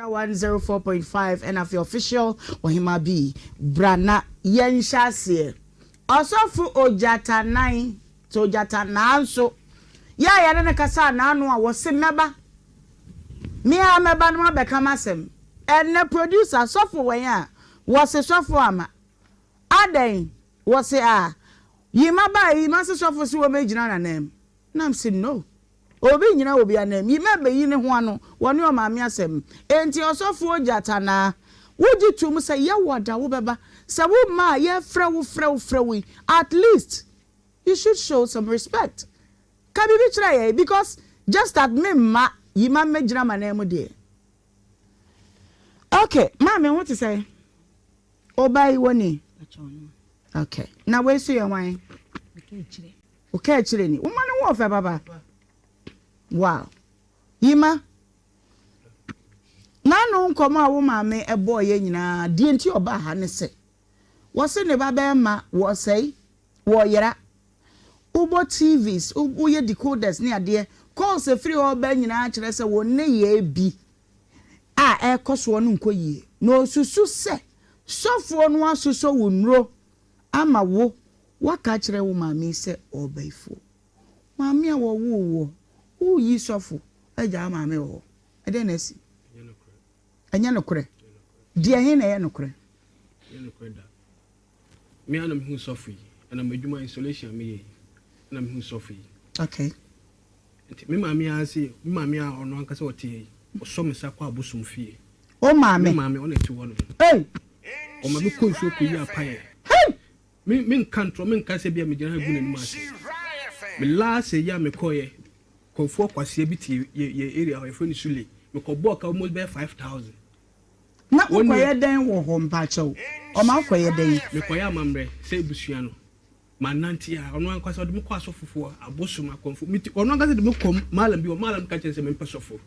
104.5 and of your official Ohemaa B Brana Yenshase Osofu Ojata 9 to Ojata Nanso ya na kasa na anu a wose meba me a meba no abeka masem ene producer sofu wen a wose sofu ama aden wose a yima ba yima se sofu si wo megina na nem nam say no obi nyina obi anam yima be yi ne ho ano woni o maame asem enti osofu Ojata na woji tum say ye woda wo beba say wo ma ye frɛ wo at least you should show some respect. Can be try because just that me ma yima mejira manemu de. Okay, mama what to say? Obai woni. Okay. Now where see your wine? Okay, chile ni. Woman wo fa baba. Wow. Yima. Na no nkoma wo maame ebo ye nyina de enti oba ha ne se. Wo se ne baba ma wo sei wo yera. Ubo TVs, uye decoders ni ade calls e free oba nyina a kire se wo ne ye bi a ekoso no nkoyie no susu se sofo no asuso wo nro ama wo waka kire wo maami se obaifo maami a wo yi sofo aja maami wo ede na si anya no kure die he na ye no kure da me anam hu sofo ana madwuma installation me na me hu sofo. Okay. Me maami a se me maami a ono anka se wote so me sakwa abosum fie. O maami. Me maami ona ti wono. Hey. O ma me ko nso ko yi apaye. Hey. Me nkantro me nka se bia me gina ha gu nani ma se. Me la se ya me koye. Konfo kwase bi ti ye area we foni sule. Me ko boka almost be 5,000. Na koye den wo ho mpacho. O ma koye den. Me koye amamre se busua no. Mananti a ono anka se odum ko asofofo abosum akonfo miti ono anka se dem kom malam bi o malam ka chense me mpesofo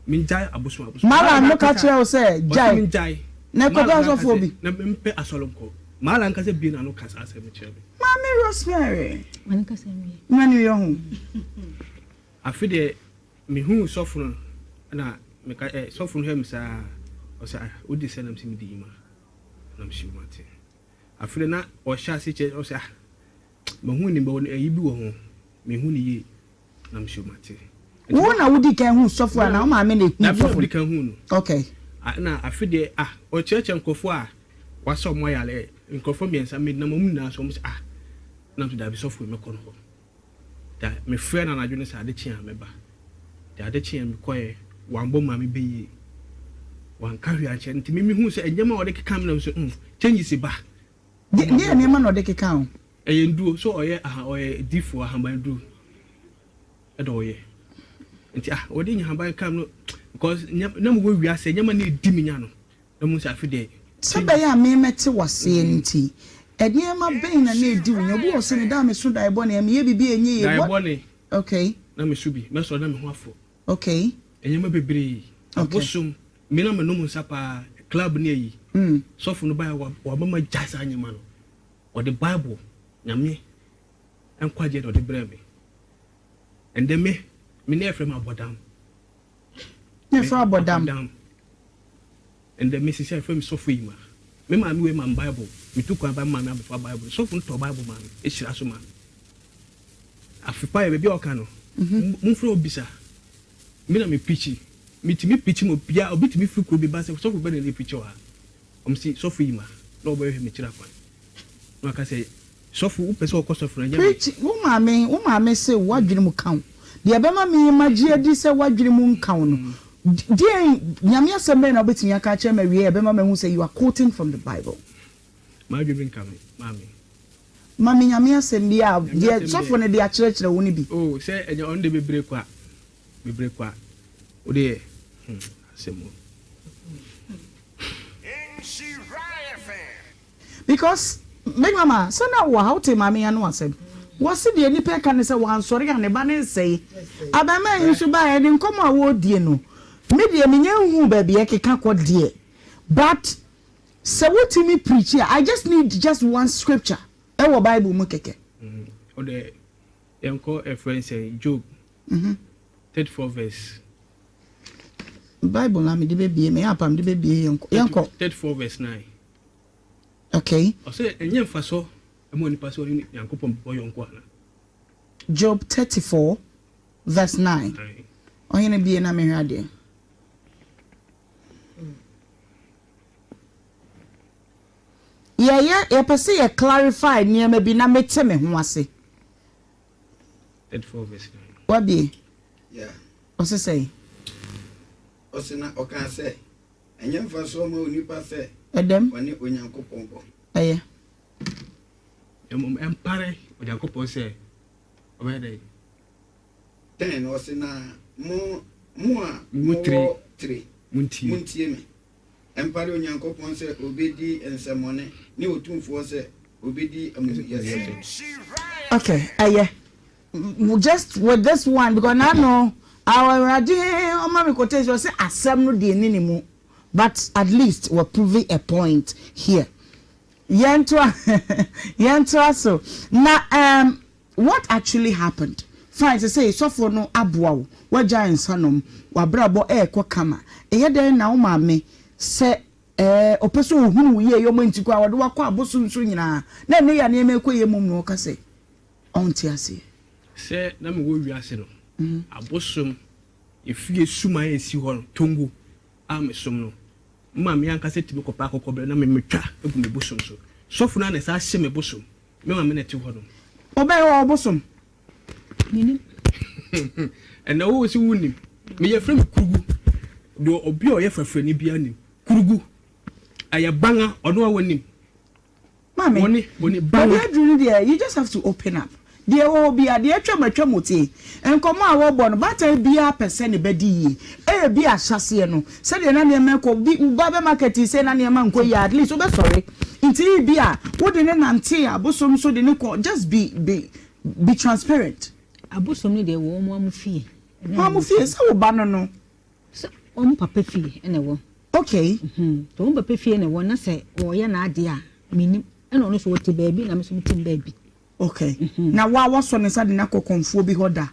min jai abosum malam no ka chere o se jai min jai na ko ba asofo bi na mpe asolonko malam ka se bi na no kasa ase me chere mami Rosemary man ka se me mani yo hu afide me hu sofo no na me ka sofo no hem sa o se odi se nam simi di ma nam shi mate afide na o sha se che o se mahu ni bo ayi bi wo ho me hu ni ye na msho mate wo na wudi kan hu sofo na o ma me na na wudi kan hu no okay na afide o cheche nkofo a waso mo yale nkofo miensa me na mamu na so mo na to da bi sofo me kono ho da me frɛ na adwene sa ade chia me ba da ade chia me koye wambo ma me beye wan kahwe a che nti me hu se enyema o de kekam na so changes ba de ne ma no de kekam nduo so oye difo ahamban nduo edo oye nti odi nya hamban kam no because na mo wi ase nyama na edi minya no na mo sa afide sebe ya me mete wase nti edema ben na edi wo obi wo se ne da me so dai bo na me ye bibi enye ye dai bo ne okay na me subi me so na me ho afo okay enyama bebre abosum me na me no mo sapa club ne yi so fu no ba wa mama jasa anyama no o the bible nyame enkwaje do de breme ende me na efrem abodam ne fra abodam ende me sisi efrem sofu yima me ma mi we ma bible me tu kwa ba ma mi abefa bible sofu nto bible ma e hira so ma afipa e be oka no mu fra obisa me na me pichi mitimi pichi mo bia obitimi fikro bi ba se sofu be na le pichi wa omsi sofu yima na obo ehwe me kira kwa no aka say sofu upese okosofu na nyama wo maame se wadwene mu kan de abema me magie di se wadwene mu nkan no de nyame asembe na obetini aka che ma wie abema me hu say you are quoting from the bible madwene nkan mami nyame asembe a de sofu ne de a kire wo ni bi oh se enye on de bebre kwa o de asemo because big mama so na wo how te mama anu asem wo se de nipa kan se wo ansori ya ne ba ne sei abama nsu ba ya de nkomo a wo die no me de me nyanhu ba bia keka ko de but so what me preach here I just need just one scripture e wo bible mu keke o de enko a friend say Job 34 verse Bible na me de be me apam de be yanko 34 verse 9. Okay. I say enye mfa so emo nipa so yankopon boy yonko ana. Job 34 verse 9. Oyene be na me hwade. Yeah, pese ye clarify niam bi na mete me ho ase. 34 verse 9. What be? Yeah. Ose say. Osina okan say. Enye mfa so ma onipa say. Edem. Woni onyankopon ko. Aye. Empare onyankopon say. Obey Ten osina mo a mo 3 muntie me. Empare onyankopon say obedi ensemone ni otumfo say obedi amuyese. Okay, aye. Just with this one because I know our radio mama quotation say asem no de ninimu, but at least we're proving a point here. Yentwa so now what actually happened? Fine to say so for no aboa wo giant sanom wa brabo kwa kama eye den na wo maame se opeso ohunu ye yomo ntikwa wo de wakọ aboso nso nyina na ne ya ne mekoye mum no ka se onti ase se na me wo wiase no abosom efie suma esi ho tongo amesom no maame anka se timi kopa akokobere na me metwa egu me bosom so sofu na sa hye me bosom me maame na ti ho no obey wo bosom nini ena wo si wuni me ye frem kurugu do obi o ye frefre ni bia ni kurugu aya banga ono awonim mami woni banga you just have to open up there will be a dear twamotwe enkomo a wo bo no bata bia person be di e bia hyase no se de na ne meko bi ba market say na ne ma nko ya at least we sorry nti bia wo de ne nante abosom so de ne ko just be transparent abosom ne de wo mo amfie se wo ba no so om papa fie ene wo okay to om papa fie ne wo na se wo ye na ade a minim ene ono so wo te baabi na me so te baabi. Okay. Na wa so ne sa de na kokonfo bi hoda.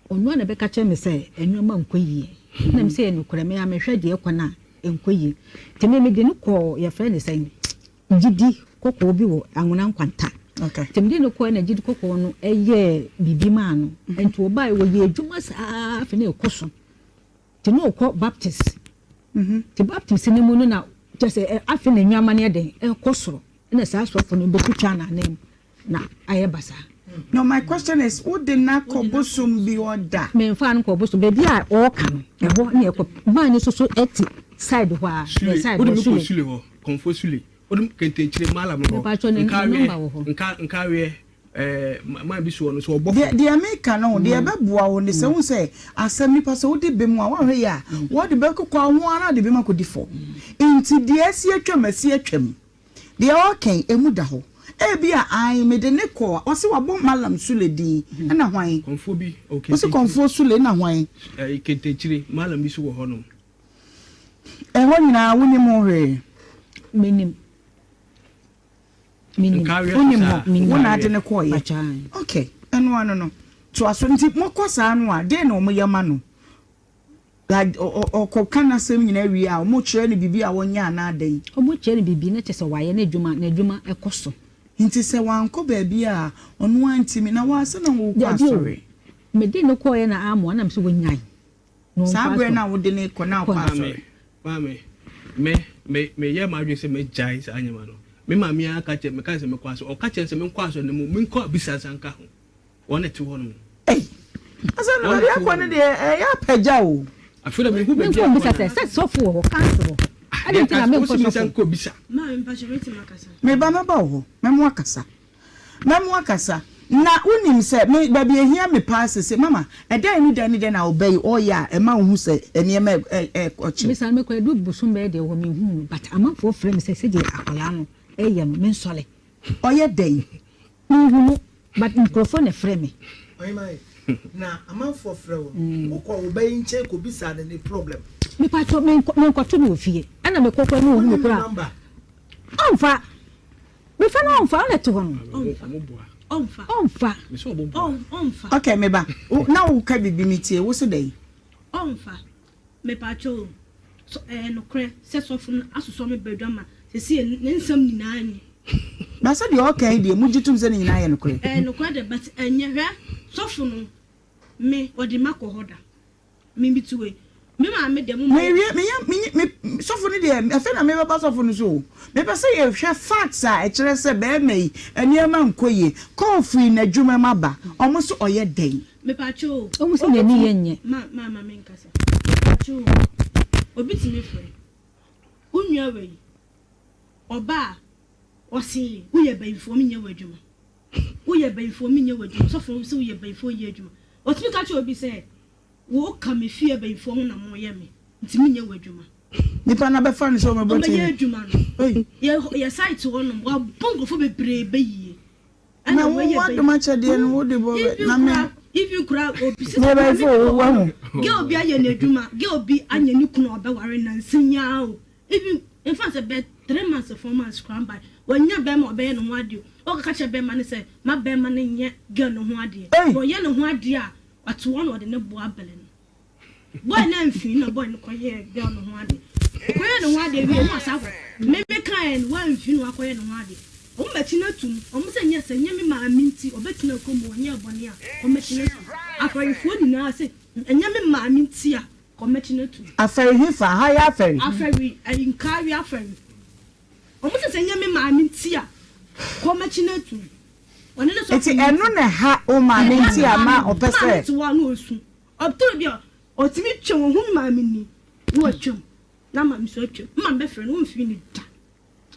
Onu na be ka che me se enwuma nkoyie. Na me se enukure me ya me hwe de ekwana enkoyie. Te me de no ko ya friend say gidi kokko bi wo anwona nkwanta. Okay. Te me de no ko na gidi kokko no eye bibi ma no. Enti oba wo ye adwuma sa afi na ekoso. Te no ko baptist. Te baptist ne mu no na just afi na nwama ne de ekosoro. Na sa asofo no bekutwa na nem. Na ayebasa. No, my question is, who did not kobosum be order? Me fan kobosum be dia o kan. E ho na ekọ man so eti side ho a side ho sule ho konfo sule. Odum kentenchire mala mo. Nka we man bi so no so obofo. The American no, the beboa wo ne se hu se asem nipa so wo de bemu a wo hwe ya. Wo de be kokọ ho ara de be ma kodifo. Inti de asi atwam asi atwam. De okay emu da ho. Ebia I made ne ko o se wabo malam sule di na hwan konfo bi okay o se konfo sule na hwan ikentechire malam bi so wo hono ho nyina woni mo hwe minim wona de ne ko ye okay eno ano no to aso nti mokosa anu a de na o moyama no like o kana sem nyina wi a o mo kire ne bibi a wonya na adan o mo kire ne bibi na chese waye na adwuma ekoso nti se wanko baabi a ono antimi na wase na wo kwa sorry me de no ko ye na amo na mse wonyan no sabre na wo de ne ko na kwa sorry mame me ye ma dwe se me jai sa anyama no me ma mi aka che me ka se me kwa so o ka che se me kwa so ne mu me ko bisa sanka ho wona ti ho no asa no ya kwa ne de ya pagya o afira me hu be bia bisa se sofo ho kanso I didn't think I me ba ho me mo akasa na unim se me ba bi ehia me pass se mama e dan ni dan na obey o ya e ma hu se ene ma ochi me san me kwa du busum be de ho me hu but amafo frame se se de akola no e ye me nsole o ye dan hu but microphone frame me na amafo frame wo ko obey nche ko bisa de problem me pato me nkoto me ofie ana me kokwa no hu me kura onfa me fa no onfa ole to hono onfa me so obo okay me ba na wo ka bibi mitie wo se dai onfa me pacho so no kre se so fun asoso me badwama se se nsam nyina anyi na se de okay de mujitum se nyina ye no kre no kre de but enye hwe so fun me odi makohoda me bituwe me ma me dem me so fun de e fe na me ba so fun so me pese ye hwe facts a e kire se be mai aniema nkoye coffee na dwuma maba omo so oye den me pacho omo se nani yenye ma me nkasa pacho obi ti me frɛ unwa wei oba osi uye bayifo mi nye wadwuma uye bayifo mi nye wadwuma so fo so uye bayifo ye adwuma otimi ka che obi se wo ka me fie bayifo ho na mo ye me ntimi nye wadwuma nipa na be fan so me boti ye adwuma no ye site wo no wa bongofo bebre bayi ana wo ye ma che de no wo de bo na me if you cry obi se ne bayifo wo ho ge obi aye na adwuma ge obi anya ni kunu oba ware na nsanya o even in fact be 3 months 4 months cram by when ya be ma obe no ho ade o ka che be ma ne se ma be ma ne nye ge no ho ade o ye no ho ade a wato won o de ne bo abele no boy na mfi na boy no ko ye ge no ho ade ko ye no ho ade wi no asafo me kan wa mfi no akoye no ho ade o meti na tum o mo se nye me ma minti o beti na komo onye bone a o meti na afarifo ni na se nye me ma minti a ko meti na tum afari hifa ha ya afari inkari afari o mo se nye me ma minti a ko meti na tum one na so eti eno na ha o ma minti a ma o pese ti wa no osu o to bi o timi twe wo hu ma minni wo twem na ma mi so twem ma be fere no mfi ni da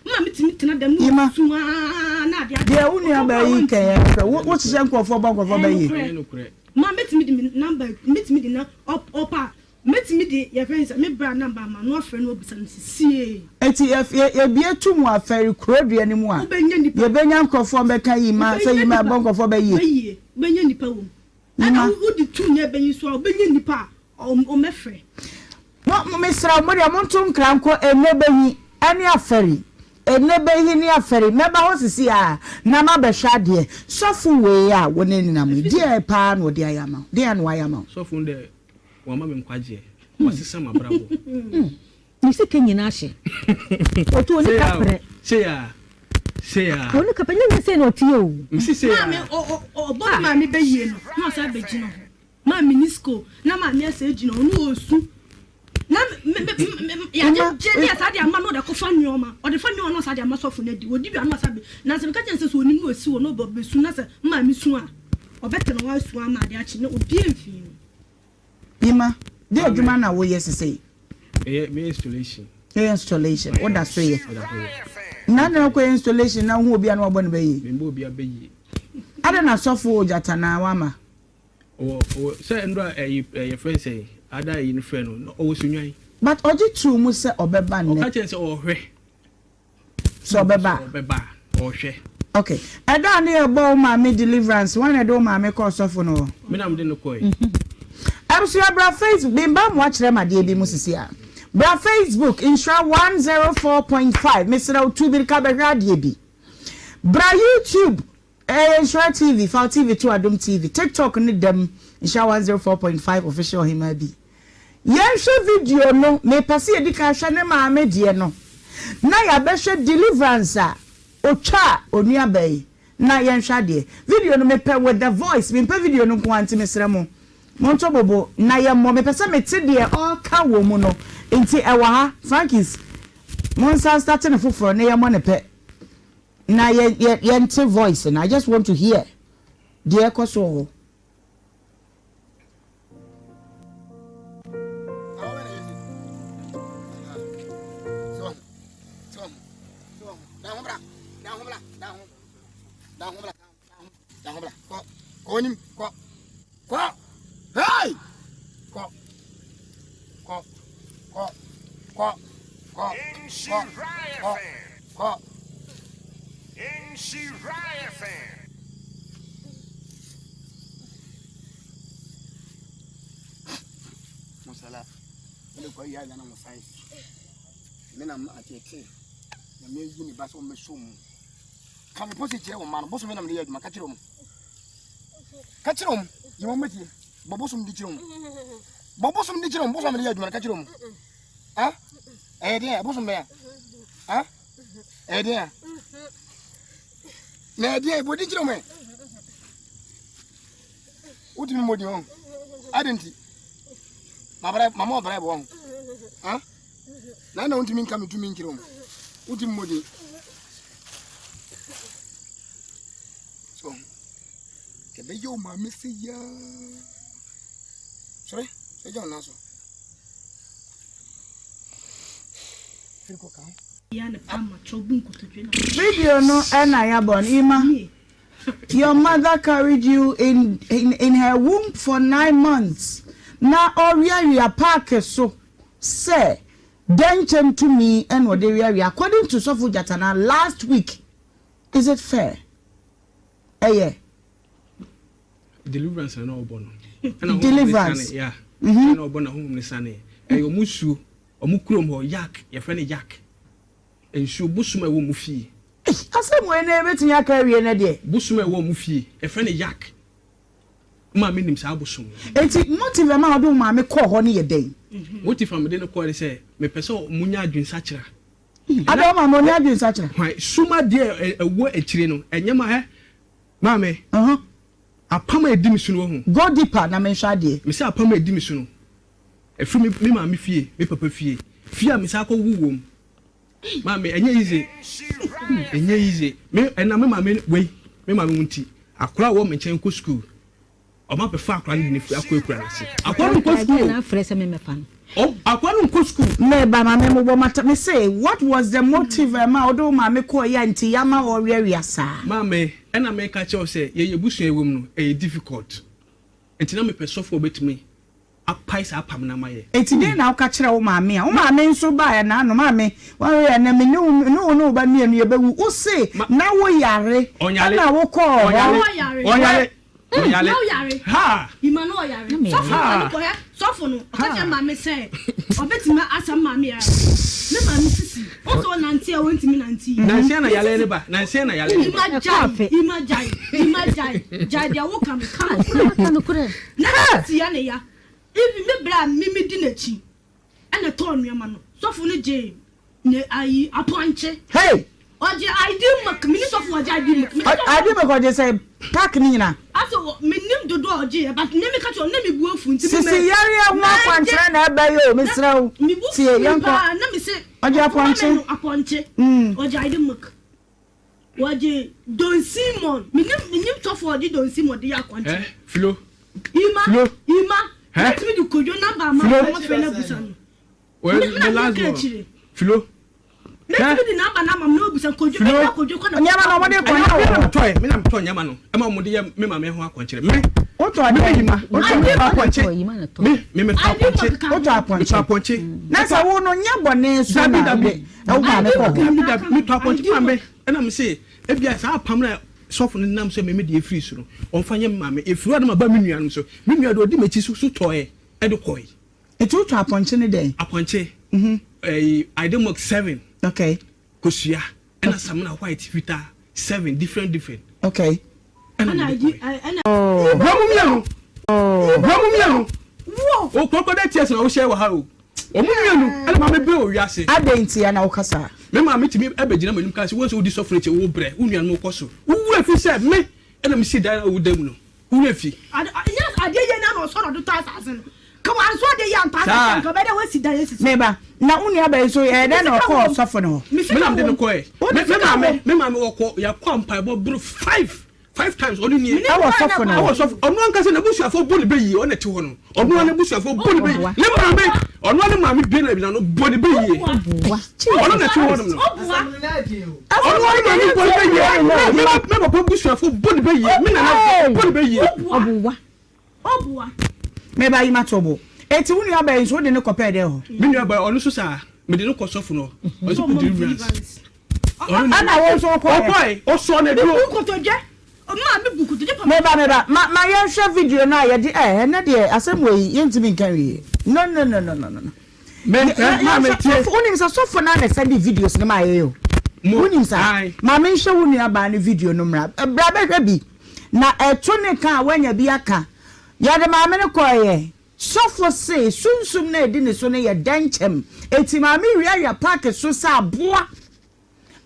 ma mitimi tena dem no su na dia de unu abayi ke wo chise nkofo bankofo bayi ma mitimi di number mitimi di na opa mitimi di your friends me bra number ma no afre no obisa nsisie eti ye bie tumu afari krodua ni mu a ye benya nkofo beka yi ma so yi ma bankofo bayi benya nipa wo ana wo di tu na benyi so benya nipa o mefre mo mesra mo de mo ntum kranko enebehi ani afari enebehi ni afari meba ho sisi a na ma be hwa de sofu we a wonani na me de pa no de ayama de an wayama sofu de wa ma me nkwaje wasisa mabrabo ni se kenyina ahye o to ni kapre se ya o ni kapre ni se no tie o msi se ya ma me o bo ma me be yie no na sa be gino ma minisco na ma me asa gino no osu na ya je dia sa dia ma no de ko fa nyoma o de fa nyoma no sa dia ma sofu na di odi bia no sa be na se me ka chense so oni no osi wo no be su na se ma mi su a o bete no wa su ama de a chi ne obi enfi bima de adwuma na wo yes say me installation what that say na ko installation na hu obi an wo bone bayi me obi abayi ada na sofu ojata na wama o say ndra your friend say ada yin friend no o sunwan but oji true mu se obeba ne o ka chen say o hwe so obeba o hwe okay ada na ebo ma me deliverance one do ma me call sofu no me na me de no koy Absu bra Facebook bimba mo akere ma de bi mu sisi a bra Facebook Nhyira 104.5 Mr. Otubi ka be radio bi bra YouTube Nhyira TV Fall TV to Adom TV TikTok ni dem Nhyira 104.5 official Ohemaa bi yenhwe video no me pese edika hwe ne ma me die no na ya be hwe deliverance a otwa onua bai na yenhwe de video no me pe with the voice me pe video no ko anti mesre mo monto bobo na ye mo me pese me te de all ka wo mu no enti ewa ha Frankis monsa starting foforo na ye mo ne pe na ye ente voice and I just want to hear the echo so Hey! Nhyira fan. Musala. Ele ko ya na musai. Mena atete. Na mezu ni baso mesum. Kan posi che o man, boso mena me yaduma ka chirom. Ka chirom. Yimo meti. Bobosum di chirom. Bosom di chiro bosom di adwuma ka chiro mu. Ha? Dia bosom be ya. Ha? Dia. Na dia bo di chiro me. Uti mi modi on. Adenti. Mama bara bo on. Ha? Na unti min kam tu min chiro mu. Uti mi modi. So. Ke be yo ma mi se ya. Sorry? Say John Naso. Video no born Ima. Your mother carried you in her womb for 9 months. Now we are park so say then to me and what they according to Sofu Jatana last week. Is it fair? Yeah. Deliverance and all bono. Deliverance. Yeah. No bona home ni sane. Eyo musu omukrom ho yak, ye friend yak. Ensu busuma wo mu fie. Asem we na ebetin ya carry na de. Busuma wo mu fie, ye friend yak. Ma me nim sa busum. Enti motive ma odo ma me call ho ne ye den. Motive am de no call say me pese munya adwinsa kira. Ado ma munya adwinsa kira. Why suma de ewo akire no enyema he. Ma me. Apama edimisu no ho. Go deeper na me hwa de. Me say apama edimisu no. Efi me ma me fie, me papa fie. Fie a me sa ko wuwom. Ma me enye easy. Enye easy. Me na me ma me we. Me ma me wunti. Akora wo me chen ko school. O ma pe fa akora ni fi akora na se. Akora ko school na fresa me me fan. Oh, akora ko school. Me ba ma me mo mata me say what was the motive ma odo ma me ko ya nti ya ma o ria sa. Ma me ena me ka che o say ye busu ewom no e difficult. Enti na me pe sofo betimi apaisa apam na maye. Enti dey na ka kire wo ma me a wo ma me nso ba ya na no ma me wa ya na me no ba me anu e bewu o say na wo yare na wo ko Onyale. Ha! Imano yare. Sofo no ka ma me say obetima asam ma me ya. Me ma me sisi. O so nanti a wonti mi nanti. Nansi na yale ne ba. Nansi na yale. Imajai. Jai dia wo kam Kanu kure. Na ti ya ne ya. Ibi me bra mi di na chi. Ana ton me ma no. Sofo no je ne ayi aponche. Hey! Oje ID mak mini sofo oje ID mak. ID mak oje say pack ni na. Aso menim dodo oje but ne me ka cho ne me buafu nti me. Sisi yare a mo kwantre na eba yo me sraw. Tie yanko. Na me say oje aponche. Oje ID mak. Oje Don Simon. Menim sofo oje Don Simon de yakwanche. Flo. Ima. Let me do kojo number ma fe na busan. Well, the last one. Flo. Let me the number na mam no busan kojo ko na. Nyama na mo de kwa. Me na mto nyama no. E ma mo de me ma me ho akwankyere. Me. Oto ade yima. Me akwankyere. Oto akwankyere. Na sa wo no nya bone so na de. E wo ma ne ko. Me to akwankyere pa me. E na me say e bia sa apam na sofo nam so me de free so no. Onfanye ma me efiri adama ba me nuanum so. Me nua de odi mechi so toye. E de koi. Etu to akwankyere den. Akwankyere. I dem work 7. Okay. Kosia. And some white fita 7 different. Okay. And Ramumiano. Oh, crocodile tears na o share wa ha o. Omumianu, and mama be o wiase. Adenti ya na okasa. Me ma me timi ebegina manum ka se wo so di sofrete wo bre, wo nuan no koso. Wo afi se me, and me see dan wo dam no. Wo afi. Yes, adeye na no so do 2000. Come on, so dey yan pa ka be dey we si dan esi. Neba, na unu aba so e dey na call sofo no. Me na me dey no call e. Me ma me wo call ya kwa mpa bo bro 5 times only ni. I was sofo no. I was sofo. Onu anka se na busuafo boni be yi, ona ti ho no. Onu na busuafo boni be yi. Le ma me, onu na ma me bi na bi na no boni be yi. Onu na ti ho no. Obuwa. Onu na me boni be yi. Me papa busuafo boni be yi. Me na boni be yi. Obuwa. Me ba yi matobo. Eti unu aba so de ne kopɛ de ho. Me nua ba onu so sa, me de no kosofo no. O so deliverance. Ana wo so ko. Okoi, o so na duro. Bukutoje. Ma me bukutoje pa. Me ba. Ma ye hwe video na ye de na de asem we yentimi nkan wi. No. Me tie. Uni msa sofo na na send videos na ma ye yo. Uni msa. Ma me hwe unu aba na video no mra. Bra be hwe bi. Na eto ne kan wanya bi aka. Ya de ma me ne koye. so for say sunsum na edi ne so ne ye danchem eti ma mi ria ya park so sa aboa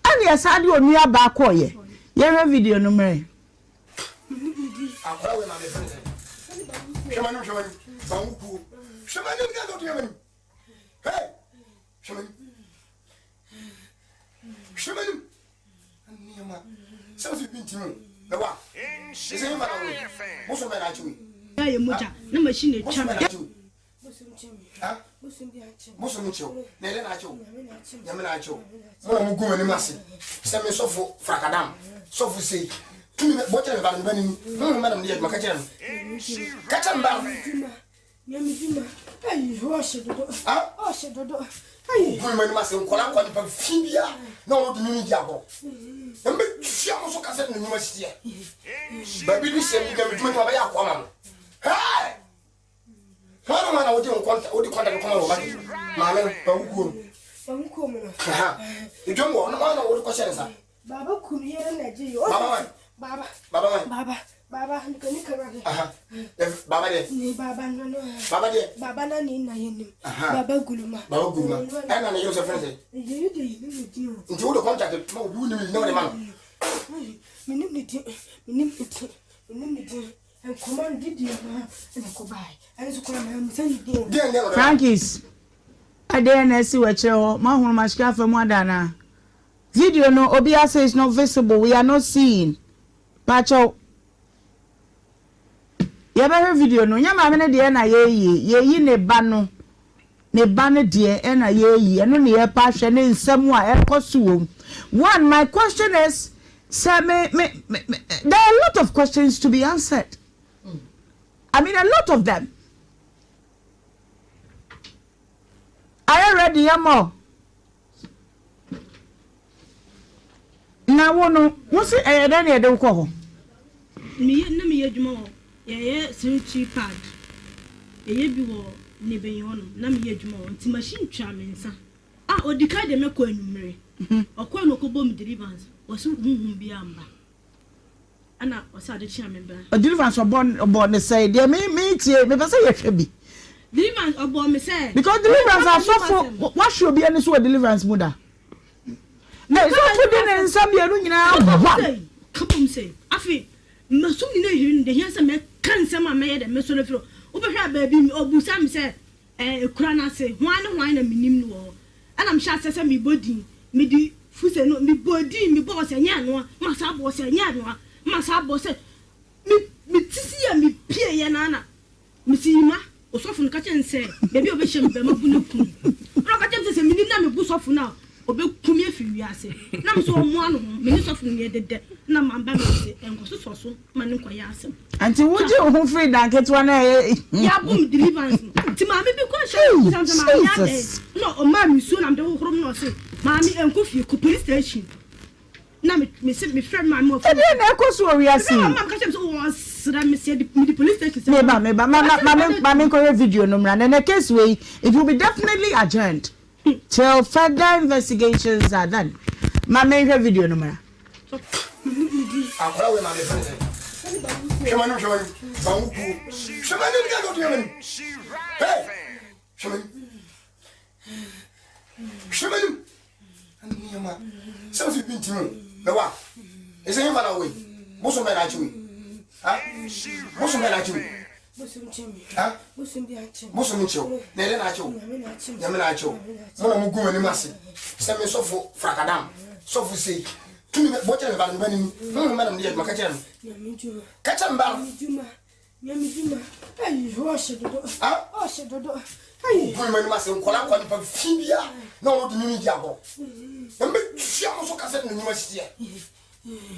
ani asade onua ba akoye ye re video no mere akwa we ma be friend shemanu bangu shemanu ga do yemani hey shemanu aniyama sabu bintimu na wa ise ma na we muso me na chiwi ya ye moja na machine chama muso mchio na ile na chiwo nyame na chiwo mo na mugu mani mase se me sofo frakadam sofo sei tumi bocha me ba me bani madam de maka kira kacha mba nyame dima ayi hoše dodo hoše dodo ayi ko mani mase nkola kwa pa fibia na wo de ni diabo mbe tsia mo so kase no nyuma sitie ba bi ni se mi ga me tuma ba ya kwa mama hey Fara mana odi konta kuma ro maki. Mama ba wuku. Ba wuku mo na. Ha. Ijongo na mana odi ko shere sa. Baba kunu ye na ji yo. Baba ni karade. Aha. Baba de. Ni baba no. Baba na ni na yenim. Baba guluma. Ana na yo se friend. Ye de ni di. Nti wo de contact ma wo ni mi no de man. Minim ni di. And command did you and go by. And so come Frankies. I dare see what you Mahon Mashka from Wadana. Video no Obiasa is not visible. We are not seeing. Pacho. Yaba video no Yamana de na ye ne bano. Ne banner dear and a ye and only a passion in somewhere costume. One, my question is, sir, there are a lot of questions to be answered. I mean, a lot of them. Are you ready, Yamo? Now, what's it? I don't call me. No, me, Jamo. Yeah, so cheap pad. A be war, never yon, no, me, Jamo, to machine charming, son. Or the kind of Mako in Mary. Or Quano Cobom deliverance, or so be amba. Ana osade chiamemba a deliverance born the say they me tie me say you should be deliverance obo me say because deliverance are so for what should be any so deliverance muda na so for den nsam ye no nyina come say afi masum ni na hirin de hian say me kan say ma me de me so no firo obehwa ba bi obusa me say ekura na say hwan na minim no ana me sha say me body me di fuse no me body me bo say nya no ma sa bo say nya no Masa boss me tisi ya me pie ya nana me sima osofu nka chen se baby obehye me ma bunu kun ro ka chen se me ni na me bu sofu na obekumi afi wiase na me so omo ano me ni sofu ne dede na mamba me se enko so ma ne nkoya asem anti woje ho free dan ketwa na ya bum deliverance ti ma me bi ko sha sam ma ya de no o ma mi so na me de hohoro no se ma mi enko fie ko police station na me friend my mom. E dey na ekoso we asi. Na mama ka chem so was me say the police station. Me ko video no mra na case we it will be definitely adjourned till further investigations are done. Mama hear video no mra. Akwa we ma be friend. Shemanu bangu. Shemanu ga do yemani. Hey. Shemanu aniyama sabu bintimu na wa ise yema na we muso me na chiwi muso me na chiwi muso mchio na ile na chiwo nyame na chiwo mo na mugu mani mase se me sofo frakadam sofo sei tumi bocha me ba bani madam de maka kira kacha mba nyame dima ayi hoše dodo ayi ko mani mase nkola kwa pa fibia na wo de ni diabo mbe tsia mo so kase no nyuma sitie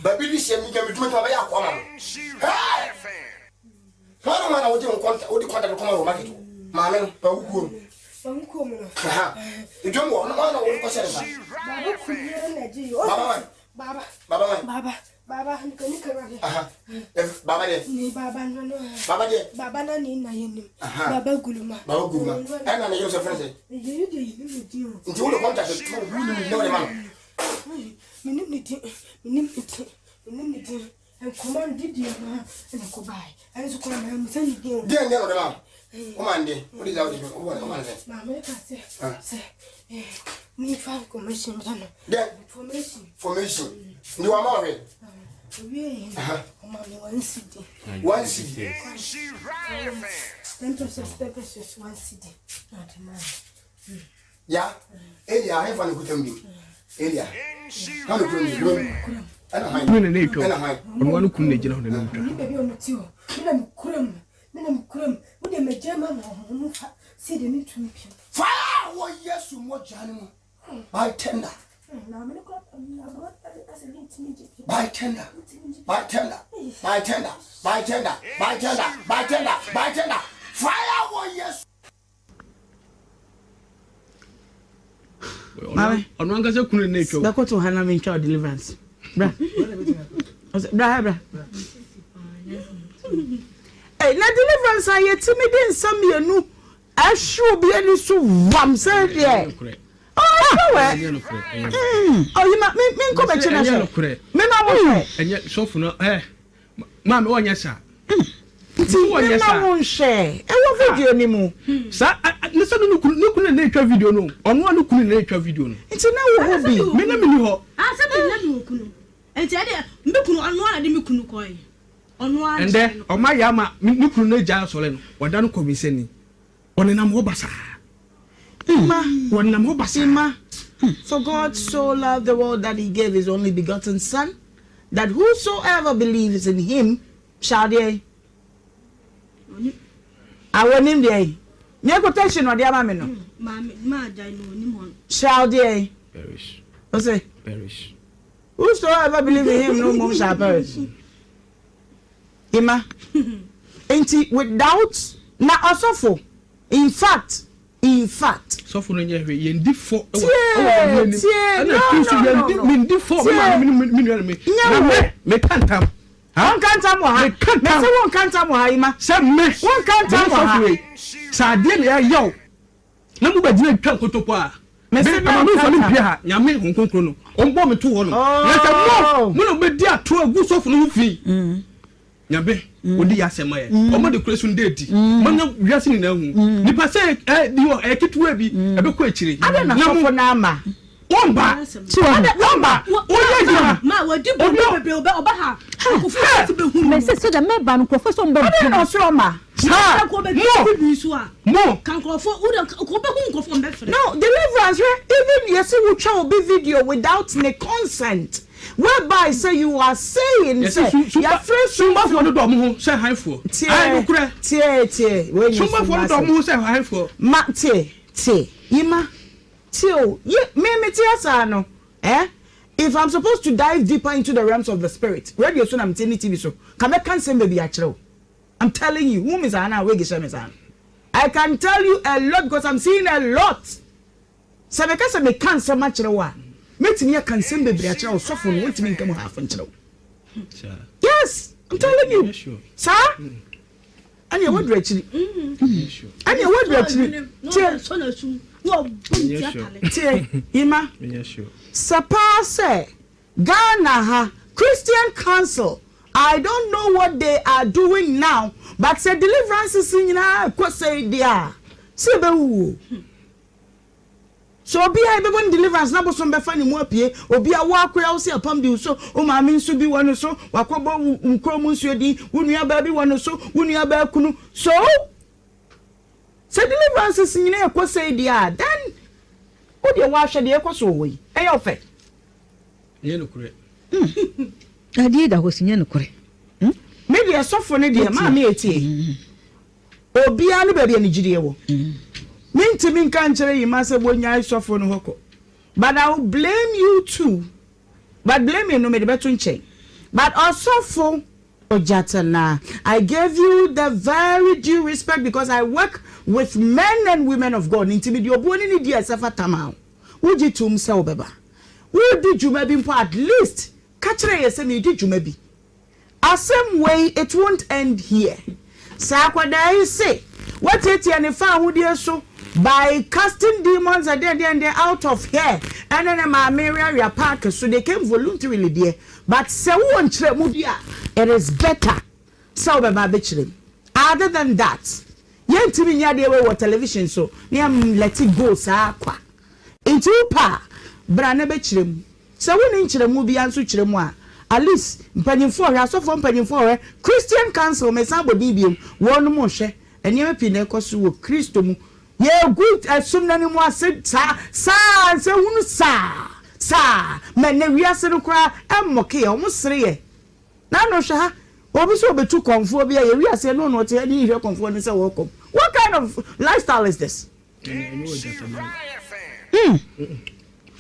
ba bi ni se mi ga me tuma ba ya kwa mama Fara mana odi konta kuma ro market mama ba wuku mo na ha ijongo na mana wo ko shere sa baba kunu na ji yo baba ni karade aha baba de ni baba no baba na ni na yenim baba guluma ana na yo se friend ye de ni di o nti wo de contact ma wo ni no de man minim ni di and command did you and go by and so come and send you de no de man Omande, what is out of Mamma, say, me find commission, then formation. You are married. One city. 1 city. 10% 1 city. Yeah, Elia, I have a good time. Elia, how do you and I and one who couldn't get on the name. Baby on the two. Minam Krum, would they make German or see the new champion? fire? Oh, yes, you watch animal. By tender. By tender. By tender. By tender. By tender. By tender. By tender. By tender. Fire! Oh, yes. On one gets a cool nature. That's what to handle in child deliverance. Bra. Bra. Hey, na deliverance aye timid in some year no. I should be any so wham said there. Oh, you me come back na. Me na wo. And yet so for no Mama one yes sir. Me na won share. E wo video ni mu. Sa listen no kunu na twa video no. Ono no kunu na twa video no. Nti na wo bi. Me na me ni ho. Se me na me kunu. Enti ade me kunu ono na de me kunu koi. Ono a. Ende o ma ya ma me kunu na ja sole no. Wada no komiseni. Onenam ho basa. Onenam ho basa. For God so loved the world that he gave his only begotten son, that whosoever believes in him shall die. I want him there. Near quotation or the amame no. Ma jai no ni mo. Shall die. Perish. What's it? Perish. Whosoever believes in him no more shall perish. Ima. Ain't without na asofo. In fact. So for no ye ndi fo. No. Ndi fo me kantam. One kantam wa ha. Me say one kantam wa ha ima. Say me. One kantam wa ha. Sa de le yaw. Na mu ba gina twa kotopo a. Me say na mu fo ni bia ha. Nyame honkonkro no. Ombo me to ho no. Na say mo no be di ato agu so fo no fi. Nyabe odi ya sema ye omo de kresun date manya wiase ni na hu nipa say di wo ekituwa bi ebe ko akire na fofo na ama womba so womba oye jina Ma wadi bebe oba ha akufu ti be hu me say so da me ba no professor mba no so ma sa ko be bi so a mo kan krofo uda ko be hu krofo mbe fere no deliverance even you see we try be video without the consent whereby say you are saying say your friend sumba for do mo say hi for ai no kure tie when you sumba for do mo say hi for ma tie yima tie me tie sa no if I'm supposed to dive deeper into the realms of the spirit radio so na me TV so can I cancel baby achiro I'm telling you who is ana we gisha me san I can tell you a lot because I'm seeing a lot so me can me cancel machiro wa metimi cancel baby achiro so for no metimi nkam half nchiro yes I'm telling you sir and you would actually and you would actually so na su no bunti akale Ima Sapa say Ghana ha Christian Council I don't know what they are doing now but say deliverance is in ko say dia say be wu so obi a be bon deliverance na bosom be fa ni mu apie obi a wa akwa wo say apam bi so o ma me nso bi wono so wakobo nkrom nso di wonu ba bi wono so wonu ba kunu so say deliverance is in ko say dia then o de wa hwe de ko so we e yo fe ye no kure adi da ho sinya no kure me de sofo ne de ma me etie obi anu ba bi ani gide wo minti min kan chere yi ma se bonya sofo no hoko but I will blame you too but blame me no me de beto nche but osofo ojatana I gave you the very due respect because I work with men and women of God inti di oboni ni dia sefa tamao wuji tum se obeba we di juma bi mpo at least ka chere ye se me di juma bi same way it won't end here sa kwada say what it ya ne fa ahudie so by casting demons and then out of here and then my Maria park so they came voluntarily there but say won chere mu dia it is better so be ba be chere other than that yentimi nya de we television so na let it go saa kwa nti pa bra na be kirem se woni nkiremu bia nso kiremu a at least mpanyimfo hwe asofo mpanyimfo hwe Christian Council me san bodi biem wonu mo hwe enye pi na ekoso wo Kristo mu ye good asum na ni mu ase sa se hunu sa me na wiase no kra emmoke ye omo sere ye na no hwe ha obi so betu konfo bia ye wiase no no te ni hwe konfo ni se wo kom. What kind of lifestyle is this?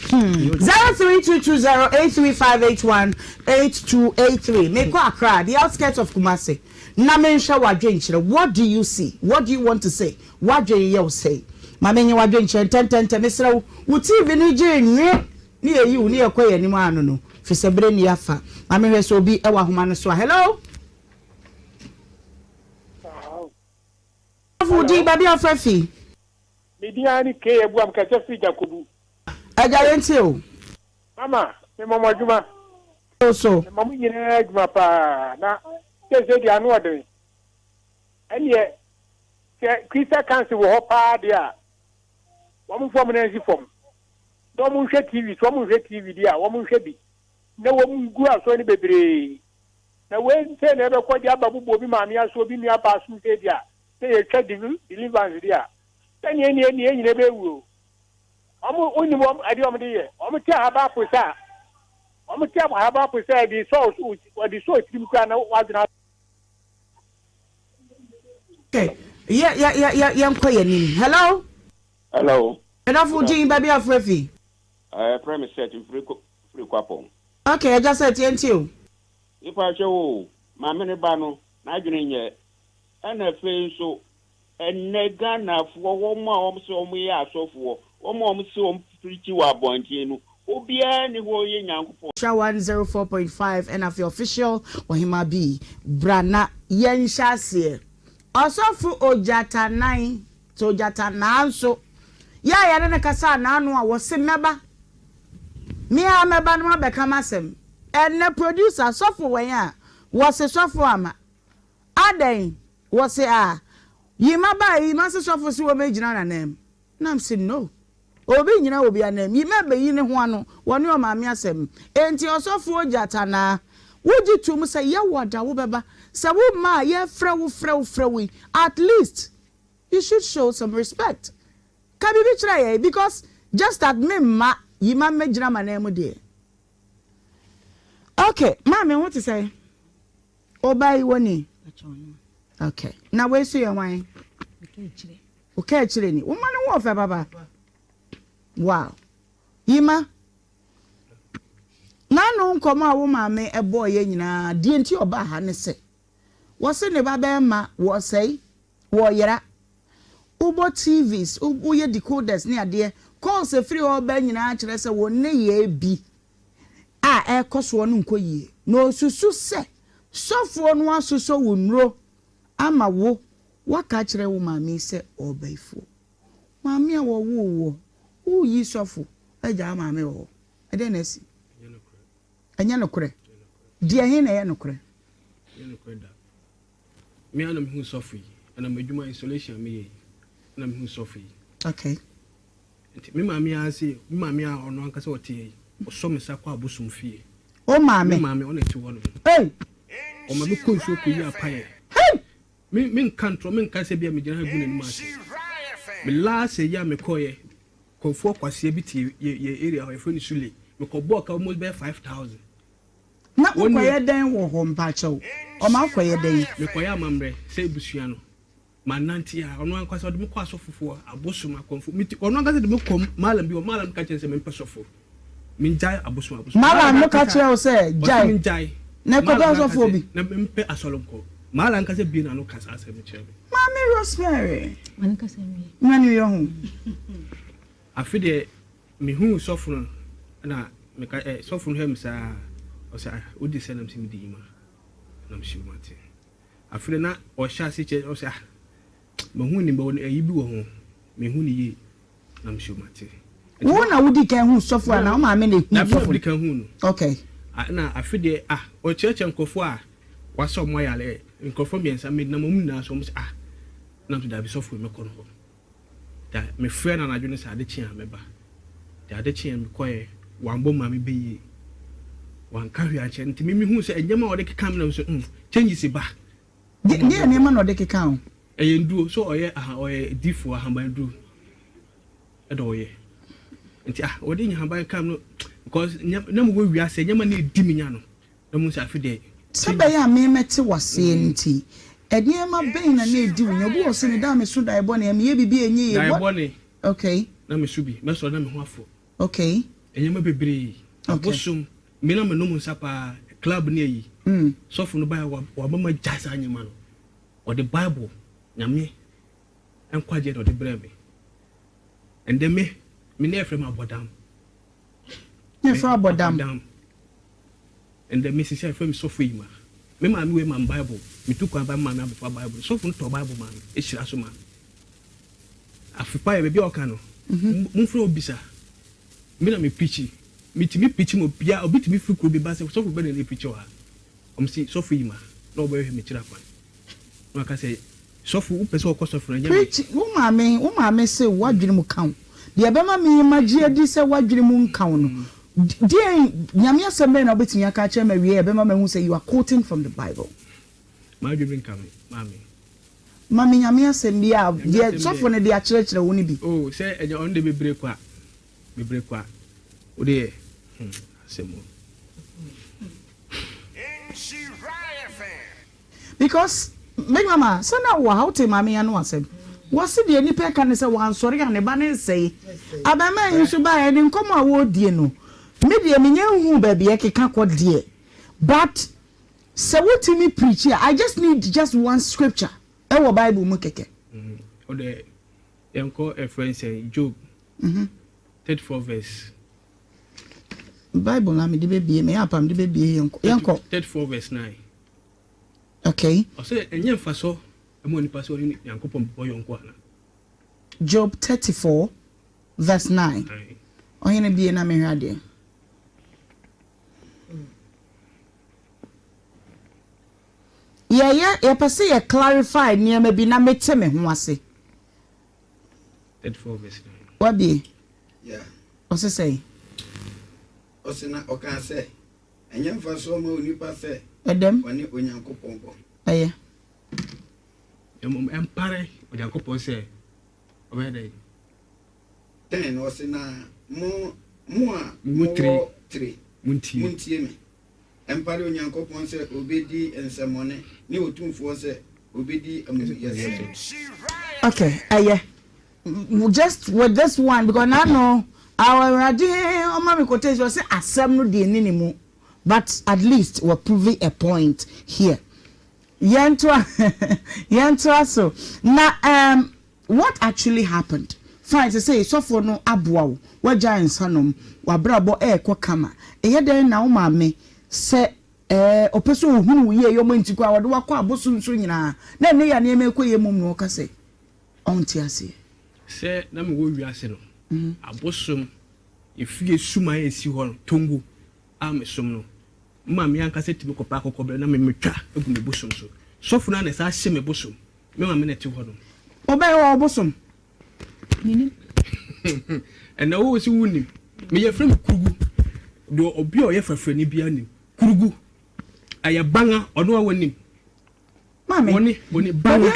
03220835818283. Make Accra, the outskirts of Kumasi. Namensha wadwenchire. What do you see? What do you want to say? What do you say? Mamenye wadwenchire 10 mesra wo TV ni je nwe ni eyi wo ni ekoye ni mu anu no. Fisebre ni afa. Mamehwe so obi ewa homa no so. Hello? Fudi baby afafi. Midiani ke ebu am ka fi Jakobu. Ajarenti o. Mama, me mama juma. So. Mama nyina juma pa na se di anu ode. Eniye Christian Council wo pa dia. Wo mu fom na nsi fom. Do mu hwe TV, so mu hwe TV dia, wo mu hwe bi. Na wo mu gu aso ni bebre. Na we se na be ko dia babu obi ma mi aso bi mi apa aso se dia. Se ye twa deliverance dia. Eni nyina be wu. Omo oni mo ade omo de ye omo tia haba posa di so trim kwa na wadna. Okay yeah nkoye ni. Hello enough ujin baby afrefi premise set free kwapon. Okay I just said TNT o if I show ma me ne ba no na adwene nye na fe so enega na fo wo ma o so mo ye asofo Omo so preach wa bontie no obia ni ho ye nyankopon. 104.5 and of your official Ohemaa B brana yenhyase osofu ojata 9 to ojata nanso ya ne kasa na anu a wose meba me a meba no abeka masem enne producer sofu wen a wose sofu ama aden wose a yima ba yima se sofu si wo megina na nem nam say no obi nyina obi anam yi mebe yi ne ho ano woni o maame asem enti osofu ojata na woji tum say ye woda wo beba say wo ma ye frɛ wo at least you should show some respect ka bibi kira ye because just that me ma yi ma megina manam de. Okay maame what to say obai woni okay na we so your wan okay kire ni wo ma ne wo fa baba. Wow. Yima. Nanu nkoma wo maame ebo ye nyina die nti oba ha ne se. Wo se ne ba be ma wo sei wo yera. Ubo TVs, ubo ye decoders ne ade. Call se free oba nyina kire se wo ne ye bi. Ekoso no nkoyie. No susu se. Sofo no asuso wo nro. Ama wo waka kire wo maame se obaifo. Maame a wo who yi sofu eja maame wo ede na si anya no kure die he na ye no kure da me anam hu sofu ana madwuma installation me ana me hu sofu. Okay me maame a se me maame a ono anka se wote o so me sa kwa abosum fie o maame ona ti wo no hey o ma me ko nso ko yi apaye me nkantro me nka se bia me gina ha gu n'anim ase me la se ya me koye konfo kwase bi ti ye area ho efoni sule me ko boka almost be 5000 na ko ye den wo ho mpacho o ma ko ye den me ko ya mamre se busua no mananti a ono ankwase de me ko asofofo abosoma konfo miti ono ankwase de me kom malam bi o malam ka chense me mpesofo min jai abosoma malam no ka chere o se jai min jai na ko ba asofo bi na mpe asolonko malam ankwase bi na no kasa asem chere mami Rosemary man ka se mi mani yo hu afide me hu sofro na me ka sofro hem sa o sa odi senam sim di ma na me shimate afide na o sha se che o sa me hu ni bo ayi bi wo ho me hu ni yi na me shimate wo na wodi kan hu sofro na o ma me na hu sofro di kan hu no okay na afide o cheche nkofo a waso mo yale nkofo miensa me na mo mu na so mo na to da bi sɔfo me kɔ no da me frɛ na anadwo ne sɛ ade kye a meba da ade kye me kɔɛ wambɔ ma me bɛyie wanka hwe akyɛ nti me hu sɛ enyama ɔde keka me na so changes ba de ne ma no de keka ho ɛyɛ nduo so ɔyɛ difo ahaban duro ɛdɔ ɔyɛ nti ɔde nyahaban kam no because na mo go wiase enyama na edi me nya no na mo sɛ afide sɛbɛyɛ a me mete wase nti ɛnneɛma bɛn na edi wo nya obi wɔ sɛ ne da me so da ɛbɔ ne me yɛ bibi enye yɛ da ɛbɔ ne okay na me so bi me so na me ho afo okay enyama bebree abosom me na me no mo sapa club ne yi sɔfo no ba wa mama jasa anyama no ɔde bible nyame enkwaje no de brɛ me and then me na efrem abodam ne fra abodam and then me say efrem sɔfo yi ma me ma me we ma bible me tu kwa ba ma me abefa bible sɔfo no to bible ma e hyira so ma afipa e be oka no mo fra obisa me na me preach me timi preach mo bia obi timi firi ko bi ba se sɔfo be na le preach wa si sɔfo yi ma na obo me kyira kwa no aka say sɔfo wo pese okɔ sɔfo na nyame preach wo maame say wadwene mu kan de abema me magie di say wadwene mu nkan no de nyame asɛm bɛ na obetumi aka kyerɛ ma wie abema ma hu say you are quoting from the bible ma dwene nkan mami nyame asɛm bia de sɔfo ne de akyerɛkyerɛ wo ne bi oh say enye on de bebre kwa o de asɛm because big mama so na wo how te mami anu asem wo se de nipa ka ne se wo ansori ya ne ba ne sei abama yin so ba ya ni nkomo a wo die no me de me nya hu ba bia keka kɔ de but se wo ti me preach here I just need just one scripture e wo bible mu keke o de enko a friend say Job 34 verse bible na me de be bie me apam de be bie yenko 34 verse 9 okay ose enye mfa so emo nipa so ni yankopon boyo nko ana Job 34 verse 9 oyene bie na me hwade ye pese ye clarify niam bi na mete me ho ase 34 verse 9 wabi yeah ose say osina okan say enye mfa so ma onipa say edem woni onyankopon ko aye empare onyankopon say obede ten osina mu a mu 3 muntie me empare onyankopon say obedi ensemone ni otumfo say obedi amuyese okay aye just with this one because I know our radio mama quotation say asem no de ni mu but at least we're proving a point here yentwa so now what actually happened fine to say so for no aboa wo giant sanom wa brabo kwa kama den na wo maame se opeso ohunu ye yomo ntiko awode wakọ aboso nso nyina na ne ya ne mekoye mum no ka se onti ase se na me wo wiase no abosom efie suma esi ho tongu amesom no ma me anka se tibi kopa akokobere na me metwa egu me bosom so sofo na sa hye me bosom me ma me na ti ho no obey wo bosom nini ena wo si wuni me ye frem kurugu do obi o ye fafre ni bia ni kurugu ayabanga ono awonim mama woni banga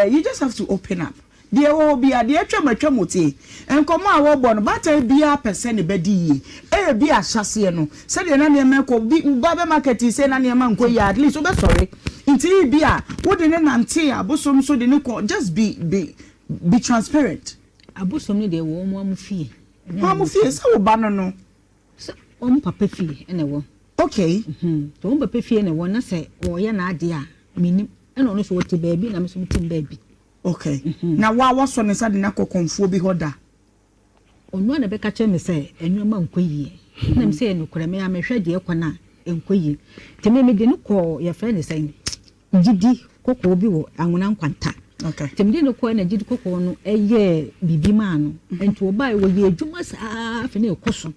you just have to open up there will be a dear twamatwamoti enkomo a wo bo no bata bia person be di e bia hyase no se de na ne meko bi ba market se na ne ma nko ya at least we sorry nti bia wo de ne nante abosom so de ne ko just be transparent abosom ne de wo mo amfie se wo ba no papa fie ene wo okay so papa fie ene wo na se wo ye na ade a minim ene ono so wo te baabi na me so mutim baabi okay na wa so ne sa de na kokonfo bi hoda onu na be ka che me se enwuma nkoyie na me se enukure me amehwe de ekwana enkoyie te me de no ko ye fa ne sai gidi kokko bi wo anwona nkwanta okay te me de no ko na gidi kokko no eye bibi ma no enti oba wo ye adwuma saa fa na ekoso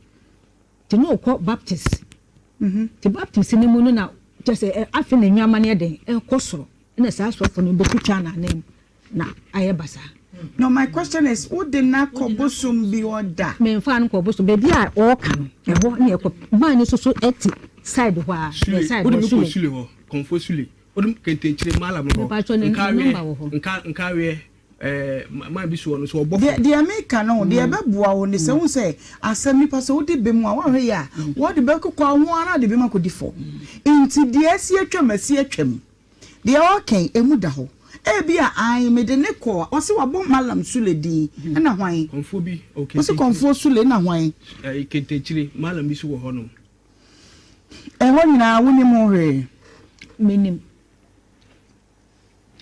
te no ko baptist te baptist ne mu no na just afi na nwama ne de ekosoro na saa so fo no bekutwa na nem na ayebasa. No, my question is, would the na kobosum be order? Me fan kobosum baby a o kan. E ho na e ko man so eti side ho a the side ho sule ho konfo sule odum kentenchire malam ho nka we man bi so no so obofo the America no the beboa wo ne se hu se asemi pa so wodi be mu a wo hwe ya wo de be kokwa ho ara de be makodi fo inti de asi atwam asi atwam de okay emu da ho bia ai me de ne ko o se wabo malam sule di na hwan konfo bi okay o se konfo sule na hwan kentenchire malam bi so wo ho no ho nyina woni mo hwe minim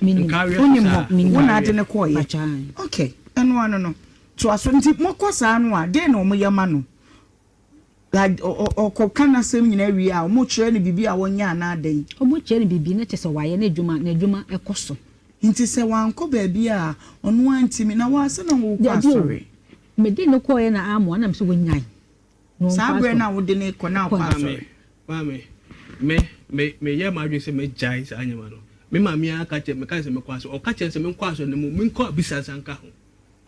wona de ne ko ye okay eno ano no to aso nti mokosa anu a de na omoyama no o kana sem nyina wi a mo kire ne bibi a wonya na adan o mo kire ne bibi na chese waye na adwuma ekoso nti se wanko ba bi a ono antimi na wase na wo kwa sorry me de ne ko ye na amo na mse wonyan no sabre na wo de ne ko na kwa sorry mame me ye ma adwen se me jai sa anyama no me ma mi aka che me ka se me kwaso o ka che se me kwaso ne mu me ko bisa sanka ho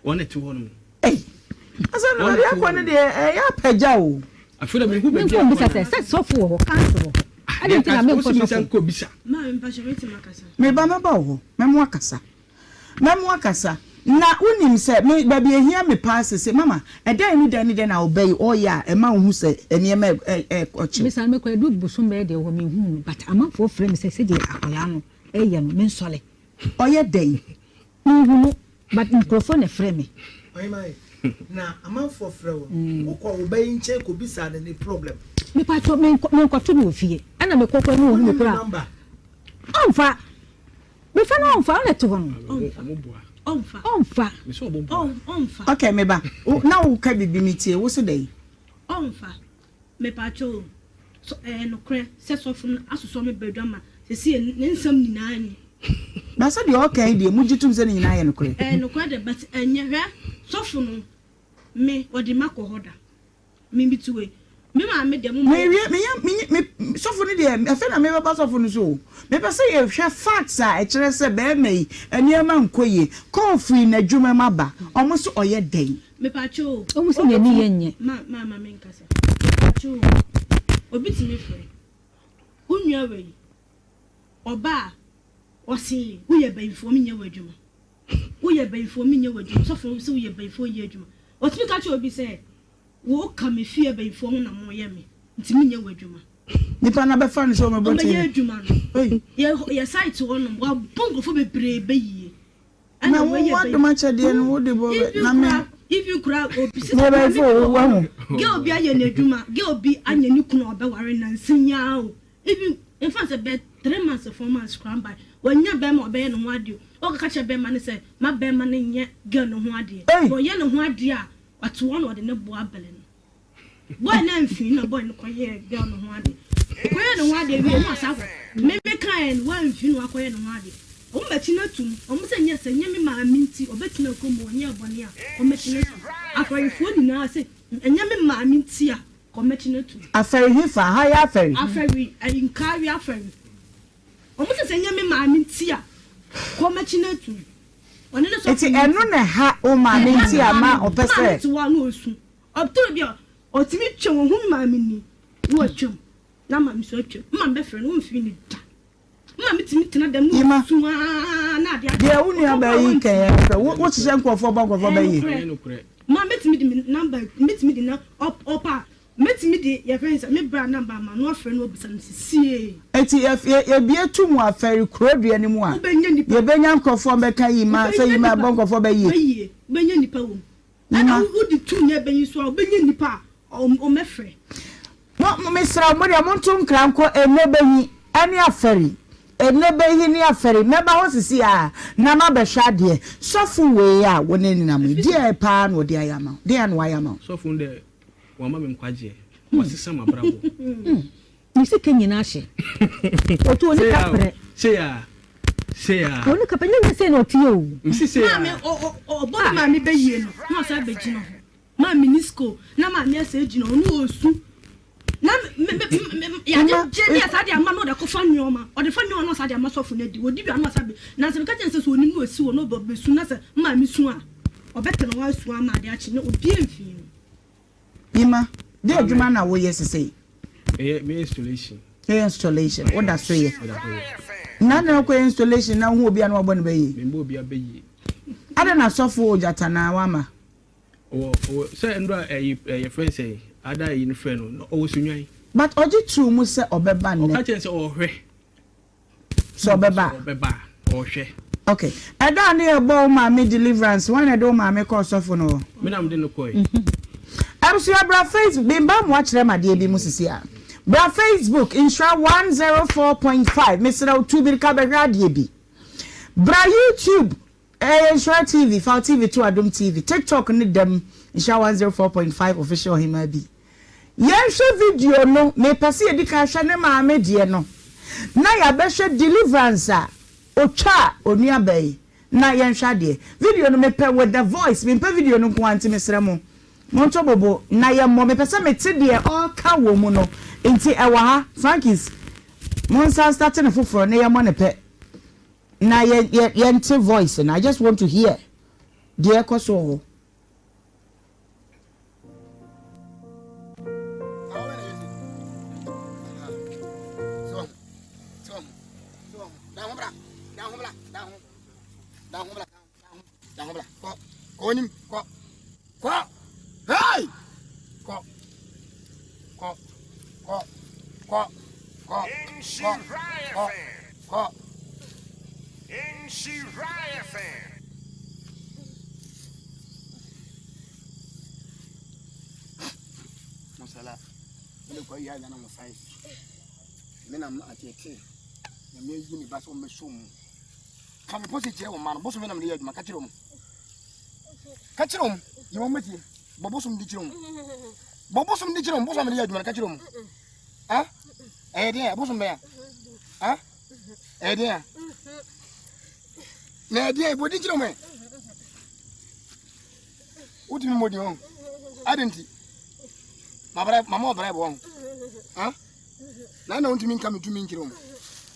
wona ti ho no asa no ya kwa ne de ya pagya o afura me hu be dia bisa se sofo ho kanso ade ti na me ko sofo bisa ma me pa shebeti makasa me ba ba ho me mu akasa na unim se me ba bi ehia me pass se mama edan ni dan na obey o ya e ma hu se eniema ochi me san me ko edu busum be de ho me hu but amafo frame se de akola no eya no me nsole oye den hu but microphone frame mai na amafo frame wo ko obey nche ko bisa ne problem me pa to me ko to no fie ana me kokko no hu me kura onfa me fa no onfa na to ho onfa okay me ba na wo ka bibi mitie wo so dai onfa me pa cho so no kre se so fun asoso me bedwama se se ne nsam nyina ni na so de okay de mu gitum se nyina ye no kre no kre de but enye hwe so fun me odi makohoda me bituwe me ma me de mu me so fun de e fe na me ba so fun so me pe se ye hwe facts a e kire se be mai eniema nkoye call free na dwuma maba omo so oye den me pa cho omo se ni yenye ma me nkasa cho obi ti me frɛ unua we oba osi uye bayifo mi nya wadwuma uye bayifo mi nya wadwuma so fo so uye bayifo ye adwuma otimi ka che obi se wo ka me fie bayifo ho na mo ye me ntimi nya wadwuma nipa na be fa no so me bote ye adwuma no ye site wo no wa bongo fo bebre bayi ana wo ye bayifo ma che de no wo de bo na me if you cry obi se bayifo wo ho ge obi aye na adwuma ge obi anya ni kunu obeware na nsinya o even in fact be 3 months 4 months cram by wanya be ma obeye no ho ade o ka che be ma ne se ma be ma ne nye ge no ho ade o ye no ho ade a wato won ode ne bo abele no boy na mfi na boy no koye ge no ho ade koye no ho ade wi no asafo me be kan wa mfi no akoye no ho ade o meti na tum o mo se nye me ma minti o beti na komo onye bone a o meti na afarifo ni na se nye me ma minti a ko meti na tum afari hifa ha ya afari inkari afari o mo se nye me ma minti a ko meti na tum one na so eti eno na ha o ma minti a ma o pese ti wa no osu o to bi o ti mi twe wo hu ma minni wo twem na ma mi so twem ma be fere no mfi ni da ma mitimi tena dem no su na dia dia unu abayi kan wo se nkofo ba nkofo ba yi ma mitimi di number mitimi di na opa mitimi di your friends me bra number ma no afre no obisa nsisie eti ye bia tumu afari krodua ni mu a ye benya nkofo be kan yi ma se yi ma ba nkofo ba yi benya nipa wo ana wo di tu nya benyi so benya nipa o mefre mo mesra mo dia mo ntum kranko enebenyi ani afari enebe hini aferi meba ho sisi a na ma be hwa de sofu we a woni ni na me de pa no de ayama de an wayama sofu de wa ma me nkwaje wasisa mabrabo ni se kenyina hye o to ni kapre se ya o ni kapre ni se no tie o msi se ya ma me o bo ma me be yie no na sa be gino ma minisco na ma me ase gino no osu na me ya je asade ama no de ko fa nyoma o de fa nyoma no asade ama sofo na di odi bia no asabe na se me ka chense so oni no esi wo no be su na se ma mi su a obete no wa su ama de a chi ne obi amfi Ima de adwuma na wo yes say me installation what that say na ko installation na hu obi an wo bɔ ne bayi me obi abayi ada na sofo ojata na wama say ndra your friend say ada yin friend no o sunwan but oji true mu say obeba ne o ka chen say o hwe so obeba o hwe okay ada na e bo ma me deliverance when e do ma me call sofo no me na me de no koi Abusua bra Facebook bimba mo akere ma de bi mu sisi a bra Facebook Nhyira 104.5 Mr. Otubi ka be radio bi bra YouTube Nhyira TV Fall TV to Adom TV TikTok ni dem Nhyira 104.5 official Ohemaa bi yen hwe video no me pese edika hwe ne ma me de no na ya be hwe deliverance a otwa onua bai na yen hwe de video no me pe with the voice me pe video no ko anti mesre mo Monto bobo na ye mo me pese me te de all ka wo mu no enti e wa ha Frankis monsa starting foforo na ye mo ne pe na ye ente voice and I just want to hear the echo so Hey! Nhyira fan. Masala. Ile kwa ya na mfai. Mena atete. Na me yi ni ba so me som. Ka me posi che o ma no boso me na me ya duma ka kire mo. Ka kire mo. Yi mo meti. Bobosom di kire mo. Bobosom di kire mo boso me ya duma ka kire mo. Ah? Dia bosom be ya. Ah? Dia. Na dia bodi kire mo. Utimi modi on. Adenti. Mama obere bo on. Ah? Na untimi nka metumi nkire mo.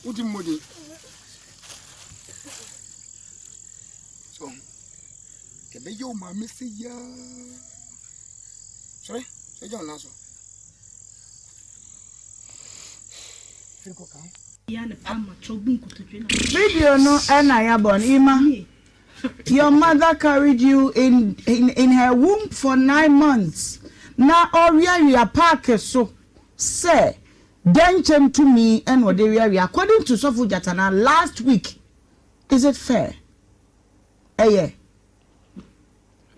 Utimi modi. So. Kebe yo ma mesi ya. Sorry? Say John Naso. Fiko kan. Video no ena ya bon Ima. Your mother carried you in her womb for 9 months. Na oria park so say denchem to me and what they according to Sofu Jatana last week. Is it fair? Yeah.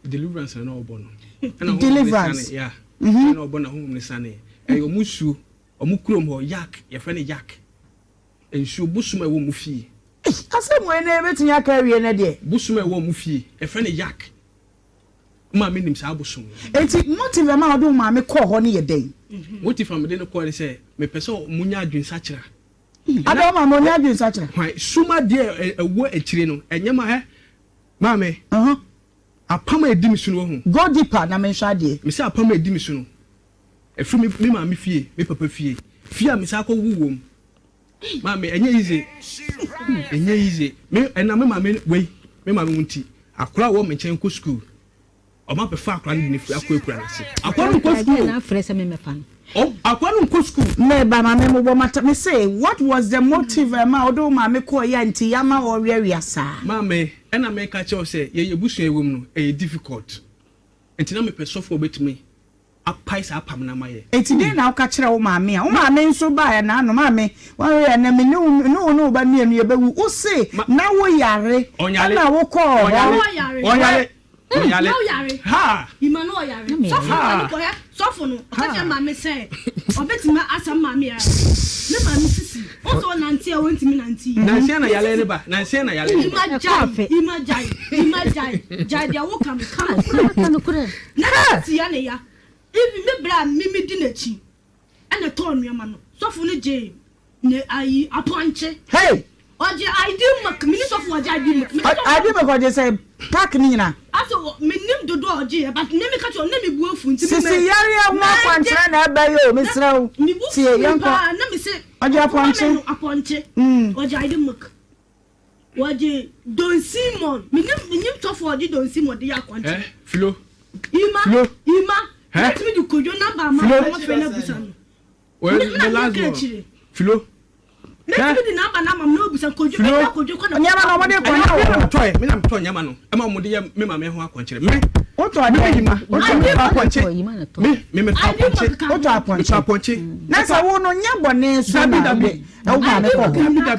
Deliverance and all bono. Deliverance. Yeah. No bono home ni sane. Eyo musu omukrom ho yak ye friend yak. Ensu busuma wo mufi. Asem we na ebetin ya carry na de. Busuma wo mufi. E friend yak. Ma me nim sa busum. Enti motive ma odo ma me call ho ne ye den. Motive am de no call say me pese munya adwensa kira. Ada ma munya adwensa kira. Hwan suma de ewo akire no enyema he. Ma me. Apama edimi sunu ho. Go deeper na me hwa de. Me say apama edimi sunu. Efri me ma me fie, me papa fie. Fie a me sa akɔwuwom. Ma me enye easy. Me na me ma me we ma me nti. Akora wo me chen ko school. O ma pe fa akora ni fi akɔ na se. Akora no ko school na fresa me me fan. Oh, akora no ko school. Me ba ma me mo mata me say what was the motive ma odo ma me ko ya nti ya ma wo wiawia sa. Ma me na me ka che o say ye busu ewom no e difficult. Enti na me pe sofo betimi apaisa apam na maye. Enti dey na ka kire wo maame a. Wo maame nso ba ya na no maame. Wa ya na me no ba nu enu ye bewu. Wo say na wo yare. Na wo ko. Onyale. Ha. Imano yare. Sofo no ka che maame say obetima asam maame ya. Ne maame sisi. O so nanti e wontimi nanti. Nanti na yale ne ba. Nanti na yale ne ba. Imajai. Jai dia wo kam no kure. Na ti ya ne ya. Even me bra mimi di nachi ana ton nuama no sofo no je ne ayi aponche hey oje I do mak mini sofo oje I do mak I do mak oje say pack ni na aso minim do oje but na me catch on na me bu afu nti me sisi yare mo akwanche na ebe yo me srew tie yanko na me se oje aponche oje I didn't make oje Don Simon me nim to for oje Don Simon dey akwanche Flo ima let me do kojo number ma friend abusan well the last one Flo let me the number na mam no abusan kojo kono nyama na mo dey kono me na mto nyama no e ma mo dey me ma me ho akwanche me oto ade ma akwanche me akwanche na sa wo no nya bone so na de e wo ma me ko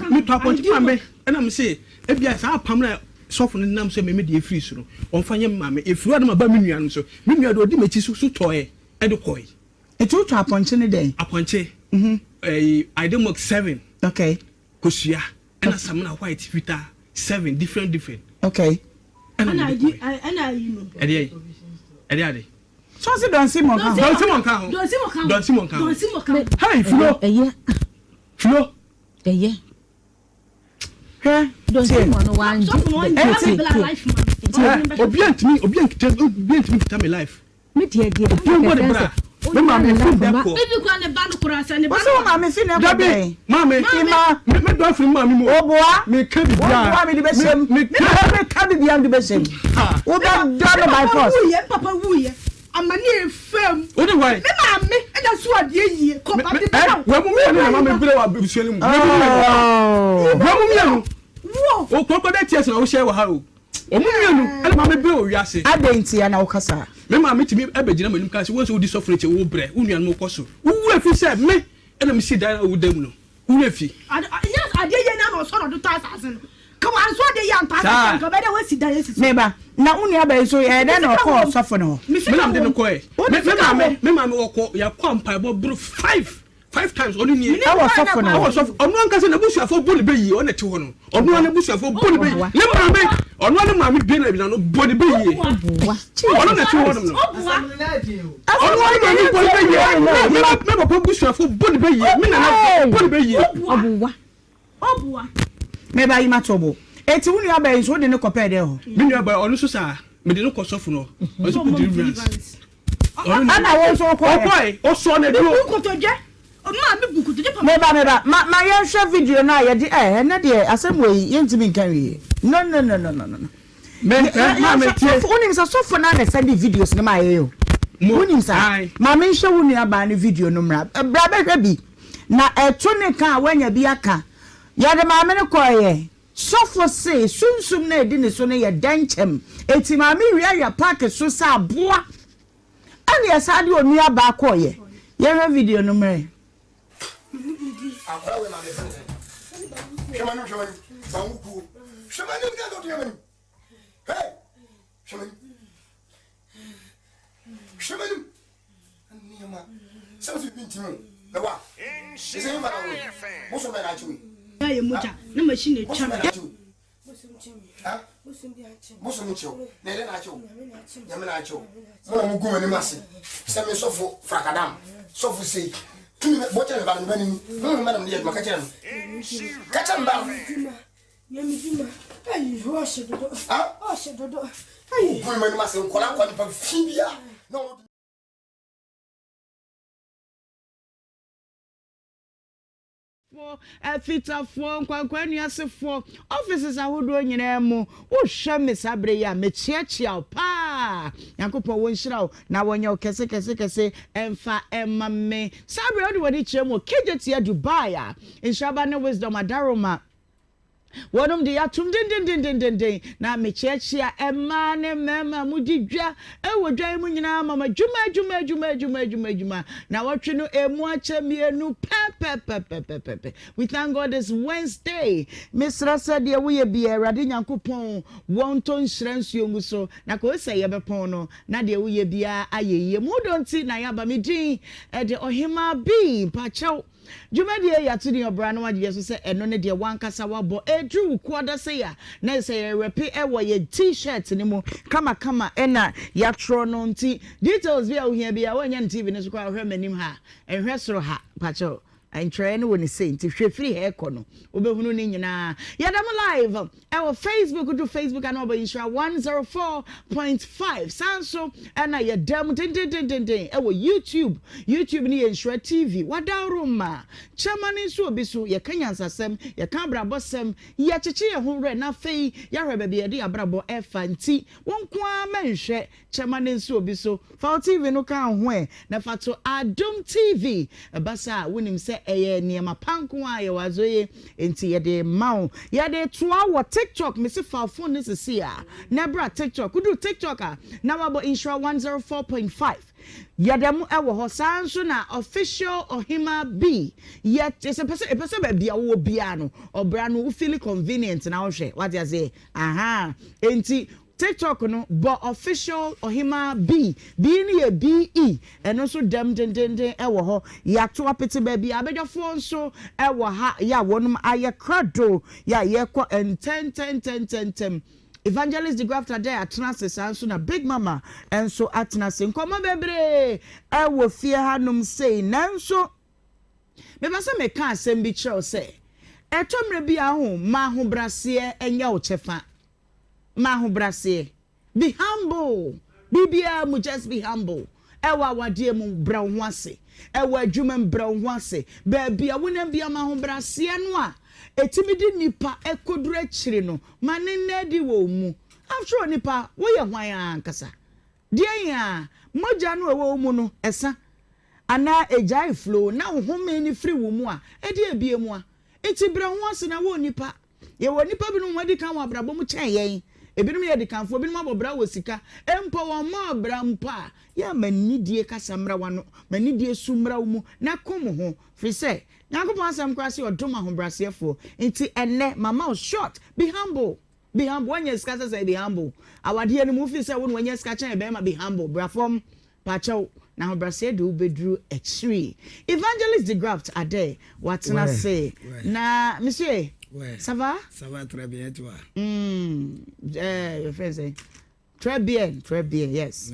me to akwanche ma me e na me say e bia sa apam na sofo nam so me de free suro on fanye ma me efru adama ba me nua no so me nua do di mechi so toye e de koi e to aponche ne den aponche I dem work 7 okay kosua and some white filter 7 different okay and I you know ade so se Don Simon kan hey Flo Don Simon no wan obiantimi kita me life me tie me ma me fi da ko ebi kwa ne ba no kurasa ne ba so ma me fi ne ko be ma me do afri ma me mo oboa me ka bi bia oboa me di be sem me ka bi bia di be sem wo da do by force papa wuye amani efem o de why me ma me e da so ade yie ko ba de we mu me na ma me bire wa busuani mu we mu me wo ko da ties na wo share wa ha o o mu mienu ele ma me bire o wiase adenti ya na wo kasa me ma me timi abegina manim ka se wo so wo di sofrete wo bre wo nuan mo koso wo wu fi se me ele me si dan wo dam no wo fi yes ade ye na no so do ta asase no ka wan so ade ya nta ka be da wo si dan esi me ba na unu aba so ye de na ko sofo no me na de no ko e me ma me wo ko ya kwa mpa bo bro 5 times oni ni I was sofo no onu anka se na busuafo boni be yi ona ti ho no onu ane busuafo boni be yi ne ma me onu ane ma me bi na bi na no boni be yi onu na ti ho no onu ane ma me boni be yi me papa busuafo boni be yi me na boni be yi obuwa me ba yi matobo eti unu aba so de ne kopɛ de ho me nua ba onu so sa me de no ko sofo no o so put reverence ana wo so ko o so na do ko to je ma me buku to je me ba ma ye hwe video na ye di na de asem we ye ntimi nkan wi no me ma me tie unim sa sofo na send videos ne ma ye yo unim sa ma me hwe unu aba ne video no mra bra be hwe bi na eto ne kan wanya bi aka ya de ma me ne ko ye sofo say sunsum na edi ne so ne ye danchem eti ma me wi aya park so sa boa ani ya sa de onu aba ko ye hwe video no mra akwara we na me fete shemanu bangu shemanu ga do yemanu hey shemanu niyama safi bintimu bewa ise yima na we muso be na chiwi ya ye muja na machine cham muso mchiwo na ile na chiwo nyame na chiwo mo na mugu mani mase se me sofo frakadam sofo sei tumi bocha ba no bani madam dia ma kacha ba Yemidima ayi ho shedodo shedodo ayi ko mani mase nkola kwa pa fibia no fitafo nkwankwani asefo offices ahodo nyina mu wo hwe mesabre ya mechiachia pa yakopɔ wo nhyira na wonya kese emfa emamme sabre odi wodi chemo kejetia Dubai a nhyaba ne wisdom adaroma wonum de atum din na mechiachia ema ne mema mudidwa ewodwan mu nyina mama juma na watwe no emu acha mienu pe we thank God this Wednesday Mr. said ye we be Awurade Nyankopon wonto nhyiransuo ngu so na ko se ye bepon no na de we bia ayeye mu donti na ya ba medin de Ohemaa pachaw Jumadi ya to the obrano wa Jesus say eno ne de wankasa wabo edru kwada say ya na say repe ewo ye t-shirt ni mu kama ena ya tro no nti details bia ohia bia wanya TV ne so kwa hwe manim ha ehwe soro ha pacho and train when he say to free hair corner. Obehunu ni nyina. Yadam live. Our Facebook do Facebook and over Nhyira 104.5. Sanso and I yadam den. Our YouTube ni Nhyira TV. Wada roma. Chamani so bisu ye kanyansa sem, ye kan brabo sem, ye cheche ye ho re na fei, ya rebe be de abrabo efa nti. Won kwa menhwe chamani so bisu. Fa TV no kan ho e na fa to Adom TV. Basa wonim se eye niema panko a ye wazoye enti ye de mawo. Ye de toa wo TikTok me se fa phone ne se a. Na bra TikTok, kudu TikTok a. Na wabo Nhyira 104.5. Yadam ewo ho sanso na official Ohemaa B. Yet it's a person be a wo bia no obra no feel convenient na wo hwe what you say aha enti TikTok no but official Ohemaa B ni ye BE eno so dem den ewo ho ya to apete ba bia abedofo nso ewo ha ya wonum aye krado ya ye ko 10 Evangelist the grafter there atena sesanso na Big Mama enso atena se nkoma bebre ewo fie hanum sei nanso me ba se me ka asem bi kire se etomre bi aho ma ho brase enya wo chefa ma ho brase be humble bibia mu just be humble ewa wadie mu bra ho ase ewa adwuma bra ho ase ba bia wonam bia ma ho brase no a etimidi nipa ekodura chire no manene di wo mu afro nipa wo ye hwan ankasa die ya moja no wo mu no esa ana ejai flow na home ni free wo mu a edi ebie mu a eti bra ho ase na wo nipa ye wo nipa bi no wadi kan wa brabo mu chen yen ebinum ye di kanfo binum abobra wo sika empo wo ma bra mpa ya manidie kasamra wano manidie sumra wo mu na kom ho fi se Nyankopon asem kwase odoma ho brasefo nti enne mama short be humble when you say be humble awade enu mu fi se won when you ska chen be ma be humble brafom pacho na ho brase do bedru x3 Evangelist the graft ade watna say na monsieur ça va très bien toi your friend say très bien yes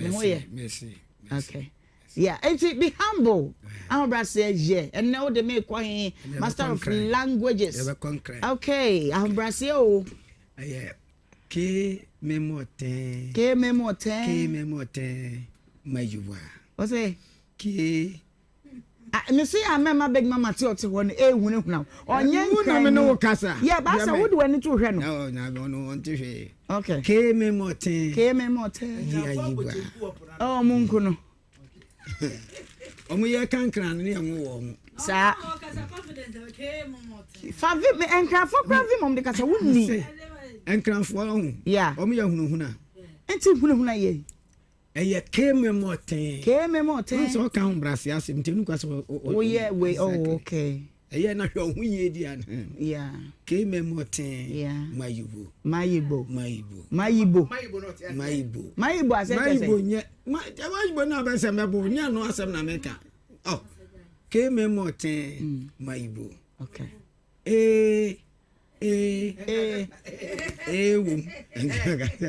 merci okay. Yeah, and be humble. I'm say yeah, and now they make quite master of languages. Okay, I'm Brazil. Yeah, que memote, majuwa. What's it? Que me see, I remember Big Mama tell to one who now. On no casa. Yeah, but I would went into her. No, want to say. Okay. Que memote. Oh, Munkuno. Omu ye kankran ne amu wo mu sa favi me enkranfo kravi mom de kasa wonni enkranfo hu yeah omu ye hunuhuna enti hunuhuna ye eye keme moten so kan brase asem tenu kwase o ye we oh okay eye na hwe hu ye di an yeah keme moten yeah mayibo asem mayibo nye mayibo na ba sem ebo nya no asem na meka oh keme moten mayibo okay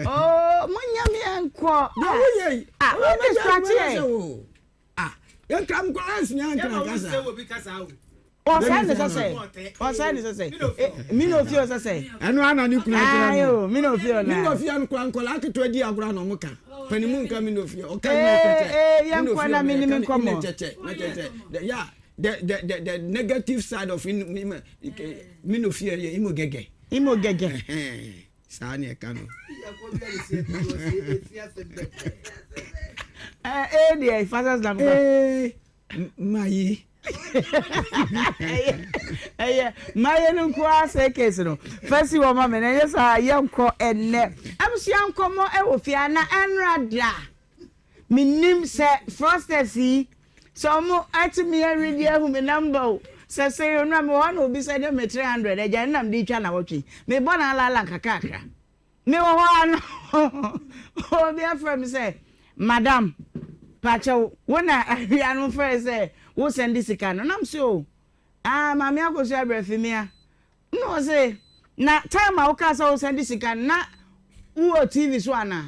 oh munya mi enko what is strategy yan kram class nya kram kasa o say mi no feel say anu ana ni kula ayo mi no feel na mi no feel kula nkola aketo di agura no muka panimu nka mi no feel o kan yan kwa na mi ni komo yeah the negative side of me no fear imo gege sa ne kanu the father's lamb mayi maye no kwa say case no first wo ma me na yes yanko enne amsu yanko mo e wo fia na enrada minim se frosted so mo atimi ready ahu me number say you know me one obi say dem 300 eja nam di twa na wotwe me bona ala kakaka me wo ho ano obi afrem say madam pacho wona ahianu first say wo send this can nam so mami akoso abrafimia no say na time a wo ka say wo send this can na wo TV so ana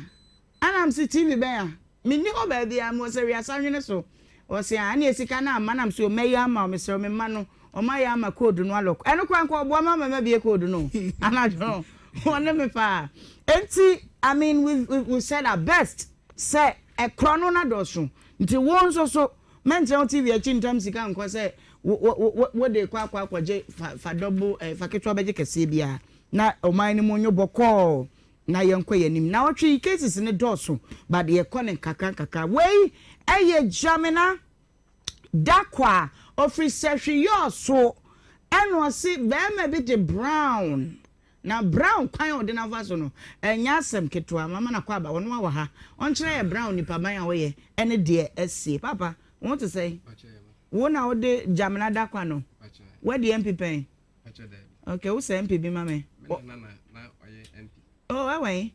am see TV be ya me ni ko ba bia mo say we asanwene so o say ani esika na manam so meya ma o me so me ma no Oma ya ma code no alok. Eno kwa nko obo ma ma be code no. Anajo. One me pa. Enti I mean we said our best. Say a chrono na doso. Nti won so mention TV a chin tam sika nko say what they kwa je fa double fa ketwa beje kese bia. Na oman ni monyo boko. Na yenkwa yanim. Na otwe cases ne doso but ye konen kaka. Wey eye jamina dakwa officer yo so eno si be me be the brown. Na brown kwan o de na vaso no enya asem ketwa mama na kwa ba wono wa ha onkyere ye brown nipa man a we ye ene de ese papa want to say wo na wo de jamina da kwa no where the MP pen okay who say MP bi mama na oye MP oh away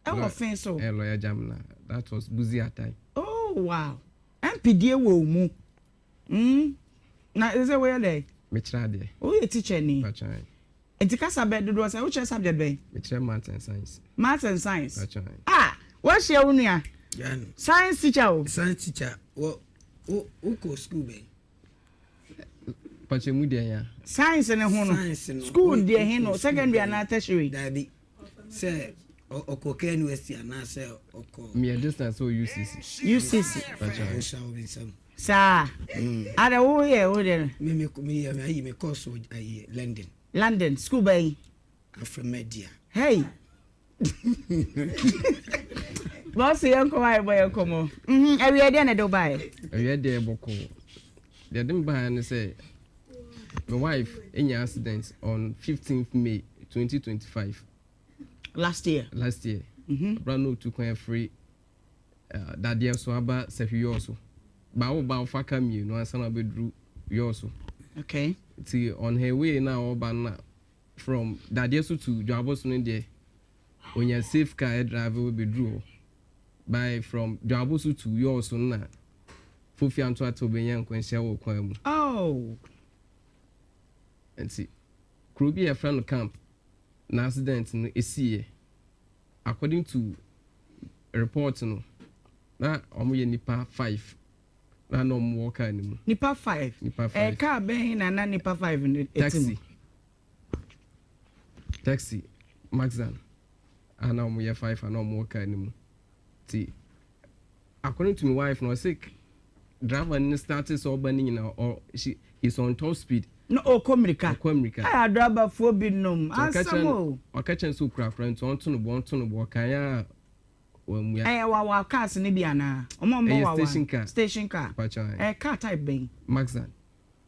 Finso lawyer jamina that was busy at time oh wow MP die wo mu na is it where there me try there oh you teacher ni Enti kasa be do say which subject be? Math and science. Math and science. That's right. Ah, what's your unia? Science teacher. Science teacher. Wo ko school be. Pache mu dia ya. Science ne ho no. School dia he no secondary and tertiary. Dabi. Say Okoke University and say Oko. Me distance so UCC. That's right. Sir. Ada wo here wo there. Me course London school bay from media. Hey. Boss yanko why boy komo. Every day na do buy. Every day boko. They didn't buy and say my wife in an accident on 15th May 2025. Last year. Brand new to coin free that year so about Sefiyoso. Ba faka mi no answer bedru yoso. Okay. See on her way now ban from Dadiesu to Jabosu there. When your safe car driver will be drew by from Jabosu to yours na Fufi Antoa to Benyan Quensia or Quam. Oh, and see, Krubi a friend camp, an accident in a sea. According to a report, no, that only Nipa 5. Na no more anymore. Nipa 5. Car ben na Nipa 5 in taxi. Maxan. And now we 5 and no more anymore. See, according to my wife, no sick. Driver started so burning or he's on top speed. No, Comerica. I driver 4 binom. I catch so crap friends on to the one to the walk. When we our cars in Ibiana, station car, car type being Mazda,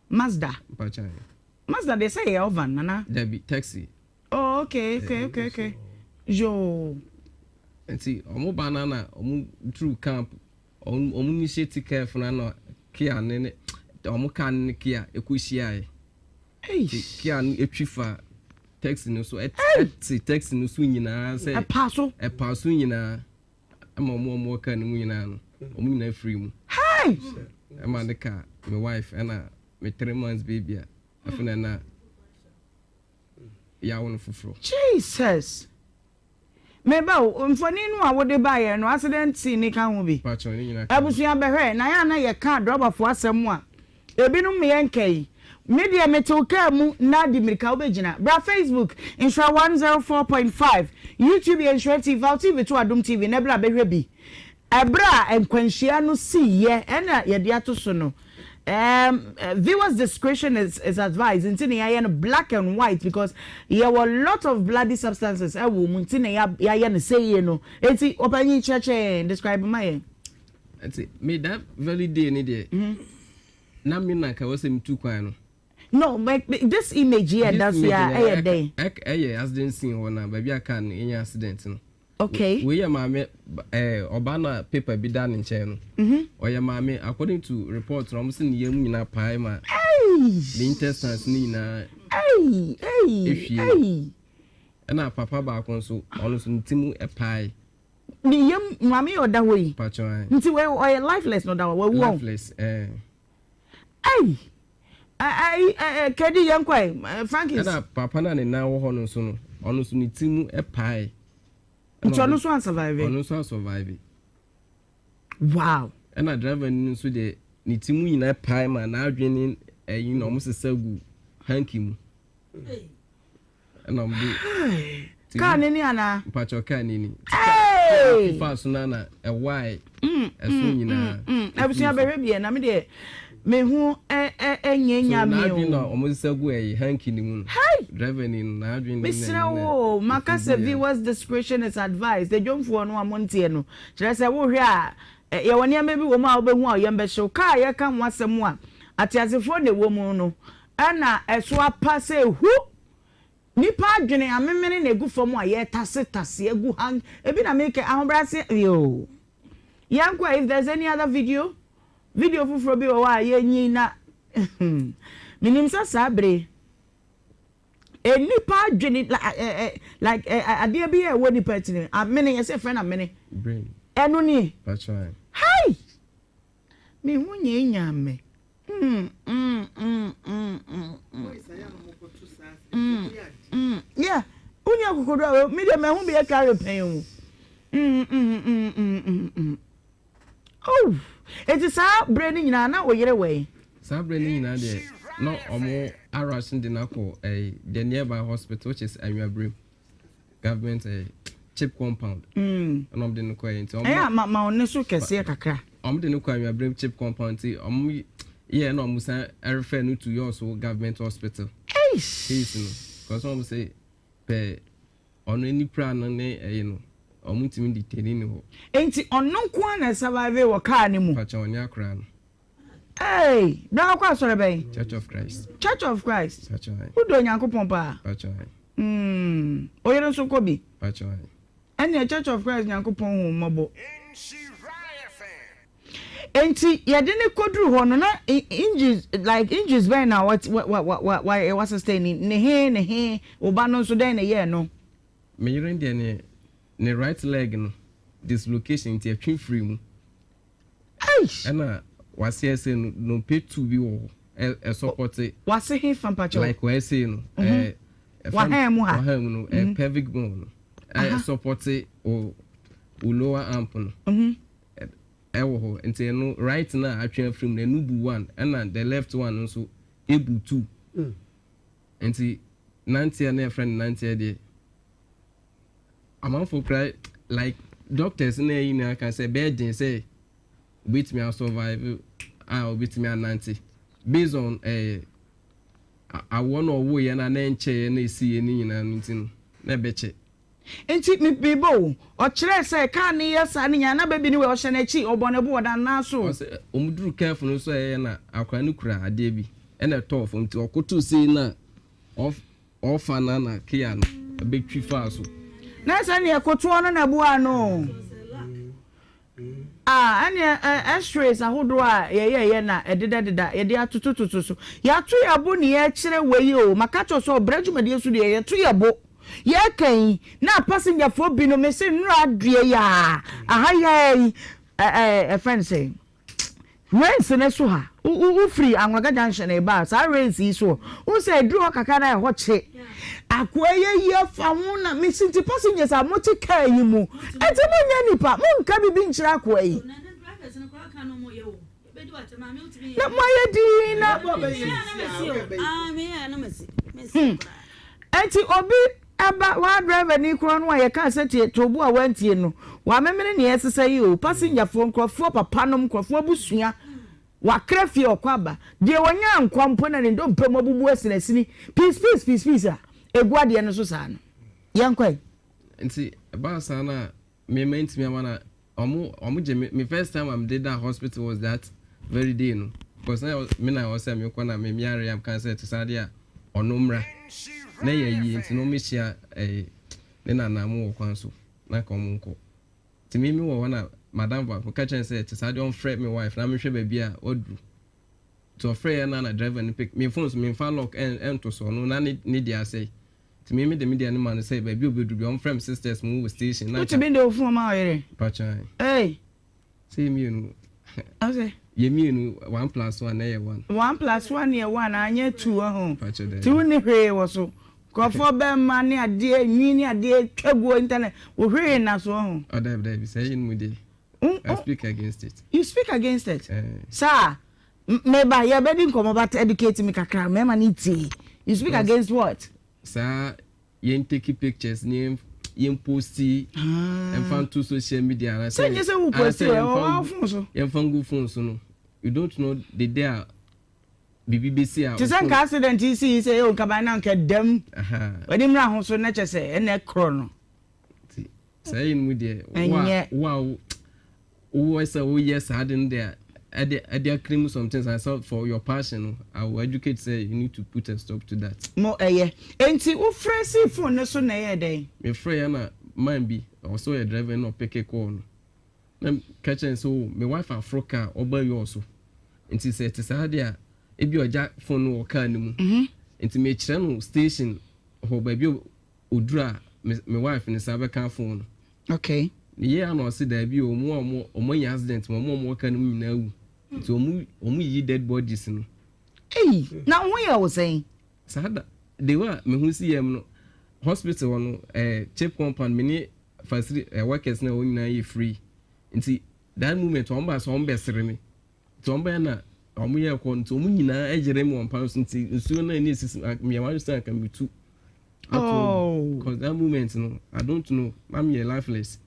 Mazda. They say Elvan, Nana. There be taxi. Oh, okay. Jo, and see, banana, true camp, initiate care for Nana, Kia, Nene, Omokan Kia, Equisia. Hey, Kia, a chifa, taxi no so at taxi no swinging, say a parcel in I'm a more kind of woman, a free. Hi! I'm on the car, my wife, and my 3 months baby. I feel na ya one for Jesus. Maybe funny no, I would buy no accident see Nick can be. I was young by her, Nayana, you can't drop off for someone. A binum me and Kay. Media metal kamu na di mirika obejina bra Facebook insure 104.5 YouTube insure TV to Adum TV na bra behwe bi ebra enkwanhia no see ye na ye de atoso no viewers discretion is advised until ya black and white because there were a lot of bloody substances until ya say no enti opanyi church describe my enti me that very day ni there na me na ka was too kwan no. No, but this image here, that's yeah, day. Accident scene one, baby, I can any accident. Okay. We are mammy, Obana paper be done in channel. Or your mammy, according to reports, Romson, Yamina Pima, the intestines, Nina, and our papa back on so honest Timu a pie. The young mammy or that way, Patron. Until we're lifeless, no doubt, we're lifeless, I Kedi Yankway, Frankie. Papa and now Honosun, Honosun Timu a pie. And Honosun surviving. Wow. And I drive in so the Nitimu in a pie, man, now drinking you know almost segu hanky mu and I'm do ka nini ana pacho ka nini fast na a why as nyina abusia bewe bia na me de me hu enyenya me o na almost segu hanky ni mu driver ni na adwin ni Mr. Wo makasa viewers discretion is advised the jomfo no amontie no kire se wo hwe a ye woni am bi wo ma obehu a yembe hyew ka ye ka ho asem a atiasefo ne wo mu no ana eso apase hu nipa adwene amemene na egu fom a ye tase egu hang ebi na make ahobrase yo yanko if there's any other video fufuro bi wa ye nyi na minim sa sabre nipa adwene like ade bi e wo nipa tini amene ye se friend amene brain eno ni that's right hi me hu nyenya me yeah unya kokodo me de me hu be carry pen oh it is a brain nyina na wo yere we sa brain nyina de no omo arrest de na ko the nearby hospital which is Anywabrim government chip compound and I'm the ko enti omo ma onne so kese kakra I'm the ko Anywabrim chip compound ti omo yeah no musa refer no to your so government hospital yes no because omo say pe ono ni plan no ne you know omo timi detain ni ho enti onno ko na survive wo car ni mu pa cha onya akra no hey na kwa sore be Church of Christ Church udo nyankopon pa pacha oyere so ko bi pacha ene Church of Christ nyankopon hu mabo enti yedene kodru ho no na injuries by now what was sustaining ne he oba no so den ne ye no me yire de ne right leg no dislocation ti atwi free mu ana wase say no pay to bi wo support wase he fan pacho like we say no wa ha mu no pelvic bone no support o lower arm no ewo ho enti no right na atwe from na nubu one and the left one also ebu two enti 90 na friend 90 dey amount for cry like doctors na you know can say bedin say beat me survive beat me 90 based on I want to wo ya na nche na esi ni nyina ntin na beche enti mi bibo o kire say ka ne yesa ne nya na baby ni we o hye na chi obonebo oda na so omuduru careful no so na akwa no kura ade bi na tough nti okoto sei na off na kia no betwi fa so na sa ne ekoto no na bua no ane x-rays ahodo a ye na ededa ye atutututu so ya to yabo ne ye kire weyi o makacho so brajumade so de ye to yabo ye kan na passenger fo bi no me se nura adue ya aha friend say race ne so ha u free anwaga junction e ba sa race so u say duro kaka na ho che akoye ye fa hu na me sinti passengers a moti car yi mu enti mo nya nipa mo nka bibi nchira akoyi na mo ye di na enti obi aba wa driver ni kro no ye ka seti tobu a wantie no wa memene ne yesesa yi o passenger fo nkrofo papa nom nkrofo abusua wa krafie okwaba de wonya nkwampo na ne ndompe mabubu asilasini peace eguade no so sa no yankwai nti ba sa na me ment me amana omo je me first time I'm did that hospital was that very day no because na was me ko na me miare am can say to sade a onomra na ye yi nti no me hia ne na mo kwan so na ka mo nko ti me wo na madam ba ka chen say to sade on fret me wife na me hwe ba bia odru to afraid na driver ni pick me phones me fa lock and to so no na ni dia say to me the media no man say baby obedu be on frame sisters move station na to be the phone ma yere pacha hey say me no okay ye me no 1+1 na ye 1 1+1 ye 1 anya 2 ho pacha dey tu ni hwe wo so ko for be ma ni ade nyi ni ade twago internet wo hwe na so ho oda be say yin mu dey I speak against it. You speak against it? Sir, Maybe you're bedding come about educating me kakra. Remember niti. You speak against what? Sir, you take pictures name. Yen posti and found two social media. I say, yes, who posted your phone so you don't know the day BBC. To some accident, you see, say, oh, Cabana can them. But him now, so nature say, and that chrono. Saying with the wow, oh, I said, oh, yes, I didn't there. At the cream sometimes I thought for your passion, I will educate say you need to put a stop to that. More yeah. And see who fresh phone so na day. Me free na man be also a driver no pick a call. Nam catching so my wife Africa oba you also. Nti say it say there e bi oja phone no car ni mu. Nti me kire no station ho ba bi odura my wife ni sabe kan phone. Okay. Yeah, no see there be omo accident omo kan mu na wu. So omu yi dead bodies no. Hey, now what you was saying? Sada they were me hu see em no hospital no cheap compound many facility workers na won na free. Nti that moment on ba so on besere me. To on ba na omu ye ko nti omu nyina ejere me on pounds nti nsuo na ni sis me wan stand can be two. Oh, cuz that moment no I don't know. I'm here lifeless.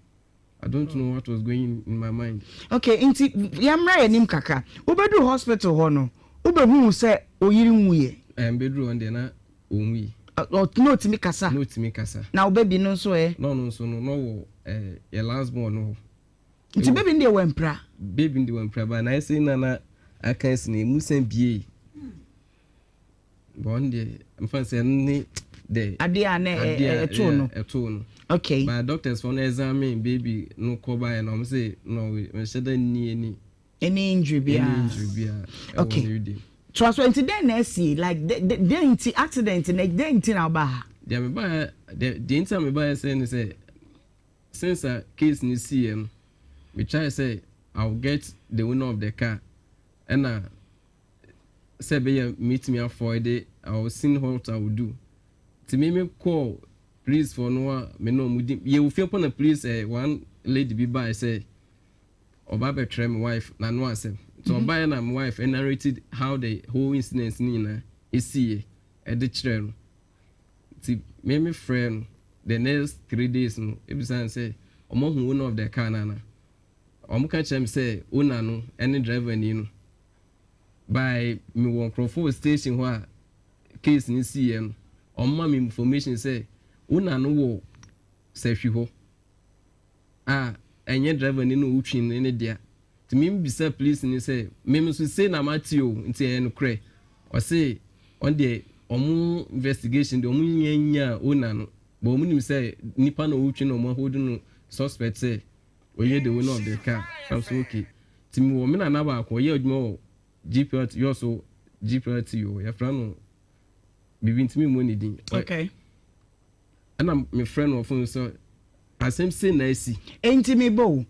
I don't know what was going in my mind. Okay, inti yamra yanim kaka. Obedu hospital ho no. Obehu se oyiri nwuye. Bedru on de na onwi. No timi kasa. No timi kasa. Na obebi no so No so no your last born no. Inti baby ndi wempra. Baby ndi wempra ba na say na aka sine musan bie. Bon de mfa say ni de ade ana eto no. Okay. My doctors for examine baby no cover and I'm say no we said any injury be. Okay. So into then see like the accident and then now ba. Yeah me buy the time me buy say since a case ni CM we try say I'll get the owner of the car and say be meet me for it I will see what I will do. To me call police for no me no mudi you feel upon the police one lady be by say oba betre my wife na no asem so oba na my wife and narrated how the whole incident ni na esi e de kire no ti me friend the next 3 days no e be say omo hu one of the car na omo ka chem say una no any driver ni no by me won crofo station where case ni see no omo me information say una no wo sehwi ho enye driver ni no utwin ni dia to me be say police ni say me so say na matio nti en kre o say on the omu investigation de omu nyanya una no but omu nim say nipa no utwin no mo hold no suspect say oye the owner of the car I'm so okay to me wo me na ba ko ye adwuma GPRT you also GPRT yo ya fra no bibi ntimi mo ni din okay. And I'm my friend of phone so as him say nice. Enti me bo.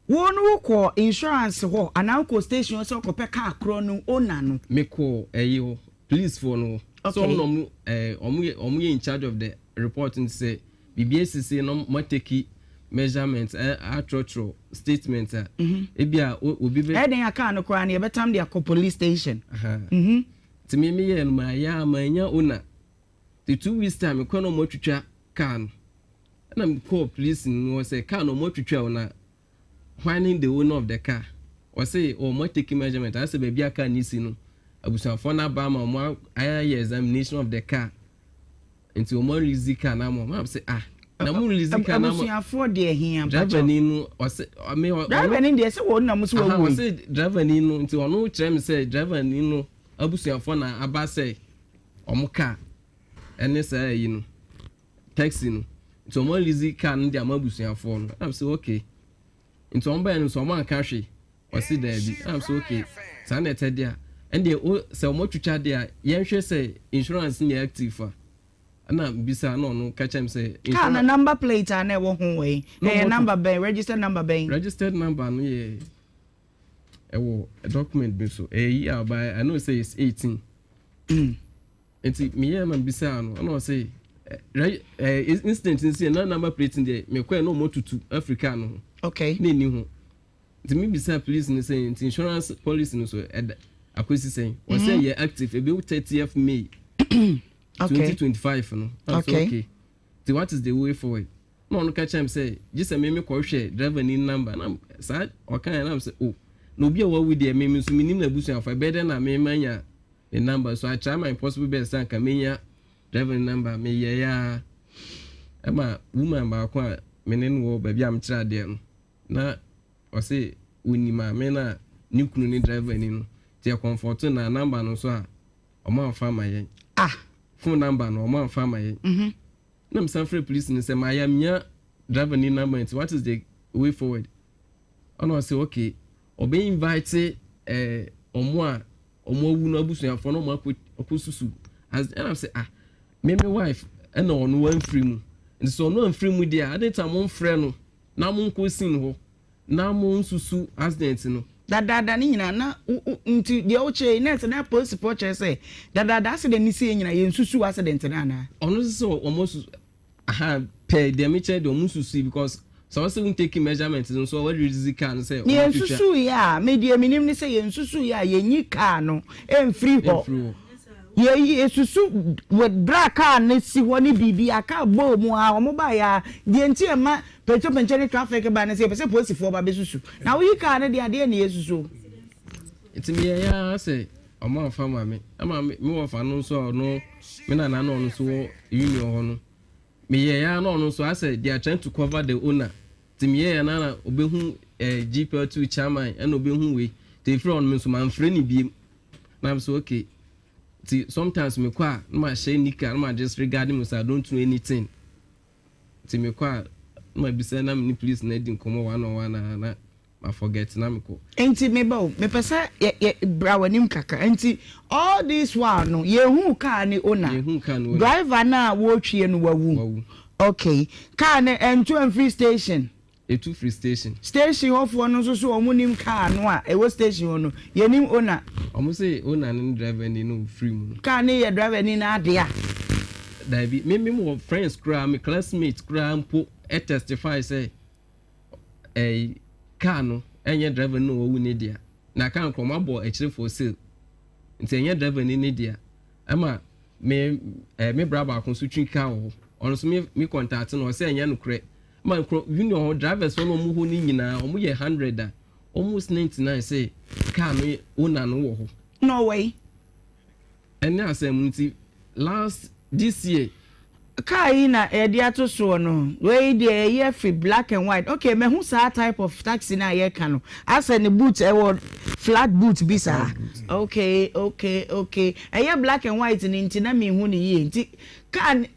Won wo call insurance ho ananko station so ko pe car kro no owner no. Me call ho police for no. So no omu in charge of the reporting say BBS say no mo take measurements atro statement e bia obi be. E den aka no kwa na e betam the police station. To me ye no ma ya manya owner. The 2 weeks time ko no mo twitwa can and I'm call police no say car no more twitwa na finding the owner of the car or say or more taking measurement I say baby car ni si no abusanfo na ba ma mo aya examination of the car into more release car na mo say na mo release car na mo abusanfo de here driver ni no or say me driver ni de say wo na mo so wo say driver ni no into ono kire me say driver ni no abusanfo na aba say omo car ene say yi no taxi no so mo lazy car no dia mabusuafo no I'm so okay into on buy no so man ka hwe o see there bi I'm so okay sa na ete dia and dey o say mo twitwa dia yen hwe say insurance ni active fa ana bisa no ka chem say car na number plate na wo ho we number ben registered number no ye ewo a document bi so year by I know say it's 18 enti me ye man bisa no I say instant in see na number plate there me kwa no motutu Africa no okay na ni ho the me be say police ni say insurance policy no so akwesi saying was say you're active about 30th May 2025 no. Okay. So what is the way forward? No one catch him say just a me call share driver in number and I'm sad or can I say oh no be what with the me so minimum abusu for better na me manya the number so I try my possible best and kamenya driver number me ya ama woman ba kwa menen wo baby am try there na o say unima me na ni kunu ni driver ni no te comfort na number no so a o ma fa ma yen phone number no o ma fa ma yen na me san free police ni say my am driver ni number what is the way forward ono say okay obe invite omo wu no abusuafo no mo akosusu as and I say me wife and on one free mu and so no free mu there at time on frɛ no na mo nkosin ho na mo nsusu accident no dada ni nyina na nti de o che na se na police report say dada accident ni se nyina ye nsusu accident na na ono so almost pay the meche de omususu because so we say take measurements so what is car and say ye nsusu ya media minim ni say ye nsusu ya ye nyi car no em free ho ye esusu with bra car na si ho ni bibi aka bo mu a omo ba ya de nti e ma pecho ni traffic ba na say police for ba besusu na we car na de ade na yesusu it me ya say omo fa ma me ama me wo fa no so no me na no so union ho no me ya no so I said they are trying to cover the owner timi ya na obehu GPL2 chairman and obehu we they free on me so man free ni bi na I'm so okay sometimes me kwa ma share nika ma just regarding me so I don't know anything ti me kwa ma bi say na me please na di nkomo 101 na ma forget na me ko enti me ba me pesa bra wanim kaka enti all this one no ye hu car ni owner driver na wo twie no wawu okay car na ento free station etu free station of one so omunim car no a ewo station no ye nim owner omo say owner ni driver ni no free mu car ni ye driver ni na ade a David me mo friends kra me classmates kra mpo testify say car no enye driver no owu ni dia na kan koma bo ekire for sale nti enye driver ni dia ama me braba akon so twi car ho ono so me contact no say enye no kre man union ho drivers no mu ho ni nyina omu ye 100 almost 99 say car no owner no wo ho no way ene asem nti last this year car na edi ato so no we dey here free black and white okay me who sa type of taxi na here kanu as any boot flat boot bisa okay here black and white ni nti na me hu ni ye nti can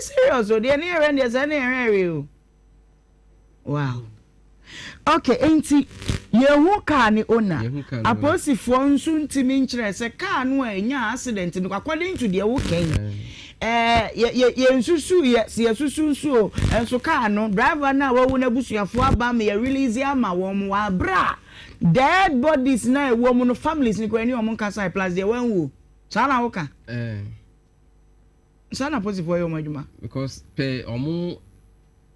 serious o dey na here dey say na here wow okay enti yehu car ni owner aposifo nsu ntimi nkyere se car no enya accident ni according to the weekend ye nsusu ye susu nsu enso car no driver na wawu na busuafo aba me ye release ama won wa bra dead bodies na ewo mu no families ni ko ani omon kasa plus de wanwo sana woka sana aposifo yo maduma because pe omo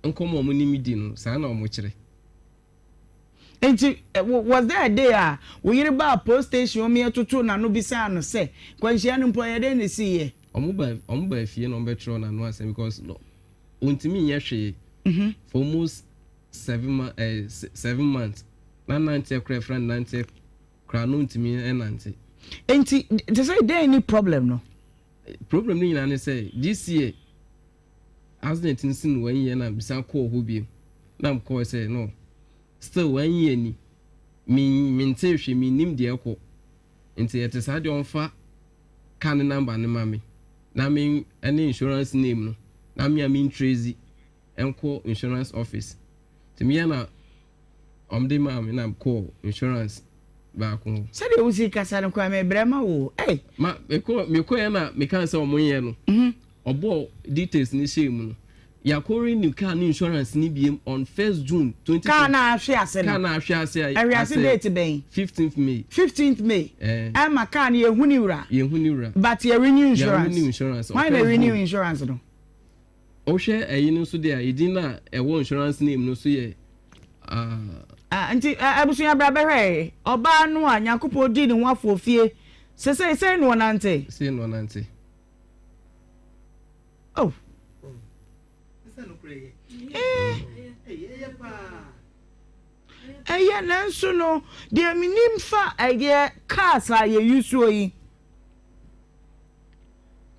nkomo omo ni midi no sana omo kyere. And was there a day we hear about post station me to na no bisa no say when she an employer then see ye omuba fie no betro na no asem because no untimi nya hwe for almost 7 months na 90 kra friend 90 kra no untimi enante enti they say there any problem no problem ni na say this year accident nsin 1 year na bisa ko ho bi na am ko say no still 1 year ni min hwe mi nim de ekọ nti yete sa de onfa kan number ne mame na me any insurance name no na me am Tracy enko insurance office ti me na omde mame na call insurance ba ko se de uzi kasa no kwa me brema wo ma me ko na me kan se omonye no obo details ni shame no yakori new car insurance ni biem on 1st June 2020 car na ahwe ase car na ahwe ase every date ben 15th May ma car na yehuni wura but you renew insurance why they renew insurance no o hwe eyi no so dia edin na ewo insurance name no so ye Nti abusunya bra behwe oba no a Nyankopɔ di ne ho afofie sese no nante say no nante oh eye nanso no de minim fa eye cars a ye yusuo yi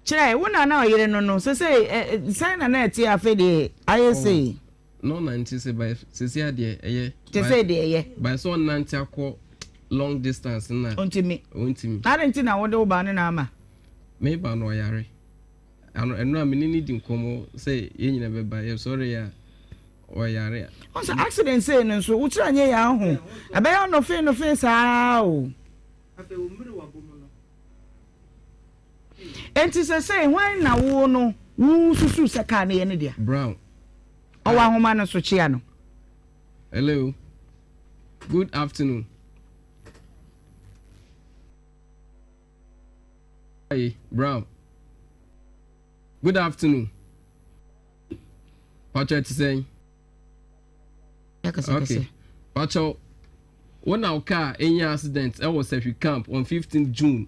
chere wona na oyere no sese sign na eti afa de aye say no 90 say by sisi ade eye say de eye by so 90 akọ long distance na ontimi are nti na wode oba ne na ama me ba no yare ano eno a menini di nkomo say ye nyina be ba ye sorry ya o yare on sa accident say no so utra nye ya ho abe ya no fe saa o afa o mmiri wa bomo no enti say when na wo no wu susu saka na ye ne dia brown o wa homa no so chia no hello good afternoon hey brown good afternoon Pacho to say okay Pacho when our car any accident I was at camp on 15th June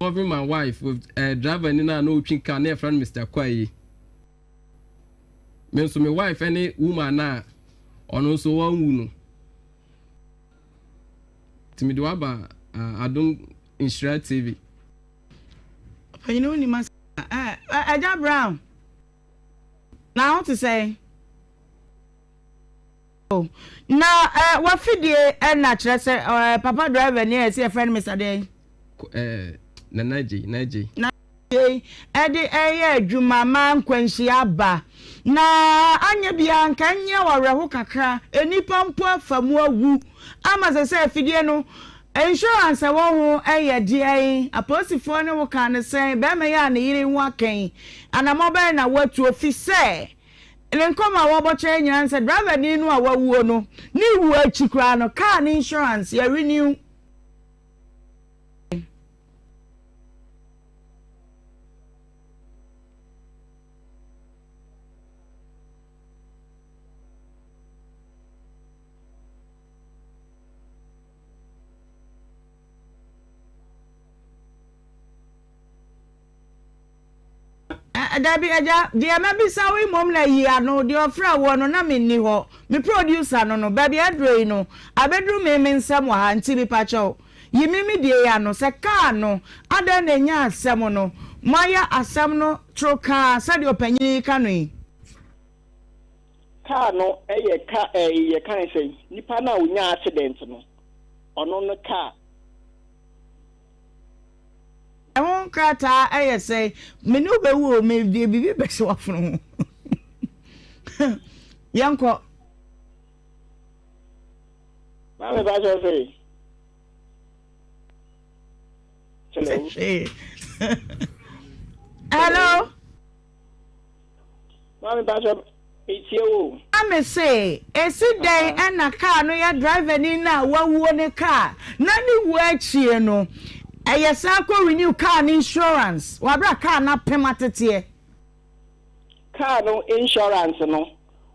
covering my wife with a driver in a no chin car near friend Mr. Kwaye me so my wife any woman na on also one no to me do aba I don't Nhyira TV you know ni mas Aja Brown now to say oh na what fidie na kire say papa driver near see a friend Mr. Day na naji ede adwuma man kwansi aba na anya bia nka nya wareho kakra enipa mpo afamu awu ama se fidie no insurance wo ho die aposifo ne wo kan say be me ya na yire ho akan ana mobile na watu ofise le nkoma wo boche nyanse driver ni nu a wawuo no ni wu achikra no car ni insurance ya renew Dabi aja dia mabisa we mom na yi ano de ofra wo no na menni ho me producer no baby adrei no abedru me nsem wa ha nti bi pacho yimi die ya no se ka no ada na nya asem no maya asem no troka sa de opanyi ka no yi ka no ye kan sei nipa na onya accident no ono no ka I won't cry. I say, Menu be woo, may be best off from Yanko. Mamma Bajo say, hello, Mamma Bajo, it's you. I may say, a sit day and a car, no, you're driving in now, one won a car, none work here, no. Ayesako renew car insurance. Wabra car na pematete. Car no insurance no.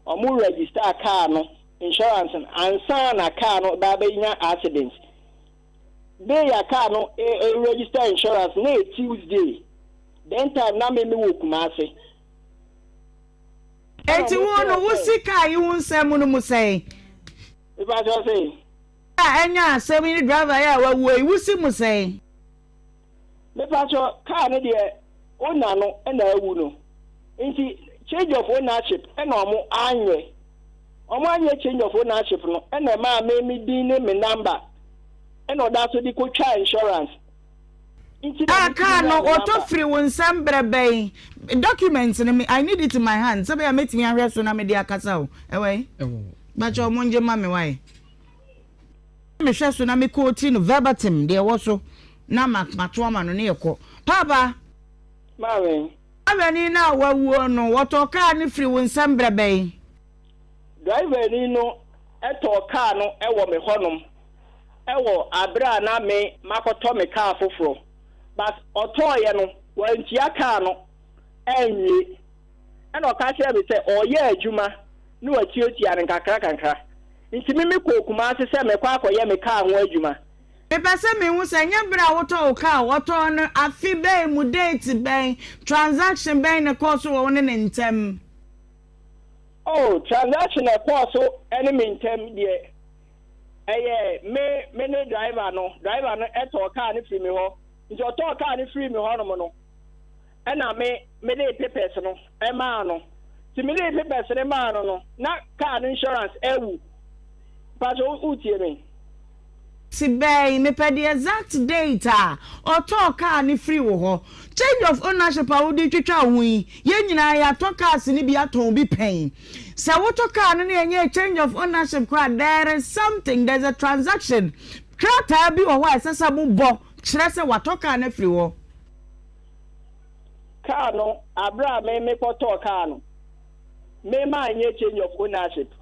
Omu register car no insurance and sign a car no ba nya accident. They ya car no register insurance na Tuesday. Then time na me wo Kumase. Enti wo no wo sika yi wo nsem no mu sei. If I just say. Enya asem ni driver ya wa wo yi wo si mu sei. Me pacho car ne de ona no na awu no nti change of ownership na omo change of ownership no na ma me din ne me number na oda so di ko twa insurance nti car no auto free won sam brebe documents ne I need it in my hand so be I meet me ahwe so na me dia kasa o ewe pacho omo nje ma me why me hwe so na me ko ti no verbatim de wo so na matoma no ne yeko papa mawe avani na wawuo no woto car ni free won sambrebe driver ni no eto car no ewo me honom ewo abra na me makoto me car foforo but otoye no wantia car no enyi ena o ka kire me se oye adwuma no atuatua ne kakra nti me ko kuma se se me kwa akoye me ka ho adwuma me pese me hu se nya bra woto o ka woto no afi be mu date ben transaction ben ne course wo ne ntem oh transaction e course ene me ntem de me ne driver no eto car ne free me ho nti o to car ne free me ho no ena me dey papers no e ma no ti me dey papers ne ma no na car insurance ewu pa so utie me si bay me pay the exact data or to car ne free wo ho change of ownership a wo di twetwa hu yi ye nyina ya to cars ne bi aton bi pen se wo to car no ne change of ownership crowd there is something there's a transaction krata bi wo ho asesa bo bo kire se wa to car ne free wo car no abra me ko to car no me ma nye change of ownership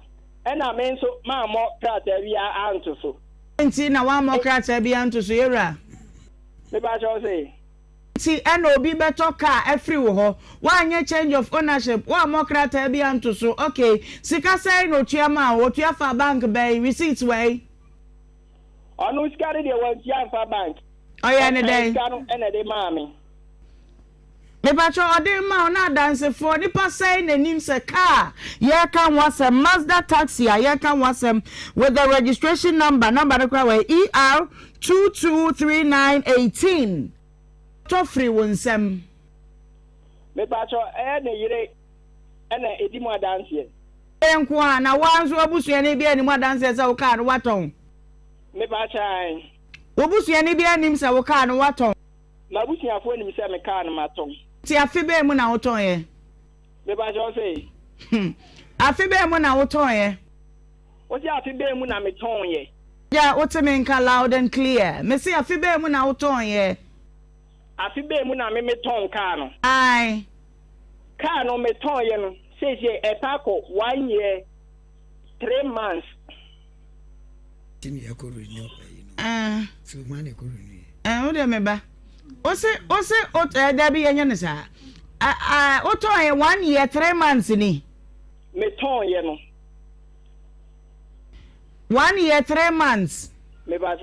ena me nso ma mo krata bi anto so nti na wa mo krata bi anto so yera me ba jo say ti ena obi beto car every wo ho wa nye change of ownership wa mo krata bi anto so okay sika say no tua ma wo tua fa bank bay receipt way onu skare de wo tia fa bank oya ne den skano ena de mami me pacho ode ma na dance for the passay nanim se car ye kan was a Mazda taxi ye kan was with the registration number the crowd ER 223918 to free wonsem me pacho ne yire ena edi mo dance ye enko na wanzo obusu ne bia ni mo dance se wo car no waton me pacho ai obusu ne bia nim se wo car no waton na busu afo nim se me car no maton ti afi be mu na woton ye me ba jo say afi be mu na woton ye o ti afi be mu na me ton ye yeah what me nka loud and clear me say afi be mu na woton ye afi be mu na me ton car no ai car no me ton ye no say e tako 1 year 3 months timi ya ko renew so man e ko renew o de me ba o se da bi yenye ne sa o to 1 year 3 months ni me ton ye no 1 year 3 months me ba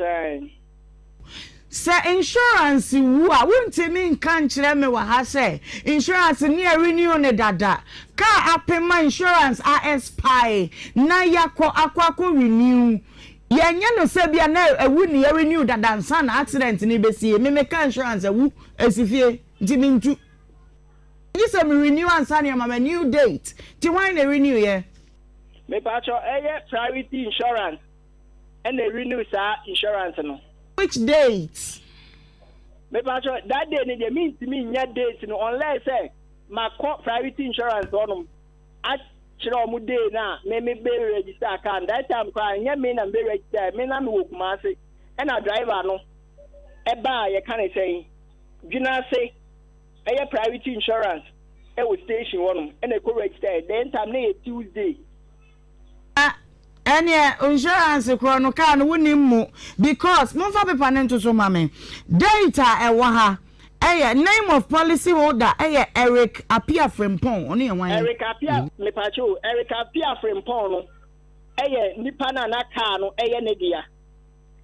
say insurance wu a wontemi nkan kire me wa ha say insurance ni renew ne dada ka apema insurance expire na yakọ renew yenye no se bia na ewu ni renew dada nsa na accident ni besie me ka insurance ewu esifie ntimintu you say me renew ansa na ma new date ti why na renew ye me pacho priority insurance and they renew sa insurance no which date me pacho that day ni dey mean to me nya date no unless say my priority insurance on chiro mu day na me be register account that time kwa nya me na be register me na me wo kuma se and a driver no e ba ye kan say dwuna say priority insurance with station one and e ko register then time na Tuesday any insurance no car no woni mu because mo fa paper nto so mame data e wa ha name of policy holder Eric Apia Frimpong oni wan Eric Apia me pacho Eric Apia Frimpong no nipa na car no ne dia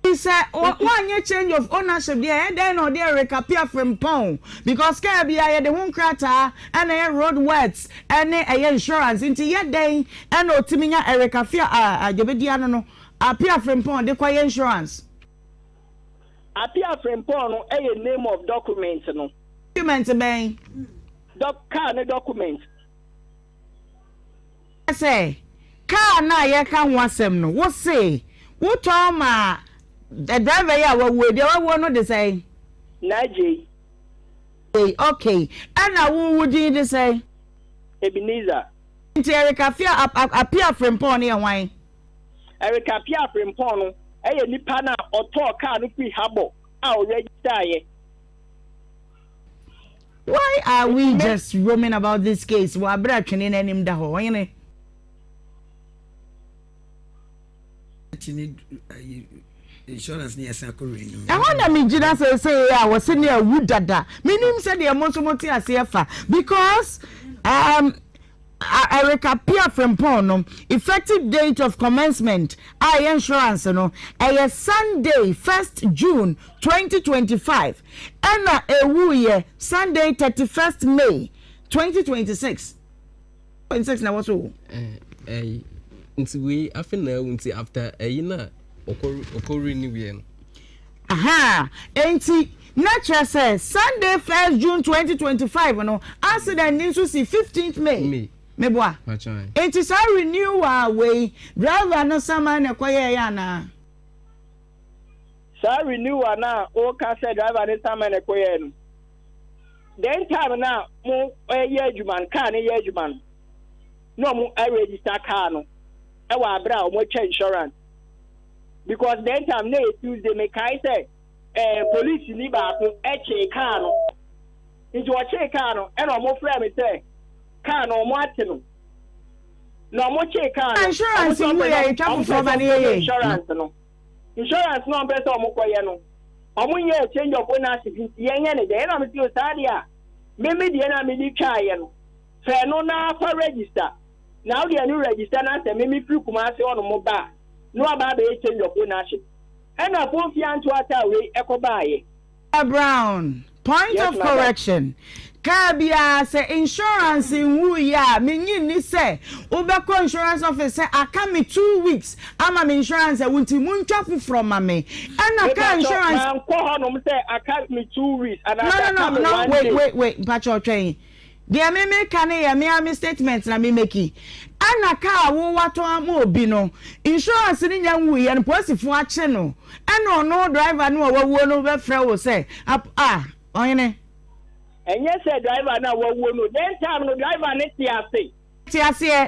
he said one year change of ownership there then no there Eric Apia Frimpong because car bia the one krata and road works and insurance into ye den and otiminya Eric Apia ajobedia no Apia Frimpong de kwa insurance Apia Frimpong no name of document no document ben car no document say car na ye kan wasem no wo say wo to ma the driver ya we dey wo no dey say Naje okay and na wo would dey say Ebenezer nti Eric Apia Frimpong ne wan Eric Apia Frimpong no nipa na auto car no fi habo a register ye. Why are we just roaming about this case? Wa bra twene nanim da ho yene insurance ni esa ko renew I wonder me jina say ya was in a dada meaning say the monso moti ase fa because Erica Pia Frempon, effective date of commencement, insurance, no, a Sunday, 1st June 2025, and a year, Sunday, 31st May 2026. 26 now, what's all? We after a year, occurring. Aha, ain't Nature says Sunday 1st June 2025 no accident needs to see 15th May. Meboa. It is a renewal way driver no saman acquire yana. Sa renewal na o ka say driver no saman acquire no. Then time na mo year juman car na year juman. No mo register car no. E wa bra mo check insurance. Because then time na Tuesday me kai say police ni ba ko eche car no into a check car no e no mo frɛ me say car no mo ate no no mo check car no insurance we e twa for ba ne insurance no person mo koye no omo nye change of ownership yenye ne de na me ti o sade a me de na me di twa ye no fe no na for register now the new register na say me free kuma se ono mo ba no aba be change of ownership. And a phone fian to Atawe, Echo Baye. Brown, point of correction. Kabia say insurance in Wuya, meaning say, Ubako insurance officer, I come 2 weeks. I'm an insurance, I want to moon travel from me. And I can insurance. I can't me 2 weeks. No, wait, Patrol train. Dear me make me statements na me make. Ana ka wo wato amobi no insurance ni nya wu ye no police fo ache no eno no driver no wawo no be frɛ wo say onyene enye say driver na wawo no then time no driver ne ti ase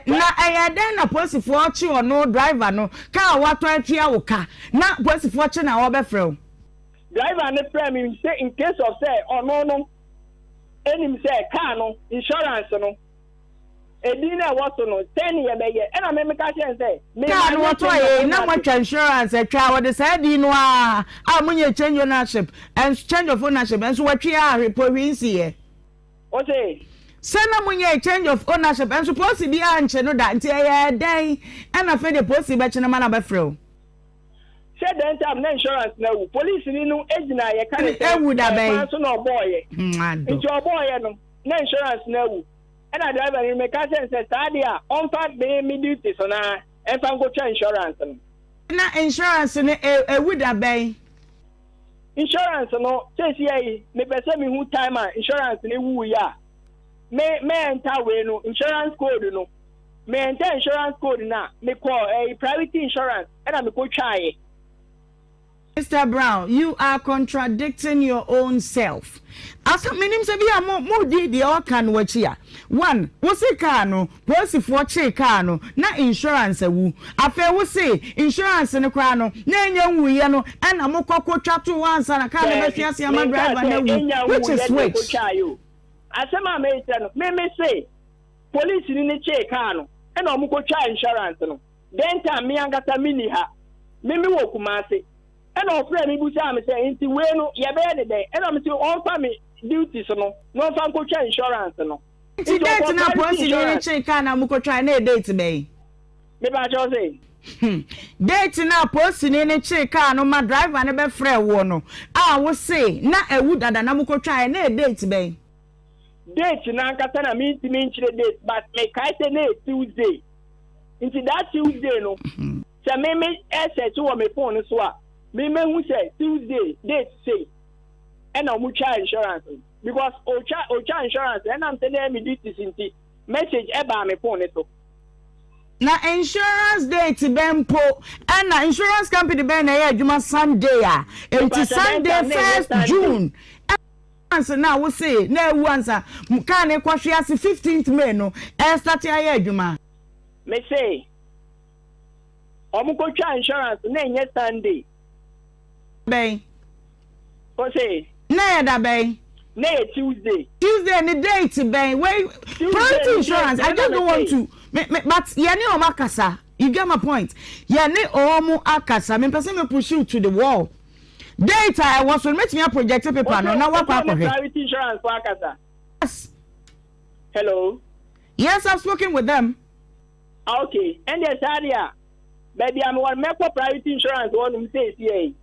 na den na police fo ache ono driver no ka wato atua wo ka na police fo ache na wo be frɛ wo driver ne frɛ me say in case of say no enim say car no insurance no edina what no 10 year be ye na me ka say me car what na what insurance twa what say di no a munye change ownership and change of ownership and so what twa reporting here o say na munye change of ownership and supposed to be anche no da nti e den and na fe the post be che na ma na be frɛ say then time na insurance na wu police ni no ejina ye kan say e wu da be so no boy nti o boy no na insurance na wu and a driver ni me ka say sadia on fact be me duty so na e fa go cha insurance no na insurance ni e wu da be insurance no say see me pese me hu time insurance ni wu ya me enter we no insurance code no me enter insurance code na me call a private insurance and me go try. Mr. Brown, you are contradicting your own self. As a minimum, say be more the all can watch here. One, what's a cano? What's if watch a cano? Na insurance a woo. After we say insurance in a crano. Nan young we and a moko trap to once and a car of a man driver, which is which. As a man may say, police in the check cano and a moko insurance. Then time me and got a mini ha. Mimi wokumase. And our friend Ibusa say into weno ya be day and I'm to all family duties no fan go try insurance no it's date na policy ni check na mu ko try na date be me ba jo say date na policy ni check no ma driver ne be frɛ wo no wo say na ewu dada na mu ko try na date be date na nkata na me nchire date but me kai say na Tuesday into that Tuesday no say me set to my phone so a me who say Tuesday date say and I'm mucha insurance because ocha insurance and I'm telling me this is message about my phone so na insurance date bempo and na insurance company ben na adwuma Sunday enti Sunday 1st June answer now we say na ewu answer kan e kwahwe ase 15th May no e start ya adwuma me say omukocha insurance na enye Sunday Bay. What say? Nay, that bay. Nay, Tuesday. Tuesday and the date, bay. Wait, private insurance. I just don't want to. But yani omakasa. You get my point. Yani omu akasa. Me person me push you to the wall. Data I was to make me a projected paper. No, now what private insurance for akasa. Yes. Hello. Yes, I've spoken with them. Okay, and yes, Adia, baby, I'm one medical private insurance. One says, yay.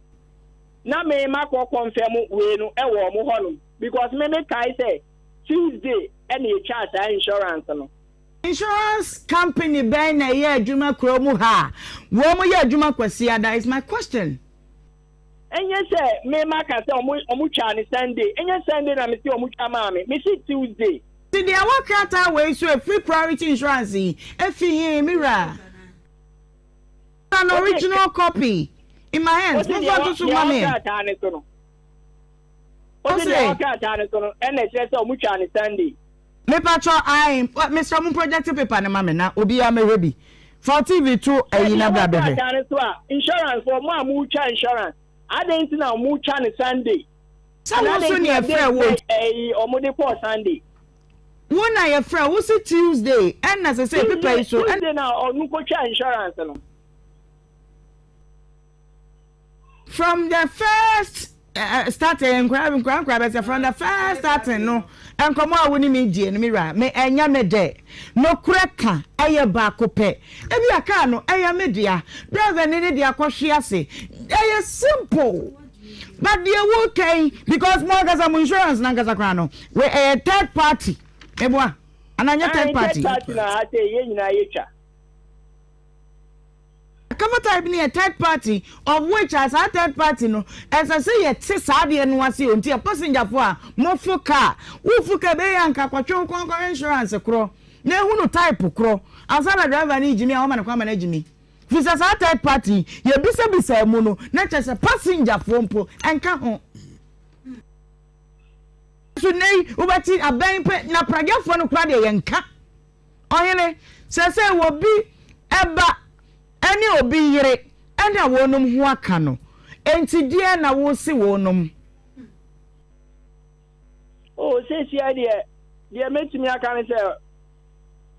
Now, may Marco confirm we no honum because me I say Tuesday any charge insurance. Insurance company ben na ye adwuma kromu ha. Wo mo ye adwuma kwasi ada is my question. Enye say me maka say omu cha ni Sunday. Enye Sunday na me say omu cha ma me. Me see Tuesday. See the awakata we so a free priority insurance e fi Nhyira. An original copy in my hands. Mo want to money. What's the awakata no? Enye say omu cha ni Sunday. Me patro I Mr. Mun project paper na mama na obi a me rebi. For TV2 na bra be. Insurance for mo amucha insurance. I didn't know mucha on Sunday. Also near fair wood. Omode for Sunday. One I a friend was it Tuesday and as I say people so and then now or nukocha insurance no. From the first starting crab from the first starting no and come on winning me dear Nhyira me enya me de no kreka eye ba ko pe ebi aka no eye media brother ne de akohwe ase eye simple but the okay because more gas insurance na gas akra no we a third party eboa ananya third party na ate ye nyina yecha come type near third party of which as a third party no as I say yet sadia no wasi unti a passenger for mo fuka wo fuka be yanka kwatwo kon insurance kro na hu no type kro asala driver ni jimi a wo man kwa man jimi visa sa third party ye bisa mu no na chese passenger for mpo enka ho so nei ubati aban pe na pragafo no kra de yenka ohene se wo bi eba ani obi yire ana wonum ho aka no enti die na wo si wonum oh say die metimi aka ne say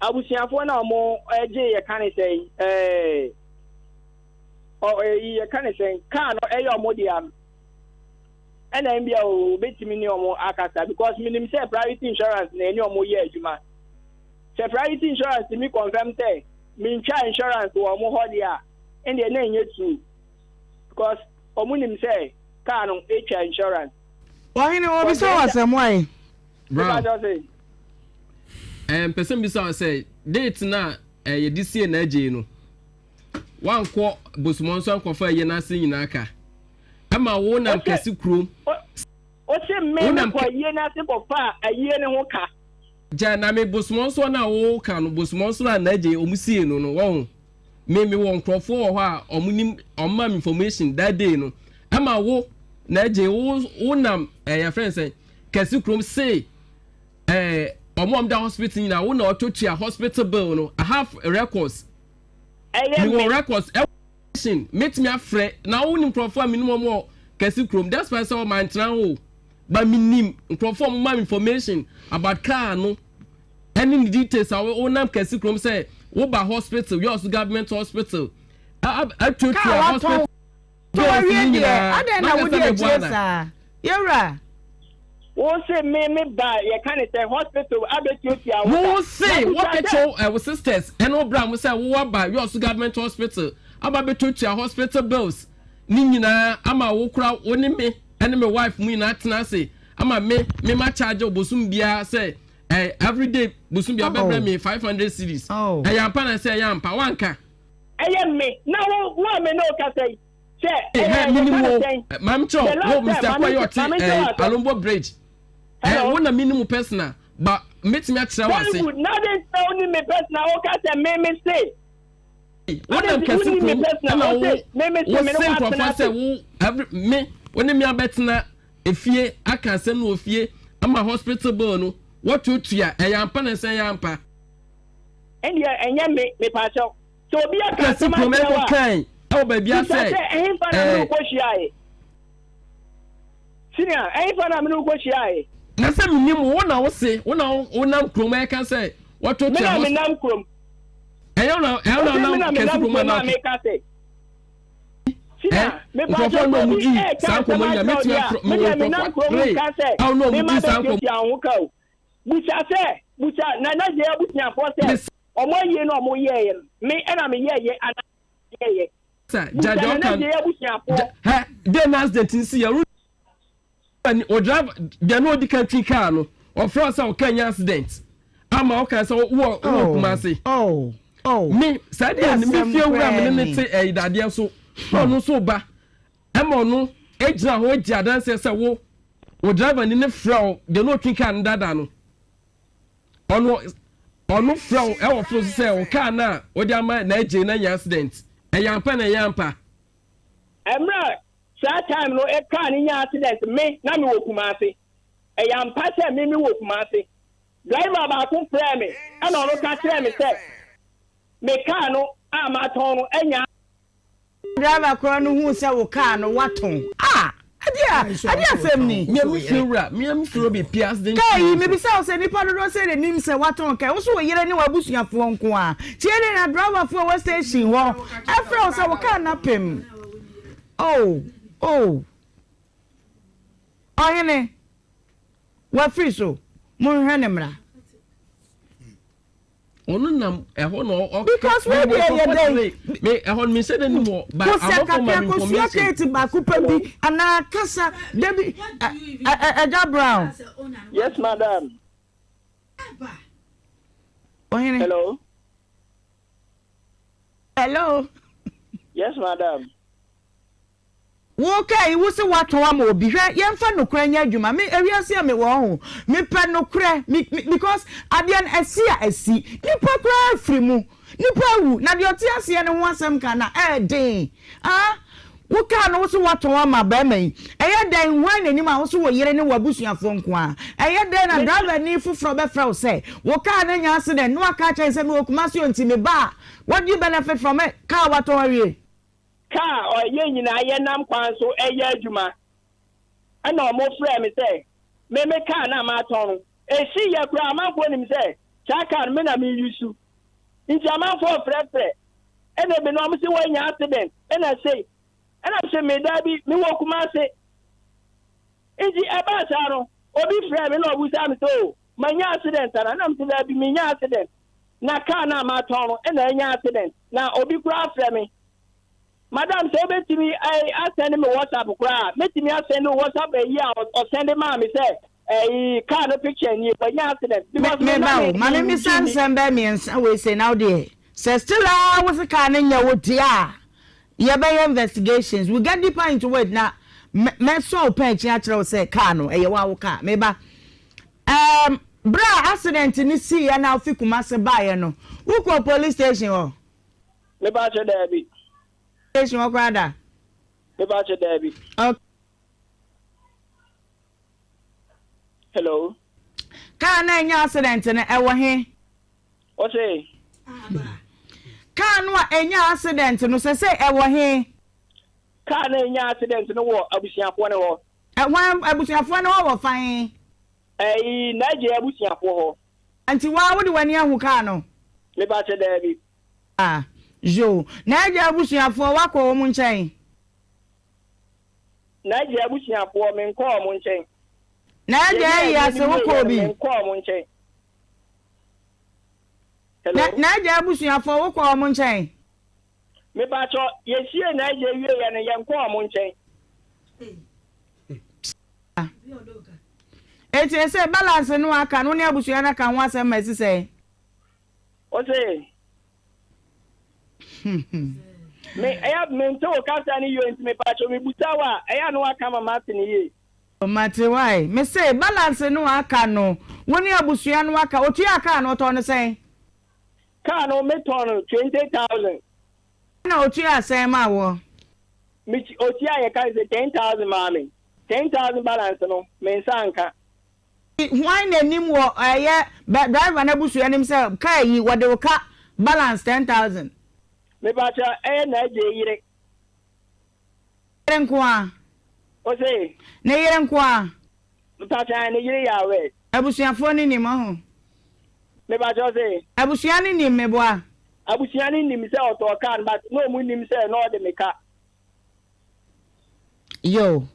abusiafo na mo eje ye kan say ye kan say kan no eyo mo dia ana mbia o betimi ni omo akasa because minim say private insurance na eni omo ye adwuma say private insurance mi confirm say mincha insurance wo mo hodia and the na enyetu because omunim say car no echa insurance why no obi so asemwai bro person be so say date na ye this year na age no wan ko bosumon so ankofa ye na sin nyina aka ama wo na kesi krom o se me ko ye na se ko fa aye ne ho ka jana me bosumon so na wo ka no bosumon so na age omusie no no won me won krofo wo ha omunim omam information that day no ama wo na age wo nam your friend say kesi krom say omom da hospital na wo na ototua hospital bill no I have records you records meet me afre na wo nim krofo minimum wo kesi krom that's why so man tran wo but minim krofo mo information about car no any details wo nam kesi krom say wo ba hospital you also government hospital I took to hospital so we there I don't know what you say yara wo say me ba ye kan say hospital abetutia wo say what your sisters and obra mo say wo ba you also government hospital ababetutia hospital bills ni nyina ama wo kura woni me and my wife mu na tena say ama me ma charge obosum bia say every day busum bia bebra me 500 cedis yampa na say yampa wanka me na wo me no ka say minimum mam cho wo Mr. Kwayoti Alombo bridge wona minimum personal but metimi atra wa say na dey only me personal o ka say me say what am kasi pro na me say professor say wo every me woni me abetna efie aka say no ofie ama hospital bill no what you tua yampa na say yampa enya me pa cho so obi aka say ma ko kan e ba bia say ehimfa na me ko hia sinia ehimfa na me ko hia na say minim wo na wo say wo na krom e kan say what you tua me nam krom eyo na kesi kuma na me ka say me pa so no mu di sanko mo ya metime me nam krom ka say no mu di sanko bu sa say bucha na je abusia for say omo ye no omo ye me na me ye ana ye sir jajo kan je abusia for then accident nsi ya o drive the no di country car no o fro say o kanya accident ama o kan say wo kuma say me said ya ni me fie wura me ne te idade so no so ba ama no ejira ho ejia dan say wo o driver ni ne fro the no twin car ndada no ono fro e wo fro say o car na o di ama na eje na accident yampa na yampa emra that time no e car ni nya accident me na me wokumase yampa say me wokumase driver ba ko frame me and ono ka tell me say me car no amaton no enya driver ko no hu say wo car no waton adia famni me am feel be pias den kai me bi say say nipa no say the nim say waton kai wo so yere ni wabusuafo nko a tie ni na driver for wa station ho afro say wo car na pem oyene wa free so mun hwe ne mra onu nam eho no because we dey me eho me say dem mo ba amofo ma information ba kupa bi ana kasa debi Eja Brown. Yes madam. Hello. Yes madam. Okay, wo se watwa ma obi hwe yemfa nokra nya adwuma me ewiase me wo ho me pe nokra because abian asi nipa kra afri mu nipa wu na de oti ase ne ho asem ka na den wo ka no wo se watwa ma ba mai eye den wan ani ma wo se wo yere ne wabusuafo nko a eye den na driver ni fufro be fra wo se wo ka na nya ase den no aka cha se me okumasi onti me ba what do you benefit from it ka watwa wie car or ye nyina ye nam kwan so eye adwuma ana o mo frɛ me sɛ me car na ma ton e si ye kura amanfo nim sɛ cha car me na me yusu nti amanfo frɛ ene be no mo se wo nya accident ena se me da bi me wo kuma se nti e ba sa no obi frɛ me na obu sa me so manya accident na me se da bi me nya accident na car na ma ton ena nya accident na obi kura frɛ me Madam, say betimi I send me WhatsApp kra. Betimi I send WhatsApp or send me say car no picture ni but nya accident. My name is Samson Bamians we say now there. Say still was a car nya wo dia. Ye be investigations. We get deeper into it now. Me so pen chi say car no e wa wo car. Meba bra accident ni see ya na ofi Kumase bae no. Who call police station ho? Me ba che there bi. Station okwada. Me ba che there bi. Okay. Hello. Car na nya accident na e wo he? O say. Car no enya accident no say e wo he? Car na enya accident no wo abusiafo ne ho. E wan abusiafo ne ho wo fan. Na je abusiafo ho. Anti wa wo de wani ahu car no? Me ba che there bi. Jo, na je abusuafo wakọ wo mu nchen. Na je abusuafo me nkọ wo mu nchen. Na je ya se wokọ bi. Nkọ wo mu nchen. Hello. Na je abusuafo wokọ wo mu nchen. Me ba cho yesie na je wie ya ne ye nkọ wo mu nchen. Eti se balance no aka no ne abusua na kan ho asem ma si se. O say me aya mento kasa ni yo ntime pacho me butawa aya no aka mama tini ye o mate why me say balance no aka no woni abusua no aka otu aka no to no say ka no me ton 20,000 na otu asem ma wo me otu aye ka is 10,000 mami 10,000 balance no me nsanka why na nim wo aye driver na abusua nim say ka yi wo de ka balance 10,000 me bacha na je yire nkwa o say na yire nkwa bacha na yire ya we abusuafo ni nim ho me bacha o say abusua ni nim me boa abusua ni nim say oto kan but no mu nim say no de me ka yo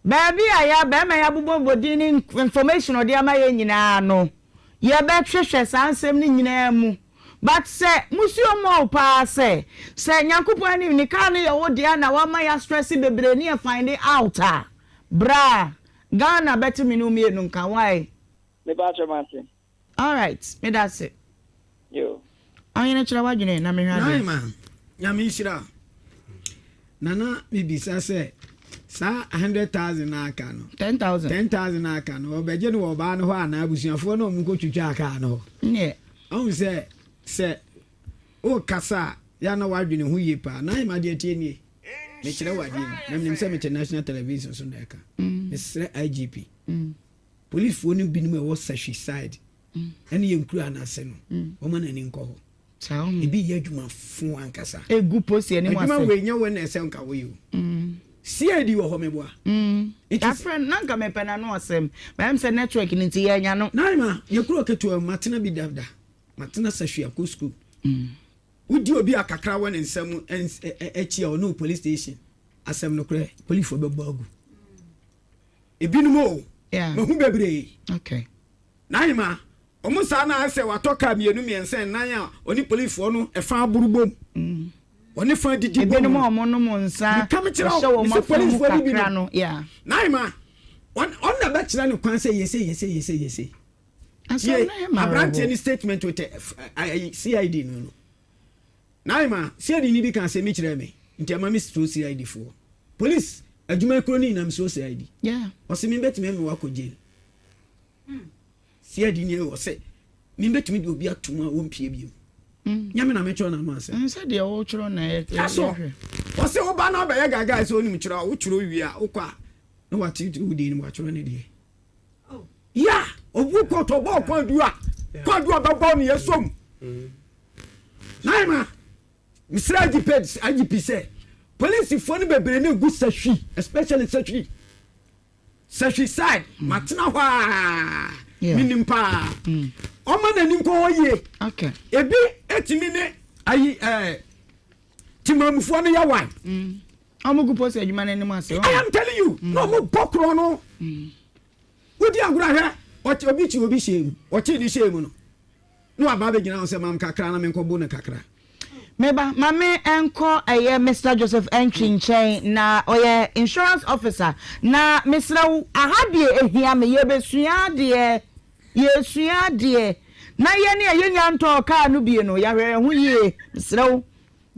baby aya ba ma ya bubo bodi ni information odi ama ye nyina no ye be hwehwe saa nsem ni nyina mu but say musio mo pa say nyankopon ani ni ka no ye wo dia na wa ma ya stress bebre ni e find it out bra Ghana better me no me no kan why me ba chamase all right me that's it yo ayina chira wadwene na me hwade ma nyame Nhyira nana bibisa say sa 100,000 aka no 10,000 aka no obeje no oba no ho ana abusuafo no mu ko twitwa aka no ne on say o kasa ya na wadwene hu yepa na ma de tie nie me kire wadi na me say international television so na aka me say IGP police fo no bi no e wo sashi side ene ye nkuru anase no o ma na ni nko ho ebi ye adwuma fo ankasa egu posi ene mo ase adwuma we nya we na ese nka wo yo CID wo ho meboa that friend nanka me pena no asem but am say network ni ti ye nya no naima ye kuro keto matena bi davda matena sahwe akọ school udi obi akakra we ne nsam echi o no police station asem no kure police fo be bagu ebinu mo mahu bebre okay naima omo sa na ase watoka mienu miensen nan a oni police fo no e fa burubom oni fa didi bom ebinu mo no mo nsa show mo police fo bi no yeah naima on na be kira no kwan say yese abrante any statement with CID no naima CID ni bi kan say mi kira me nti ama mi stro CID fo police adwuma kroni na mi so CID yeah o se mi betime me wako jail CID ni o se mi betime bi obi atuma wo mpie bi nyame na me choro na no ase nse de o choro na e o se o ba na ba ye gaga so ni mi choro o choro wi a o kwa no what you do ni wa choro ne de ya obu ko to bo kwa dua ba bo ni yesom naima misra IGP say police for ni bebre ni gu sahwi especially sahwi side matena hwa minimpa o ma na nim ko ye okay ebi etimi ne ayi timamfo no ya wan amugu posi adwuma na nim ase I am telling you no mo bokro no udi agura hwe obi chi obi shemu ochi di shemu no aba be gina se mam kakra na me nkobo na kakra meba mame enko eye Mr. Joseph Enchinchen na oye insurance officer na Mr. ahadie ehia me ye besua de na ye ne ye nyanto ka no bie no ya hwere hu ye Mr.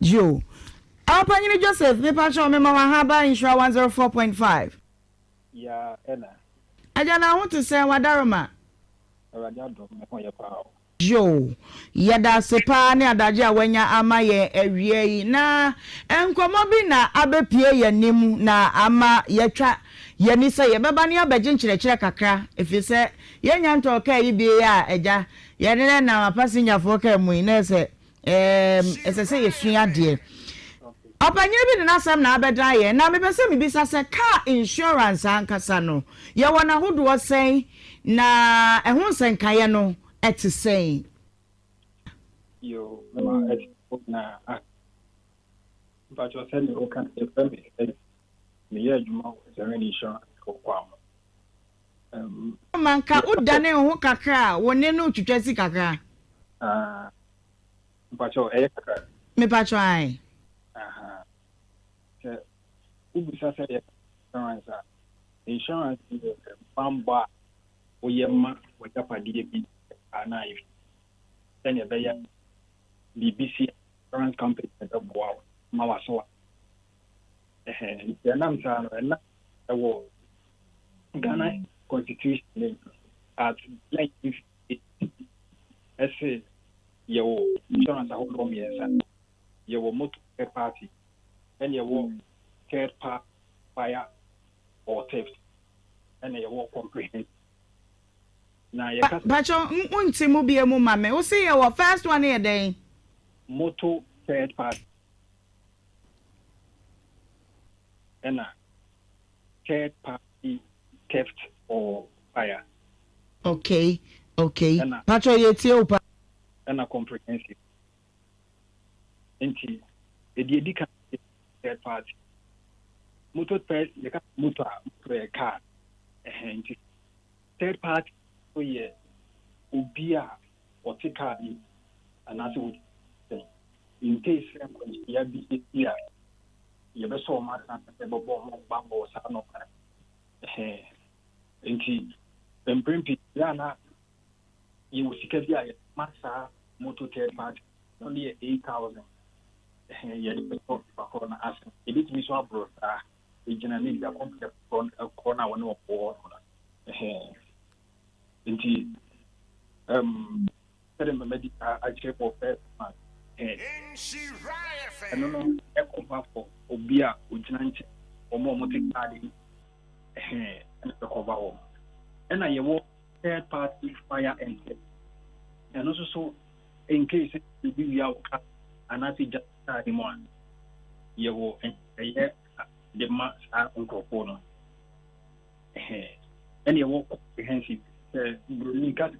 Jo Apanyini Joseph me pa cho me mama haba insurance 104.5 ya ena aja na hu to say wadaroma awadi adom me ko ye pa Jo yada sepa ne adaje awanya ama ye awie yi na enkomo bi na abepie ye nim na ama yetwa ye ni se ye beba ne abaje nkyerɛkyerɛ kakra efise ye nyanto ka yi bie ya eja ye ne na passenger fo ka mu na se se ye sua de Apanyere bi na asam na abeda ye na mebese mebisa se car insurance ankasa no ye wona hodo sen na ehun senkaye no eti sen yo mama na but you said you can family me ya juma zero insurance ko kwam manka udane ho kakra woni no twetwasi kakra but you kakra me patro ai ubisa say insurance is bamba oyema wajapadi bi anai then ya beya BBC insurance company that boa mawaso ya namsa na ewo Ghana constitution at like if ese yo insurance ho do miensa yo motor party and yo third party fire or theft and your comprehensive. Now you Bacho unti mu bie mu mame o say your first one here then motor third party and third party theft or fire. Okay Bacho yeti opa and a comprehensive enti edika third party motor third you can motor car enti third party so yeah Ubia or Tikadi, and as would say, in case you be here, you ever saw my son, Bambo, Sano. And bring Piana, you will see a massa motor third party, only 8,000. You corner asking, it is Miss Wabro, originally the corner one of war. Indeed, medical I check for first man. I don't know, echo for Obia, Ujinanche, or more motic and the cover. And I walk third party fire and and also so in case you be out and I see just one. You will the mass are on and you walk comprehensive. You got to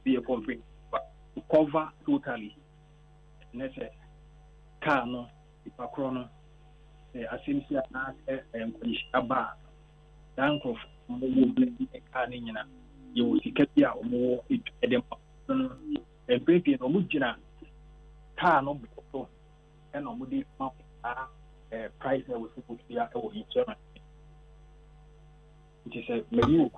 be a complete but to cover totally. Let's say car no, if a chrono, I think and a bar. Dank of you will see more and baby no mujina car no and no mudi price was supposed to be insurance. It is a maybe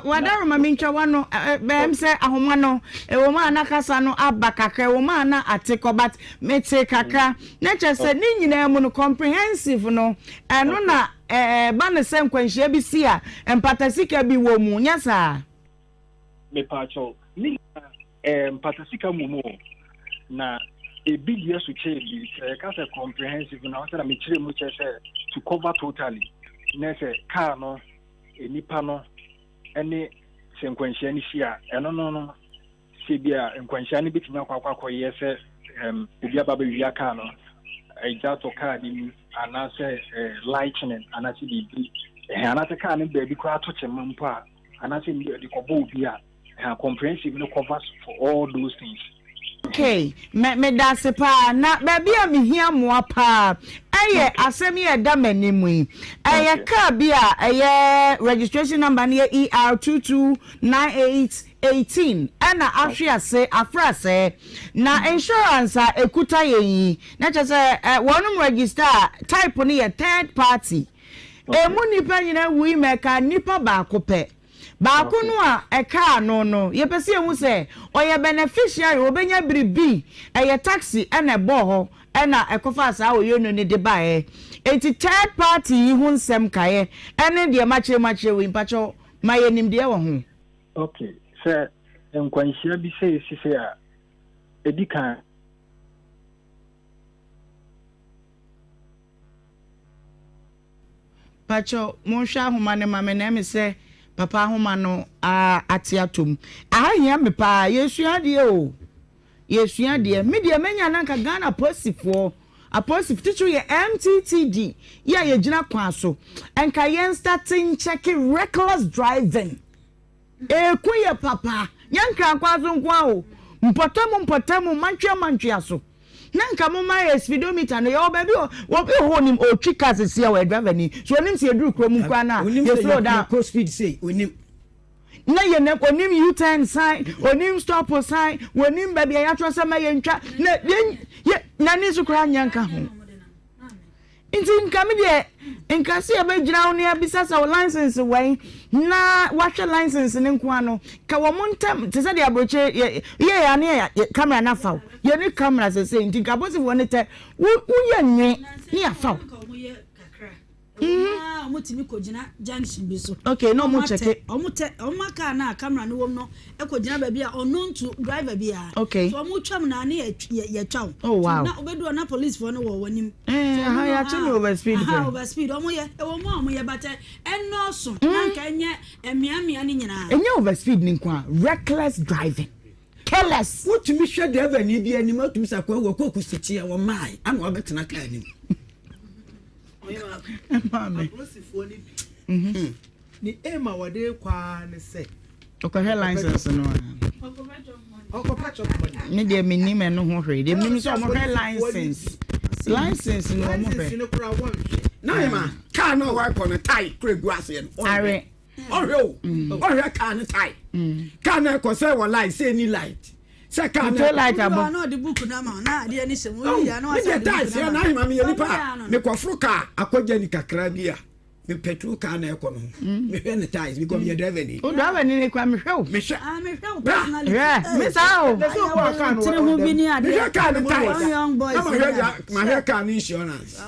Wadaro mincha wano bemse ahomano ewoma na kasa no abakaka ewoma na ateko but mete kakra nature said ni nyina mu no comprehensive no eno na ba ne sem kwanhia bi si a empatasika bi wo mu nya sa me pacho ni empatasika mu na a big year to change because a comprehensive na wasa na me chire mu che to cover totally na say car no nipa no ene se nkwanhia ni hia eno no se bia nkwanhia ni bituma kwakwa yese obi aba wi aka no eja to car ni anase lightning anase bi anase car ni baby kwa to chema mpa anase ni di ko bo bi a comprehensive no covers for all those things. Okay, me da se pa na baby a me hia mo pa aye asemi e da manimu aye ka bia aye registration number ne ER229818 ana afia se afra se na insurance a ekuta yi na che se wonum register type ne ye third party emu nipa nyina wi meka nipa ba kope ba ko no a eka no ye pese hu se oye beneficiary obenya bribi aye taxi ana ebo ho ena ekofa asa oyono ne de bae enti third party hu nsem kae ene de machire we mpacho mayenim de wo ho. Okay, sir, nkwanhia bi se a edika pacho monhwa homa ne mame na me se papa homa no atiatom ahia me pa yesua de o yesua de me de menya nanka Ghana posifo apostle teacher ye MTTD ya ye gina kwa so enka yen starting checking reckless driving kuye papa yanka kwa so nkwa o mpotamu mantwa so nanka mo ma speedometer no yo baby wo be honim o twika sese ya we driver ni so onim se eduru krom nkwa na ye slow down cross speed say onim na ye ne onim U-turn sign onim stop sign onim baby ya tro se ma ye ntwa na ye na ni so kra nyanka ho inti nka me de nka se ba gina ho ne abisa sa license wen na watch license ne nkwa no ka wo montam te se de abroche ye ya ne camera na fa ye ni camera se se nti ka bosi woni te wo ye nwe ni afa omutimi kogina junction bi so okay no mo check omaka na camera no wom no ekogina ba bia ono ntu driver bia okay so omutwam na ne ye twaw oh wow na obedu na police for no wo wanim ha ya chimi over speed omo ye omo ye bata eno so na nka nye emiamia ni nyina enye over speed ni kwa reckless driving careless what me hwe driver ni bia ni matum sakwa wo kokusichi wo mai ana obetena ka ni Mama, ni ema wade kwa ne se okahe license no okopacho ni de minime no ho hwe de minime so mo hwe license no mo hwe na ema car no wa ko ne tie kregu ase no are Ohwe car no tie. Car na ko say wa light say ni light. Say car na light abo. No the book na ma na de ni se mo ya no say. Na hima me nipa. Me kwafro car akogya ni kakra bia. Me petrol car na ekọ no. Me hwe ne ties because me driver ni. O driver ni kwa me hwe. Me hwe. Me hwe personally. Yeah, me sao. Me so kwa car no. Tire ho bi ni ade. Me car no ties. Young boys. Ma hwe car no insurance.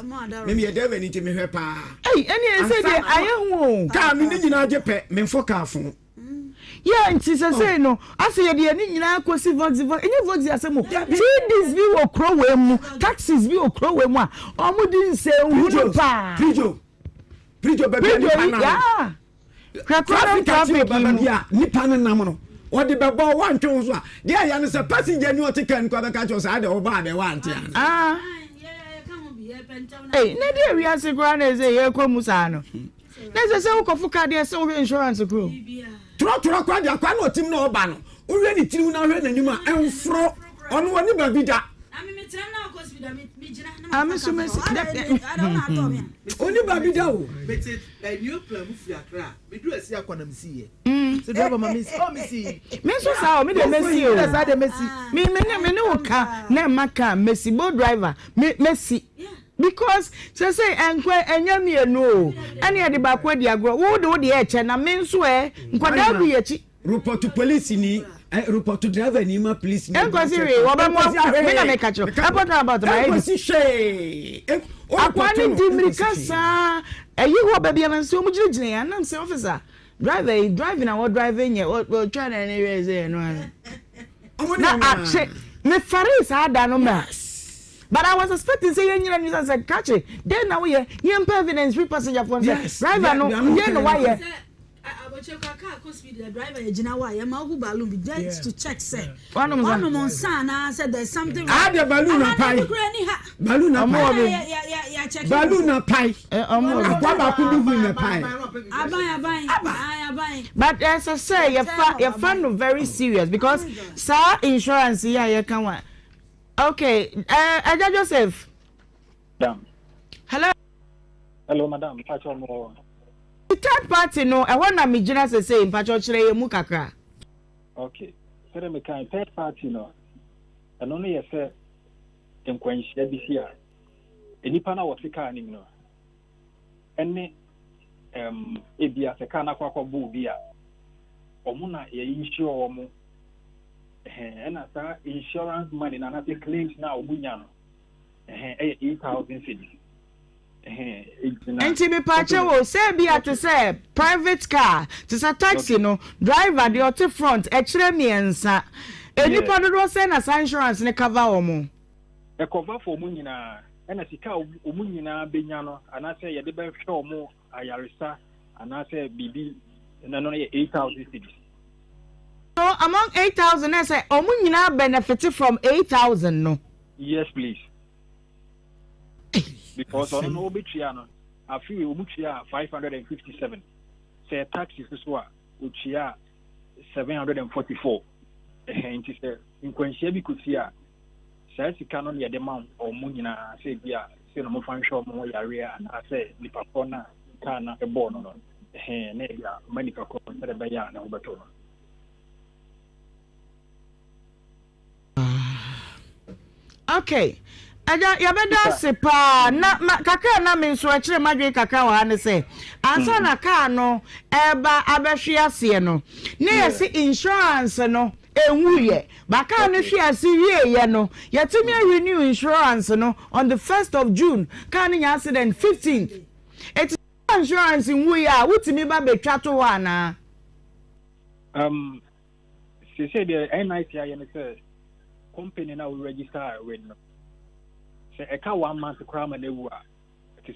Me driver ni ti me hwe pa. Hey, any say dey aye hu. Car me ni nyina je pe me fo car fun. Yeah, nti say no. Ase ye de ni nyina akosi vox. Enye vox asemo. TDs bi wo kro we mu, taxis bi wo kro we mu a. Omo di nse hu pa. Prijo baby ni pana. Yeah. Traffic baby ya ni pana nam no. O de bebo wan twon so a. De ya ne se passenger ni o te kan kwa be ka cho sa de o ba de wan te an. Yeah, come on be here penta. Hey, na de wi ase kra na ze ye kwa musa no. Na se wo kofu ka de se wo insurance kro. Tro kwa de akwa na otim na o ba no. O hwe ni tiri na hwe na nyuma enfro. Ono woni ba bi da. Only baby do. But a new plan with your crap. We do a see a quantum see. So, driver, miss, oh, missy. Miss was out, me the Messi, as I the Messi. Me no car, no Maca, Messi, boat driver, Messi. Because, say, and yammy no. Any of the backward ya grow, who do the etch and I mean swear, whatever you report to police ni. Report to driver ni ma police ni. Enkwasiri oba mo me na make catch. About my enkwasi akwani dimrika sa eyi ho ba bia nso mu gine ya na say officer driver driving and what driving here what try na anywhere say no na ache me faris ada no ma. But I was expecting say you need to say catch it. Then now we here evidence free passenger phone say driver no you know why here. The driver to check say one on said there's something wrong. The balloon pie. Balloon pie. But as I say, you find very serious because sir insurance here you can. Okay, Joseph. Madam. Hello, madam. The third party no, I want me just say in patcho chire mu kakra. Okay. So me kan third party no. And only you say enkwanhia bi sia. Enipa na wote ka anim no. Ene ebia se ka na kwakwa bu bi a. Omo na ye insure omo. Ena sa insurance money na na claims na obunya no. 8,000 cedis. Enti me pache wo say be at say private car to say taxi no driver the out front e kire miensa enipa do say na insurance ne cover omo e cover for omo nyina e na sika omo nyina benya no ana say ye de be hwe omo ayaresa ana say bibi na no 8,000 cedis. So among 8,000 I say omo nyina benefit from 8,000 no. Yes please. Because on no bichiano, I feel muchia 557. Say taxes so uchia 744. And it is in Quenchebi could see a says the canon ya demand or munina say bia say no fan shop more area and I say the papona kana a born on nebia medical cost the bayan and overtone. Okay. Aja ya beda sepa na kakra na me nso akire madwe kakra wa ne se ansa na car no eba abehwe ase no ne yesi insurance no enwuye ba car no hwe ase wieye no yetimi renew insurance no on the 1st of June car no accident 15th it insurance enwuye a wutimi ba betwa to wa na she said the NIC I say company now register with no. A car 1 month crime and to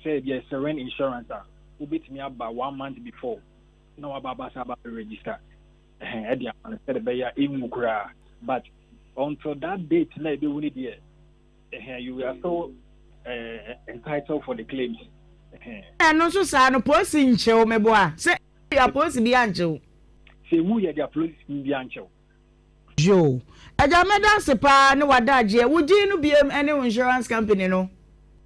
say yes, Serene insurance who beat me up by 1 month before. No about register. But until that date, maybe we need you are so entitled for the claims. And also, son, of posting show me boy. Say, you are supposed to be angel. Say, we are the police in the angel. Joe. Ajameda sepa no wadaje wudi no biem any insurance company no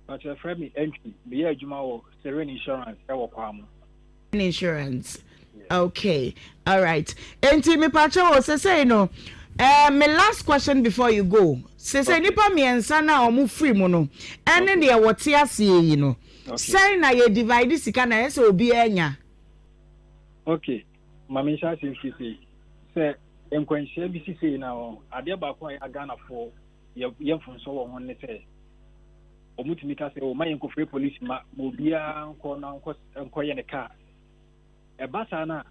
but friend me entry be adwuma wo Serene insurance e wo kwam insurance Okay, all right. Enti me pacha o say no. My last question before you go. Say nipa miensa na omu free mo no. Ene de wote ase yi no. Say na ye divide sika na ese obi enya. Okay. Mama sha say enkwanhia bi sisi na o ade ba kwa agana for ye mfonso wo ho ne say omutimi ka say o mayen ko free police ma obia nko na nko ye ne car e basa na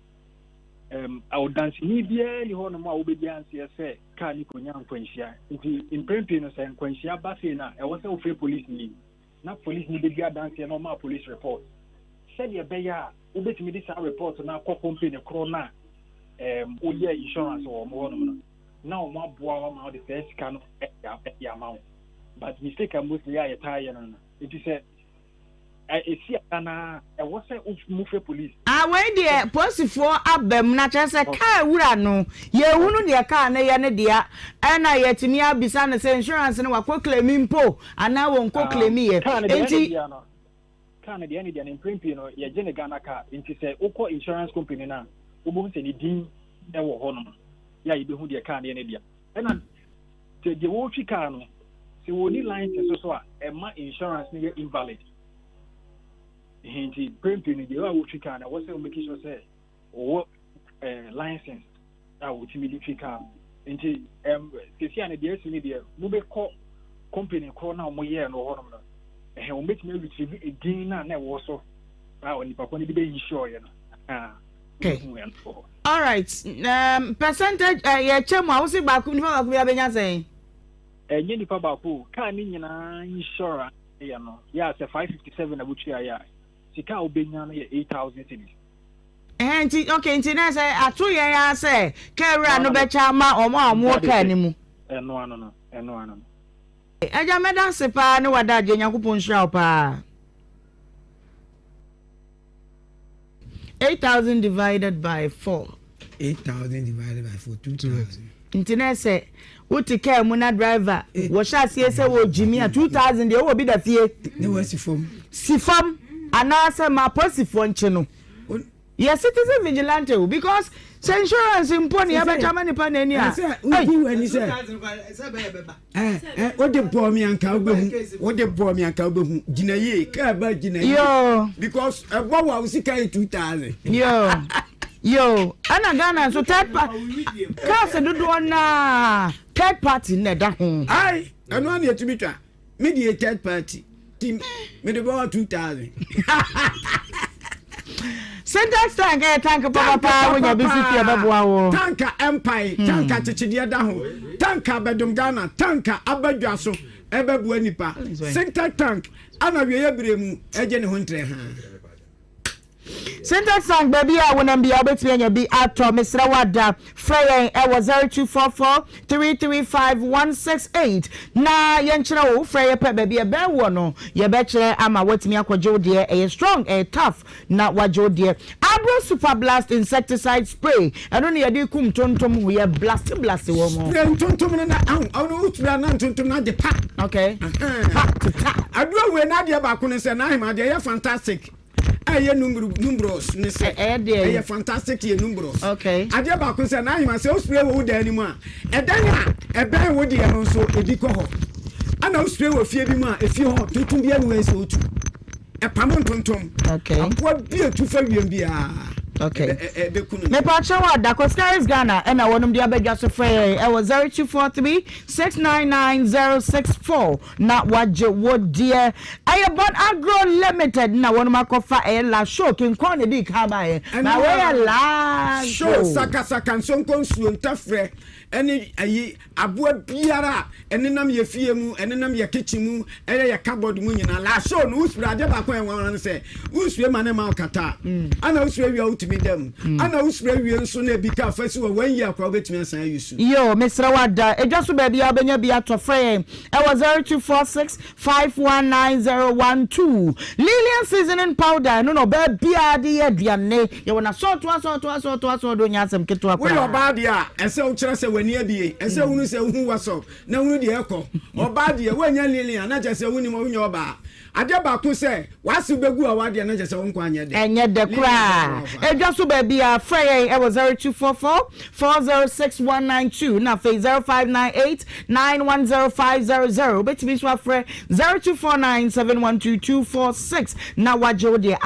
awdansi ni bia ni ho no ma obedi anse say car ni konya nkwanhia nti imprempe no say nkwanhia basa na e wo say o free police ni na police ni bedi adanse no ma police report said ye be ya obetimi dis report na kwa company kro na oye insurance or more now my boy ma the first can ya amount but mistake mostly I tire no it is I see na e was say move police when the police for abem na chese car wura no ye hunu de car na ye ne dia e na ye timi abisa na say insurance no wakọ claim mpo ana won ko claim ye enti car na de any de imprint no ye je ne Ghana car enti say ukọ insurance company na ubun se ni din e wo ho no ya ibe hu de car na ne dia na te de wo twi car no se wo ni license so a e ma insurance ni invalid hinti prempi ni de wo twi car na wo se o make sure say wo license a wo ti mi di twi car nti se sia ne de esi ni de mo be ko company ko na mo ye no ho no o make me retrieve again na wo so a oni pa ko ni be insure ye no okay. All right. Percentage ye chemo a wo se ba ku ni fa ba ku ya benya sen. Enye ni pa ba ku ka ni nyina insure ye no. Ya se 557 na butu ya. Sika obenya no ye 8,000 cedis. Nti okay nti na say atu ye ya say kewra no be cha ma omo amu ka ni mu. Eno ano. Eja medan se pa ni wada je Nyankopon hira pa. 8,000 divided by 4. 8,000 divided by 4, 2,000. Internet say, what to care muna driver? What shall see say wo Jimmy 2,000 they will be the fee. No was sifom. Sifom and answer my posifon channel. Yes, citizen vigilante because insurance imponi abecha mani pa na ni a. When he said what the boy me anka obehu what the boy me anka obehu ginaye ka ba ginaye yo because ebo wa usika 2,000 yo ana Ghana so third party ka se dodo na third party na da ho ai eno na yetumi twa me die third party team me de ba 2,000 Syntax tank tank papa when you visit your babu tanka empire tanka chichidie da ho tanka bedum Ghana tanka abadwa so ebebu anipa syntax tank ana wiye bremu eje ne ho ntre ha Syntax tank baby I wanna be able to be at Mr. Wada Frey was 0244 335 na yenchira wo Frey pe baby e be wo no ye be kire ama watimi akwajo de e strong e tough na wajo de Abro Super Blast insecticide spray eno ne ye de kum tontom wo ye blast wo mo tontom na no utura na tontom na de pa okay adro we na de ba ko ne se na hima de ye fantastic aye numbros ne se aye fantastic ye numbros okay ade ba ko se na hima se o spray wo da ni mu a edan a eben wo de no so edi ko ho ana o spray wo fie bi mu a efie ho tutum bia no ese otu e pamon tontom okay akwa bia tu fa wiem bia okay me pa chawa da ko Skies Ghana e na wonum dia badwa so frey e was 0243 699064 na waje wo dia aye bon agro limited na wonum akofa e la show kin kon ne di ka ba e na we la show saka nsonko nsuo ntafre eni ayi aboa biara enenam ye fie mu enenam ye kitchen mu eye ye cupboard mu nyina la show no usura de ba ko enwan se usue mane ma kata ana usure wi utimi dem ana usure wi nso na bi ka fasi wo 1 year kwa betimi asan yusu yo Mr. Wada edwaso ba bia obenya bia to frey e was 0246 519012 Lilian seasoning powder no ba bia de ye duane ye wona so do nya asem keto akwa we oba dia ese o kire se wani abie ese hunu se hu waso na hunu de ekọ oba dia wanya Lilian na je se hunu mo nya oba ade ba ko say wasi begu awade na je se won kwa anye de enye de kra edwa so ba bia frey e was 0244 406192 na face 0598 910500 betimi so afre 0249712246 na wajo de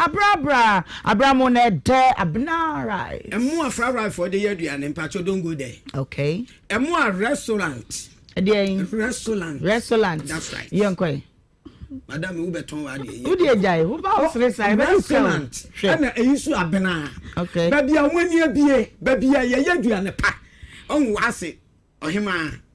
abramo na de abna right emu afra right for the aduane mpacho don't go there okay emu a restaurant restaurant that's right yankoi madam we beton wa de who dey jai who ba ofre sai be restaurant na eyisu abena okay ba bia woni abie ba bia ye aduane pa on wase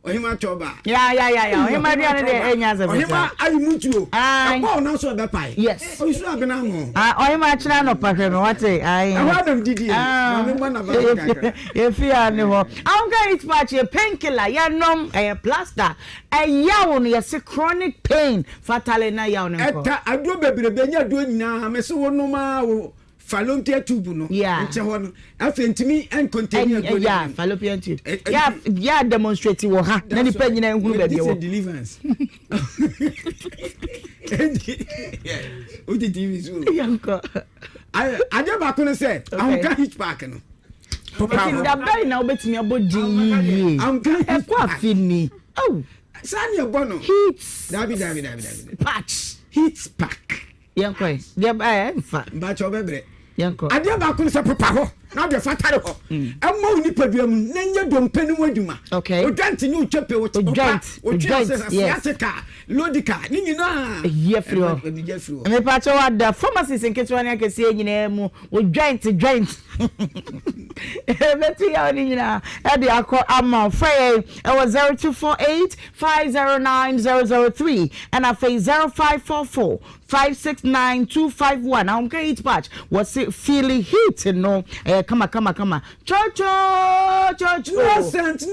Ohemaa choba. Yeah. Ohemaa dia ne de enya ze. Ohemaa ayimutuo. Akwa na so be pai. Yes. Oyisu abena mo. Ohemaa chira no pa hwe me wate. Awadam didi. Ma me bona ba kaka. Ye fia ne ho. Anga it patch a painkiller, ya nom a plaster. A yawo no ye chronic pain. Fatale na yawo ne ko. Eta ado bebrebe nya do nyina me se wono ma wo fallopian tube no nche ho no afa ntimi en contain ado yeah fallopian tube yeah demonstrate wo ha na ni pa nyina ehunu ba bi wo deliverance o di tv so yanko aja ba ko no say am ka hit park no because da bai na obetimi abodi yi am ka hit park afini oh sani ebono hit dabi patch hit park yanko dia ba fa ba cho bebre yanko adia ba kun se papa ho na de fatare ho emma uni paduam na nya dompe ni waduma okay odant ni utwepe wo asiatica lodica ni nyina ye frio me pa cho wada pharmacy senketwa na kese nyina mu joint beti ya ni nyina e de akọ ama frey e was 0248509003 and a face 0544 569251 I'm going to patch was it feeling heat no come chocho nonsense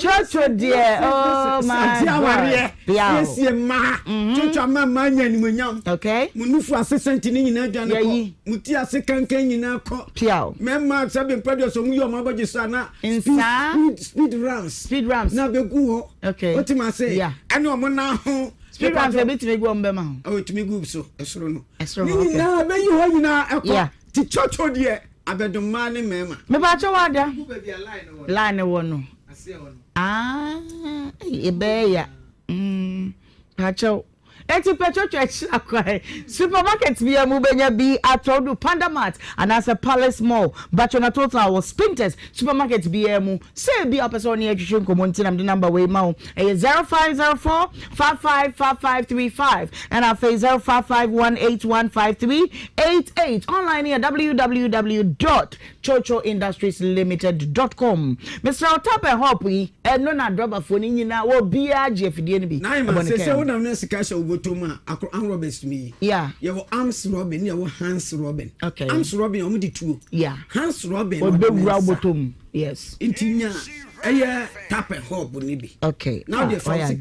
chocho dear oh my god yes ma chocho ma nya ni munyam okay munufu assistant ni nyina aduane ko muti ase kankan nyina ko piao memma sabe mpado so mu yo ma baji sana speed runs na begu ho okay what ma say ane o mo na ho speed runs e bit me go mbema ho oh it me go so esoro no okay na be yi ho nyina ekọ ti chocho de abeduma ne mema me ba cho wada line wo no ebe ya pa cho eti pechocho akwa supermarket bi amu benya bi atodu pandamat and as a palace mall but on a total was spinters supermarket bi amu say bi person here hwehwe komonti nam the number we ma 0504 555535 and our face 0551815388 online here www.chochoindustrieslimited.com Mr. Otape Hopi no na drop phone nyina wo bia je fidie ni bi na say wona na sika sha Toma, Arm Robbins to me. Yeah. You have Arms Robin, you have Hans Robin. Okay. Arms Robin, I'm the two. Yeah. Hans Robin. Or the bottom. Yes. Intinya. Tap and hope will be. Okay. Now the first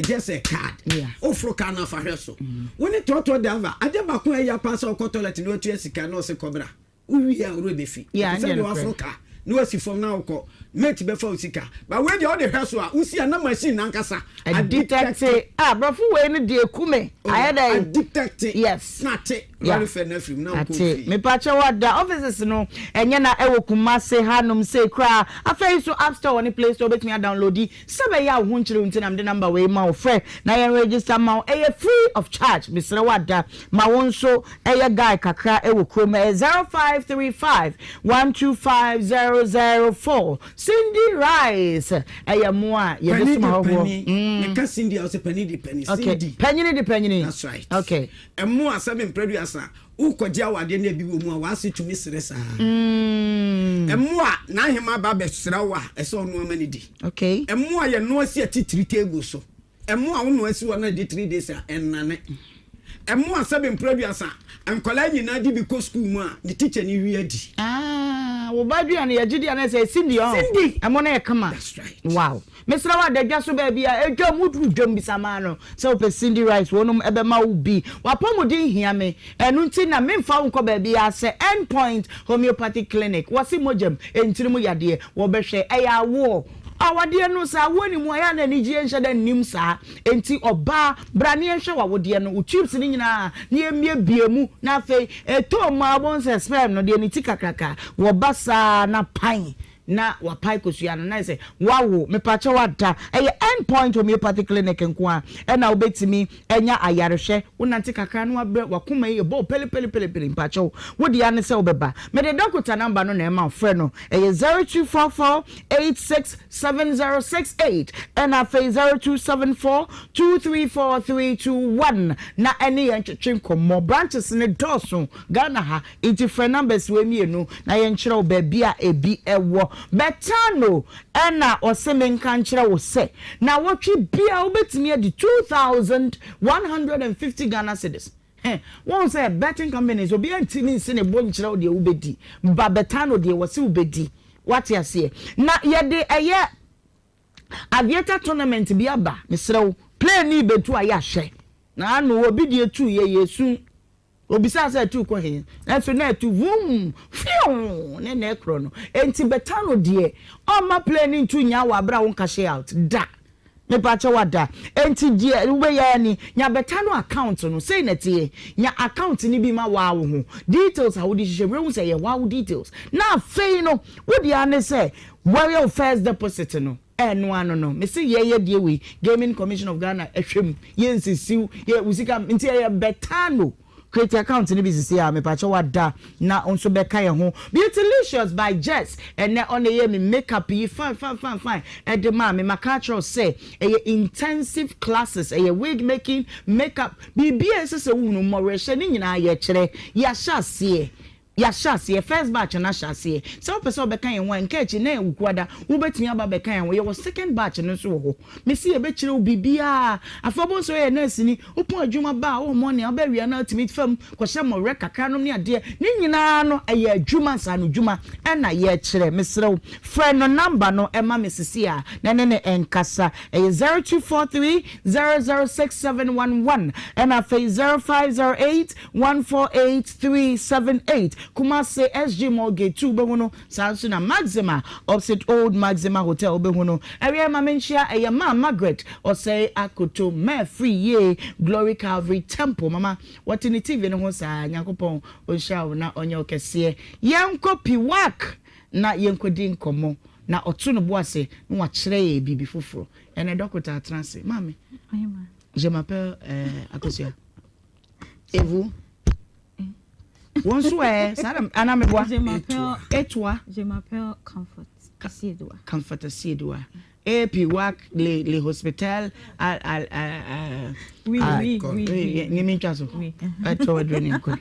just a card. Yeah. Oh, for Kana for her so. When it taught to Dava, I never quite a pass or cotolet to no Jessica, no se cobra. We are already fit. Yeah, I Africa. No, see from now, mate before Sika. But when the other house we see another machine, Nankasa. I detect but for when dear Kume, I had a detect yes, not it. Very fair nephew. Now, me patcha what the officers know, and yana ewo kumase hanum say cry. I face so app store on the place to bet me a download it. Sabe ya hunchiri untinam the number way my friend. Now you register my free of charge. Mr. Wada, my one so a guy kakra ewo kume 0535 125004. Cindy Rice. Ayamwa, you just my home. Cindy, I was a penny. Okay, penny. That's right. Okay. And more 7 previous. Ukoja wade na bi wo mu a wase tumi seresa emmoa na hema ba besra wa ese onu amanidi okay emmoa ye no asi atitiri table so emmoa wo no asi wa na di 3 days a enane emmoa 7 previous ankola nyina di bi ko school mu a the teacher ni wi adi wo badua na yagidi na say Cindy emo na ye kama that's right wow Mr. Wade gyaso ba bia edwa mudu dwom bisama no so pe Cindy Rice wonum ebe ma wo bi wapomudi hia me enu nti na memfa wo ko ba bia se endpoint homeopathic clinic wasi mojem entiri mu yade wo behwe eya wo awade no sa woni mu aya na nigye nhye da nim sa enti oba brane nhwe wawode no chips ni nyina na emie biemu na afei eto ma bonse sperm no de ni tikakraka wo basa na pan na wapai kosua no na say wawo me pacha wada end point homeopathic clinic nko a na obetimi enya ayarehwe wonante kakra no abre wakoma ye bo pele pacha wo de ane say obeba me de doctor number no na ema frɛ no 0244867068 and afa 0274234321 na ene ye ntwetwe komo branches ne doso Ghana ha iti frɛ numbers we mienu na ye nkyerɛ oba a ebi ewo betano ena oseme nka nkyerɛ wo se na wotwe bia obetimi adi 2150 Ghana cedis won say betting companies obi antimi nse ne bo nkyerɛ wo de ubedi ba betano de wo se ubedi what you say na ye de eye aviator tournament bi aba mesrɛ wo play ni betu aye ahwɛ na anu obi de etu ye yesu obisa say tu ko he na so na tu vum fiu na ekro no enti betano de o ma planning tu nya wa bra won cash out da me pacha wada enti die we ya ni nya betano account no say na tie nya account ni bi ma wa wo ho details how di hye bre say ye wa details na fei no wo di ane say where your first deposit no no me say ye die we gaming commission of Ghana ehwem ye nsisiu ye usika nti ye betano create account ni business ya me pacha wada na onso beka ye ho Beautylicious by Jess and na on ye me makeup yi fine e de ma me makatro say e intensive classes e wig making makeup bibia se wunu mo rehye ni nyina ye kire ya hyase first batch na hyase so person beka ye ho nka chi na ewukwada wo betimi aba beka ye ho ye second batch no so ho me see e be kire bibia afabo so ye nurse ni upon adwuma ba wo mo ne obawia na ultimate fam ko hye mo re kakra no ne ade ni nyina no eye adwuma sa no dwuma e na ye kire mesrew friend no number no e ma mesisi a na ne enkasa e 0243006711 and afa 0508148378 Kumase SG Mortgage 2 behuno sansu na Maxima opposite Old Maxima Hotel behuno area mamenchia eye ma Margaret or say akoto me free ye Glory Calvary Temple mama what in the TV no ho sa nyakopon o sha na onye okese yenkopi work na yenkodi nkomo na otu no boase no wa kire ye bibi foforo ene doctor transe mami je m'appelle Akosia et vous Bonsoir, Anna me bois. Et toi? Je m'appelle Comfort Asiedoua. Comfort Asiedoua. Et puis, work les hôpitaux oui. Ni mi chaso. Oui. Toi draining ko.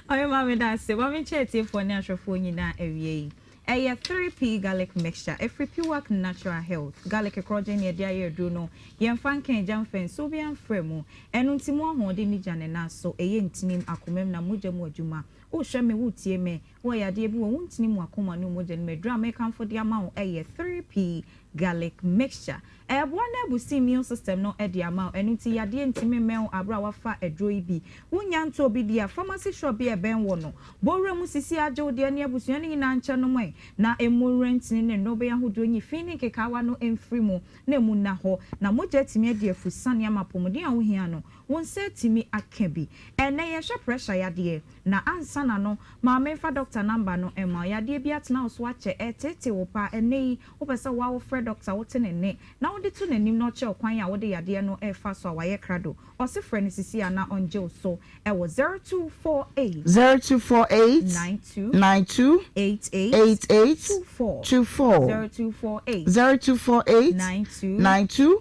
Oyo mama da se, wa me chete for na hwefo nyina awie. A 3P garlic mixture. Every pure natural health. Garlic crogen ye dia ye do no. Yen fan ken jam fen so bi an fremu. Enu ntimo ahode ni jane na so eye ntinim akomem na moja mu adwuma. O hwe me wutie me. Wo ya de bi wo ntinim akoma no moja ni me dra me kan for dia ma wo 3P garlic mixture. Ebwana busi immune system no e dia ma enu ti yade ntimi men abra wafa edro ibi. Wunya nto obi dia pharmacy shop e ben wo no. Bowra mu sisi ajo de ne abusuan ni na ncha no mo na emu rent ni ne no be ahodo nyi fini kekawa no emfiri mu na emu na ho na moja timi ade afusane amapomode a wo hia no won se timi akabi ene ye hwe pressure yade na ansa na no ma me fa doctor number no ema yade bi atena so ache etete wo pa ene wo pese wa wo frɛ doctor wo tene ne na wo de tu nanim no che kwan ya wo de yade no e fa so wa ye krado o se frɛ ne sisi ana onje so e wo 0248 92 88 0248 92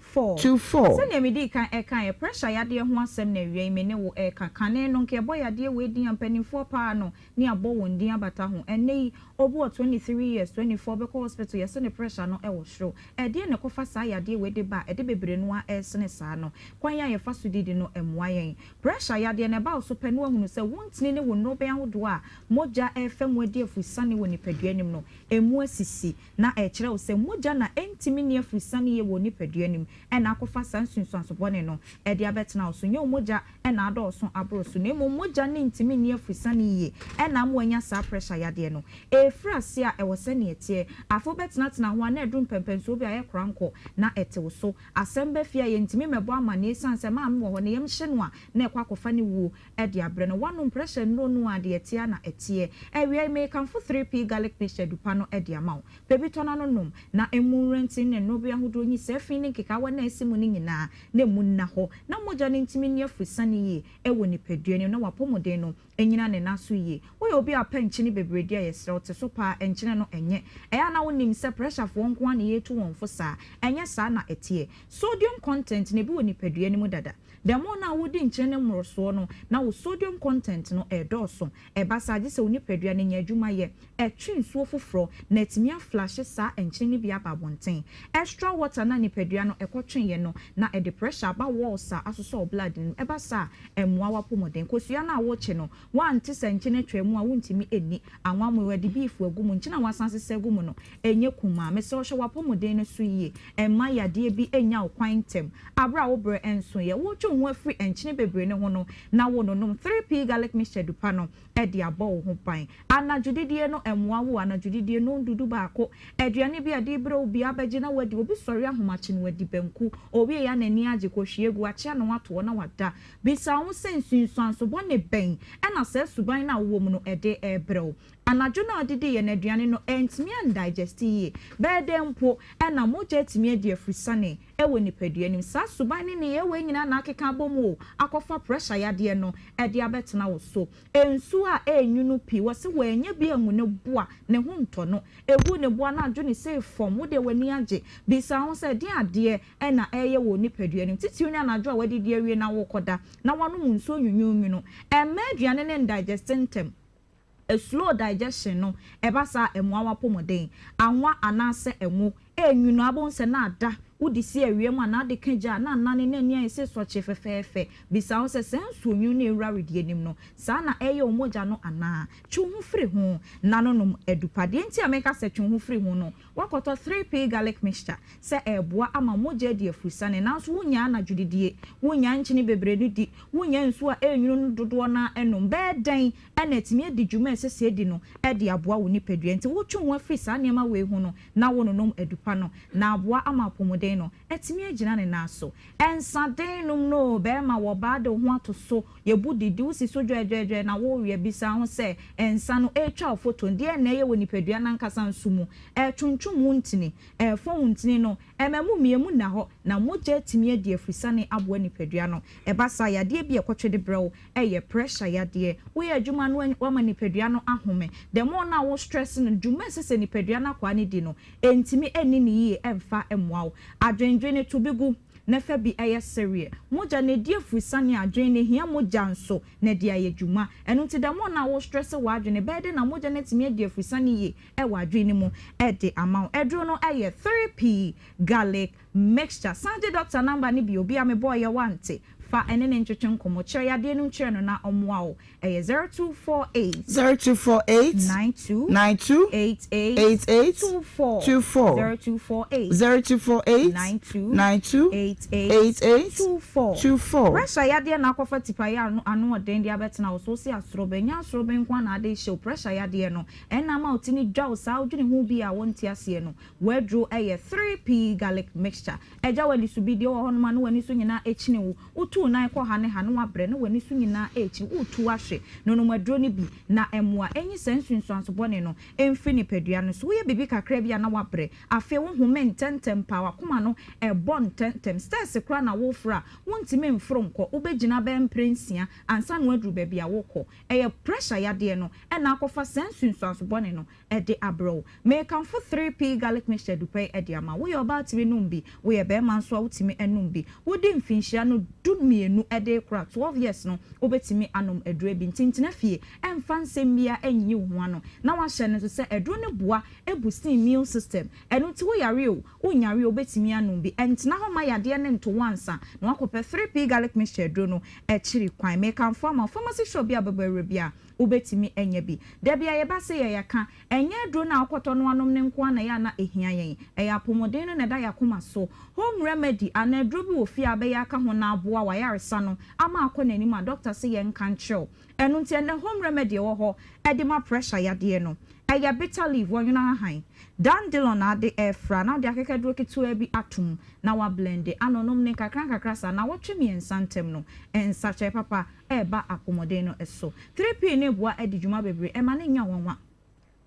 24 so ne di kan e kan e pressure yade ho asem na wie me ne wo e kakane no nke boy yade we di ampanifo pa no ne abo wondi abata ho ene obo 23 years 24 be ko hospital yes ne pressure no e wo hro e de ne ko fa sa yade we de ba e de bebre no a e sene sa no kwan ya ye fa so didi no emwa yen pressure yade ne ba so panu ahunu se wontini ne wo no be ahodo a moja e fam wadi afusane wo nipaduanim no emu asisi na e kire wo se moja na entimi ne afusane ye wo nipaduanim e na akofa sansunsun so bone no e de abetena wo so nye moja e na ado so abro so na moja ne entimi ne afusane ye e na mo anya sa pressure yade no e frase a e wo se ne etie afo betena ho na edum pempenso bi aye kranko na etew so asembe fia ye ntimi mebo ama na esanse ma am wo ne yem hye no a na ekwa kofa ne wu e de abre no wano pressure no no ade etia na etie ewie me kanfo 3p garlic paste dupa no e de amawo bebi tona no nom na emu rentin ne no bi ahodo nyi se fin ne keka wa na esimu ni nyina na emu na ho na moja ne ntimi ne afusane yi e wo ni peduane na wapomoden no enyina ne naso yi wo ye obi apanchi ni bebredi a yesre wote so pa enchine no enye eya na wonim se pressure fo nko an yetu won fo saa enye saa na etie sodium content ne bi wo ni peduane mu dada the more na wodi nchene mroso no na wo sodium content no edoso ebasaje se woni peduane nya adwuma ye etwe nsuo foforo na etimia flash saa enchene bi ababonten extra water na ni pedua no ekotwe ye no na e the pressure ba walls a asoso blood no ebasa emwa wapomoden kosua na wo che no wanti se nchene twemu a wontimi eni anwa mo wadi beef agumu nchina wasanse se agumu no enye kuma me se wo hwe wapomoden no so yie emma yade bi enya okwan tem abra wo bre enso ye wo ho afri enchine bebre ne ho no na wo no nom 3p garlic mixture dupa no e de aba wo ho pan anadwudidie no emwa wo anadwudidie no ndudu baako aduane bi ade bre obi abaje na wadi obi sori ahomache no wadi banku obi ya nani age kohwiegu ache na wato na wada bisa ho sensunsuan so bone ben na se suban na wo mu no e de ebre anadwo na adidi ye na aduane no entimi and digest yi bede mpo na moja etimi adi afrisane ewo nipaduane sa suban ne ye we nyina na akeka bomu akofa pressure yade no e de abetena wo so ensu a enyunu pi wo se wenye bi anwu ne boa ne ho nto no ehu ne boa na adwo ne say form wo de wani age bisa ho se de ade na eye wo nipaduane titi uni anadwo a wadi de awie na wo koda na wano mu nso nyunyu no ema aduane ne digesting tem a slow digestion no ebasa emwa wapomoden anwa anase emu enyunu abonse na ada wudi si awiem ana de kaja na nane na nia ese soche fefefe bisa ho se sensu onyu na ewra redienim no saa na eye omoja no ana twuhu firi ho nanonom edupade enti ameka se twuhu firi ho no wakoto 3p garlic mixture se eboa ama moja de afusane na so wonya na judidie wonya nchini bebrenu di wonya nsu a enyunu dodo na enom beden na etimi adi dwuma esese edi no e de aboa wo nipadua enti wo twuhu afiri saa niam we ho no na wononom edupa no na aboa ama pomode no etimi agina ne naso ensade num no be ma wo ba de ho atoso ye budidi usi so dwedwedwe na wo wie bisa ho se ensa no etwa foto de na ye woni padua na nkasa nsumu twuntwum ntini fo ntini no ememu miemu na ho na moja etimi adi afrisane abo ni padua no ebasa yade bi ekotwede brew eye pressure yade wo ye adwuma no wama ni padua no ahome the more na wo stress no dwuma sese ni padua na kwa ne di no entimi eni ni yi emfa emwa adwendwene to bigu na fa bi eye serie moja ne die frisane adwene hia moja nso na dia yedwuma eno nti da mo na wo stress wa adwene bede na moja na timi die frisane yi e wa adwene mu e de amount edro no eye 3p garlic mixture sanje doctor number ni bi obi a me boy ye wante fa enene ntwetwe nkomo kire yade no kire no na omwa o eye 0248 92 88 24 pressure yade na akofa tipa ya anu oden dia betena so si asrobe nkwa na ade show pressure yade no ena ma otini dwa sa odwene hu bi a wonti ase no wedro eye 3p garlic mixture eja wali subidi o hono ma no wani so nyina echine wo utu na ko hane hane wabre no wani so nyina echi utu ahwe no no madro ni bi na emwa enyi sensunso ansobone no emfi ni padua no so ye bibi kakra bia na wabre afi wo home tentem pa wakoma no ebon tentem stress kra na wo fra wontime mfro nko obegina be mprensia ansa no adru ba bia wokọ eye pressure yade no na akofa sensunso ansobone no ede abro me kan for 3p garlic mixture dupe ede ama wo ye oba timi numbi wo ye be man so awtimi enumbi wodi mfinhia no dumienu ede kra 12 years no obetimi anom edru bi ntintina fie emfa nsembia enyi ho ano na wa hye ne so se edru ne boa ebusti immune system enu ti wo yare o unyare obetimi anom bi entina ho ma yade ne nto wansa na wakope 3p garlic mixture edru no echiri kwan me kan pharmacy shop bi ababere bia ubetimi enye bi da bia ye ba se ye yaka enye dro na akoto no anom ne nko na ya na ehia yen eya pomodin no na da yakoma so home remedy ana dro bi wo fi abe yaka ho na aboa wa ayaresa no ama akọ n'anim a doctor say yen kan chill enu nti ene home remedy wo ho edi ma pressure yade no eya bitter leaf wonyo na han dandelion ade efra na de akekedro ketu bi atum na wa blend anonom ne kakra sa na wotwe mi ensantem no ensa che papa eba akomode no eso 3p ne boa edi dwuma bebre e ma ne nya wonwa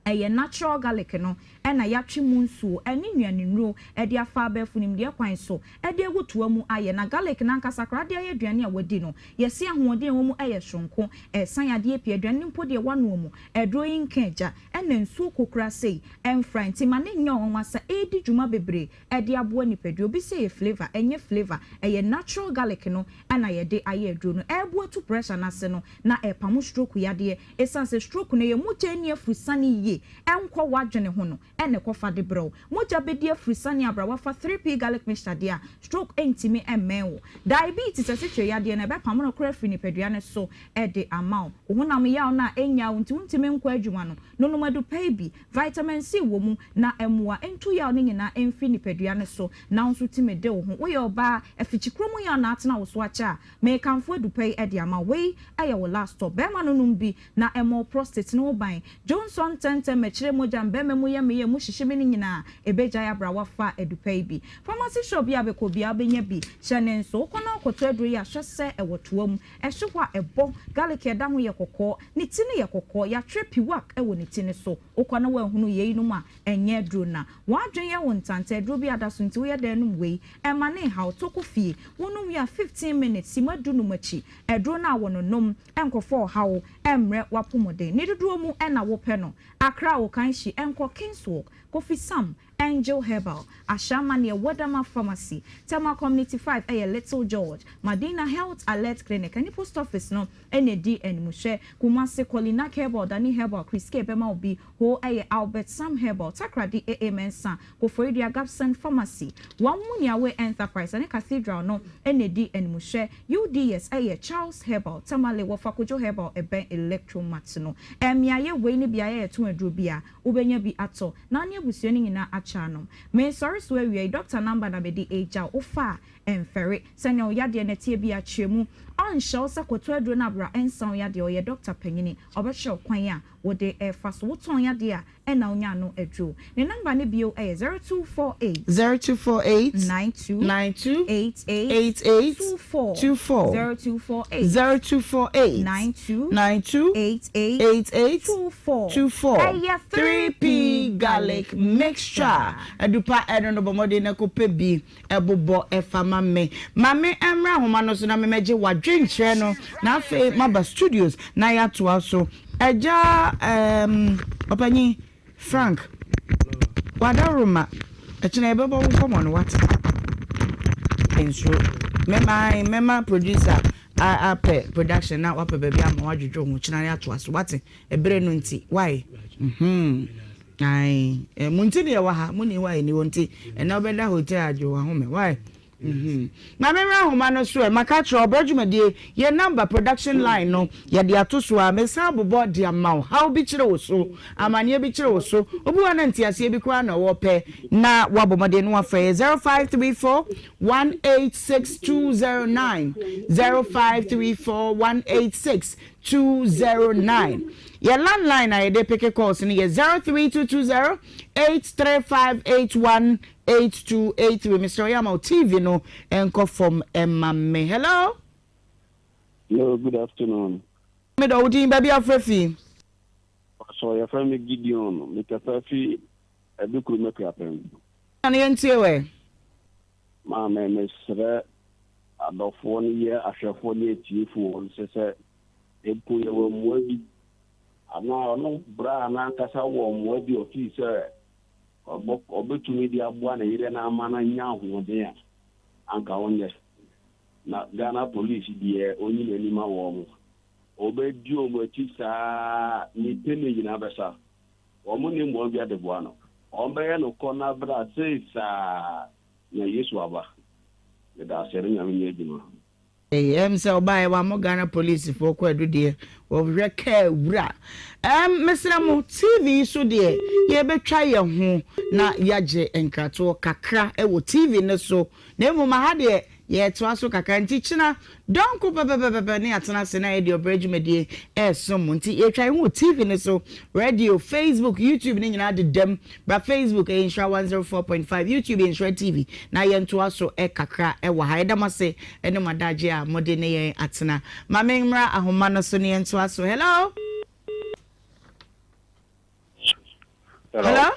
eye natural garlic no na yatwe mu nsuo eni nuane nro e de afa abafunim de kwan so e de egutoa mu aye na garlic na nkasakra de aye aduane a wadi no yesi ahoɔden wo mu eye hwonko san ade apie aduane mpo de wano mu edro yinkaja na nsuo kokra sei enfra nti ma ne nya wonwa sa e di dwuma bebre e de aboa nipadua obi say flavor enye flavor eye natural garlic no na ye de aye aduro no e boa to pressure na se no na e pamu stroke yade e sanse stroke no ye mu tani afusane enko wadwene ho no ene kofa de bro moja bedi afrisani abra wafa 3p garlic mixture dia stroke entimi emmenwo diabetes asitwe yade na be pamno kra fri ni pedua ne so e de amount ohunam ya na enya untimi nko adwuma no nonumadu pay vitamin C wo mu na emwa entu ya no nyina emfi ni pedua ne so na nso time de wo ho wo ye oba afichikromu ya na atena wo so acha me kanfo du pay e de ama we aye wo last stop be ma nonum bi na emo prostate no ban Johnson mechire moja mbeme mu ye meye mu hihime ni nyina ebeja ya bra wafa edupai bi pharmacy shop ya beko bia benya bi hyene nso kono koto aduru ya hwese ewotoam ehwehwa ebo garlic eda ho ye kokko ni tini ye kokko ya trepi work ewo ni tini so ukwana wa hunu ye inu ma enye aduru na wadwen ye wontante aduru bi adaso nti wo ye da num wei emane ha otoko fie wonum ya 15 minutes simadu no machi aduru na wononom enkofo hawo emre wapomoden ni dudu mu ena wo pe no Accra Okanshi enko Kingswalk Kofi Sam Angel Herbal Ashama near Wadama Pharmacy Tama Community 5 Little George Madina Health Alert Clinic and post office no ND and Mushe Kumasi Kolina Herbal Dani Herbal Chris Bema Obi Ho Albert Sam Herbal Takradi Mensa Kofoidia Gapson Pharmacy One Munyawe Enterprise and Cathedral no ND and Mushe UDS Charles Herbal Tamale Wafakujo Herbal Eben Electromatino Emiaye Weni Biaye to Drubia Ubenya bi ato Nanya Busioni nyina achano me sorry so we doctor number na be di eja ofa emfere senya oyade na tie bi achemu on show sakoto adro na bra ensan yade oye doctor panyini obehwe kwan a wode efa so woton yade a ena onya no adro ne number ne bio 0248 92 88 0248 92 3p garlic mixture edupa edono bomode na kope bi ebobo efama me mame emra homa no so na memeje wadwenkyere no na afi maba studios na ya to aso eja opanyi Frank wadaruma echina ebebo nkomo no what enso mema producer ape production na wape baby ama wadwodwo ho china ya to aso what ebere no nti why ai munti de wa ha muni why ni wonti na obeda hotel adwo wa home why na memra homa no so maka tro obadwumadie ye number production line no ye de atoso a mesa bobo de amaw how bi kire wo so amane bi kire wo so obi wa na ntiase bi kwa na wo pe na wabomade no afa 0534 186209 0534 186209 your landline I dey pick a call so ye 03220 83581 8283 Mr. Oyama TV no enko from Emame. Hello. Hello, good afternoon. Me do udin baby afrefi. So your friend Gideon, me kafafi edukuru me krapen. Ani entie we. Ma me mesre adofo ni ye ahwefo ni etiefo on se epu ye wo muabi. Ana ono bra na kasa wo muabi office obetumi di abua na yire na amana nya ahoden a anka wonye na Ghana police die onyi na nima wo mo obedi o mo tisa ni tene yina besa o mo ni mo bia de bua no o be no kona bra sa na Yesu aba le da sere nya me ejima say obaye wa mo Ghana police for kwadu de wo reka wura mesra mo TV so de ye betwa ye ho na yaje enkrato kakra e wo TV ne so na emu ma ha de ye to aso kakra nti china don ko bebebebe ne atena se na ye de obregumedie esom nti ye twa hu TV ne so radio Facebook YouTube ne nyina de dem bra Facebook Nhyira 104.5 YouTube Nhyira TV na ye to aso kakra wa ha edamase ene madaje a mode ne ye atena mamemra ahoma no so ne ye to aso hello. Hello?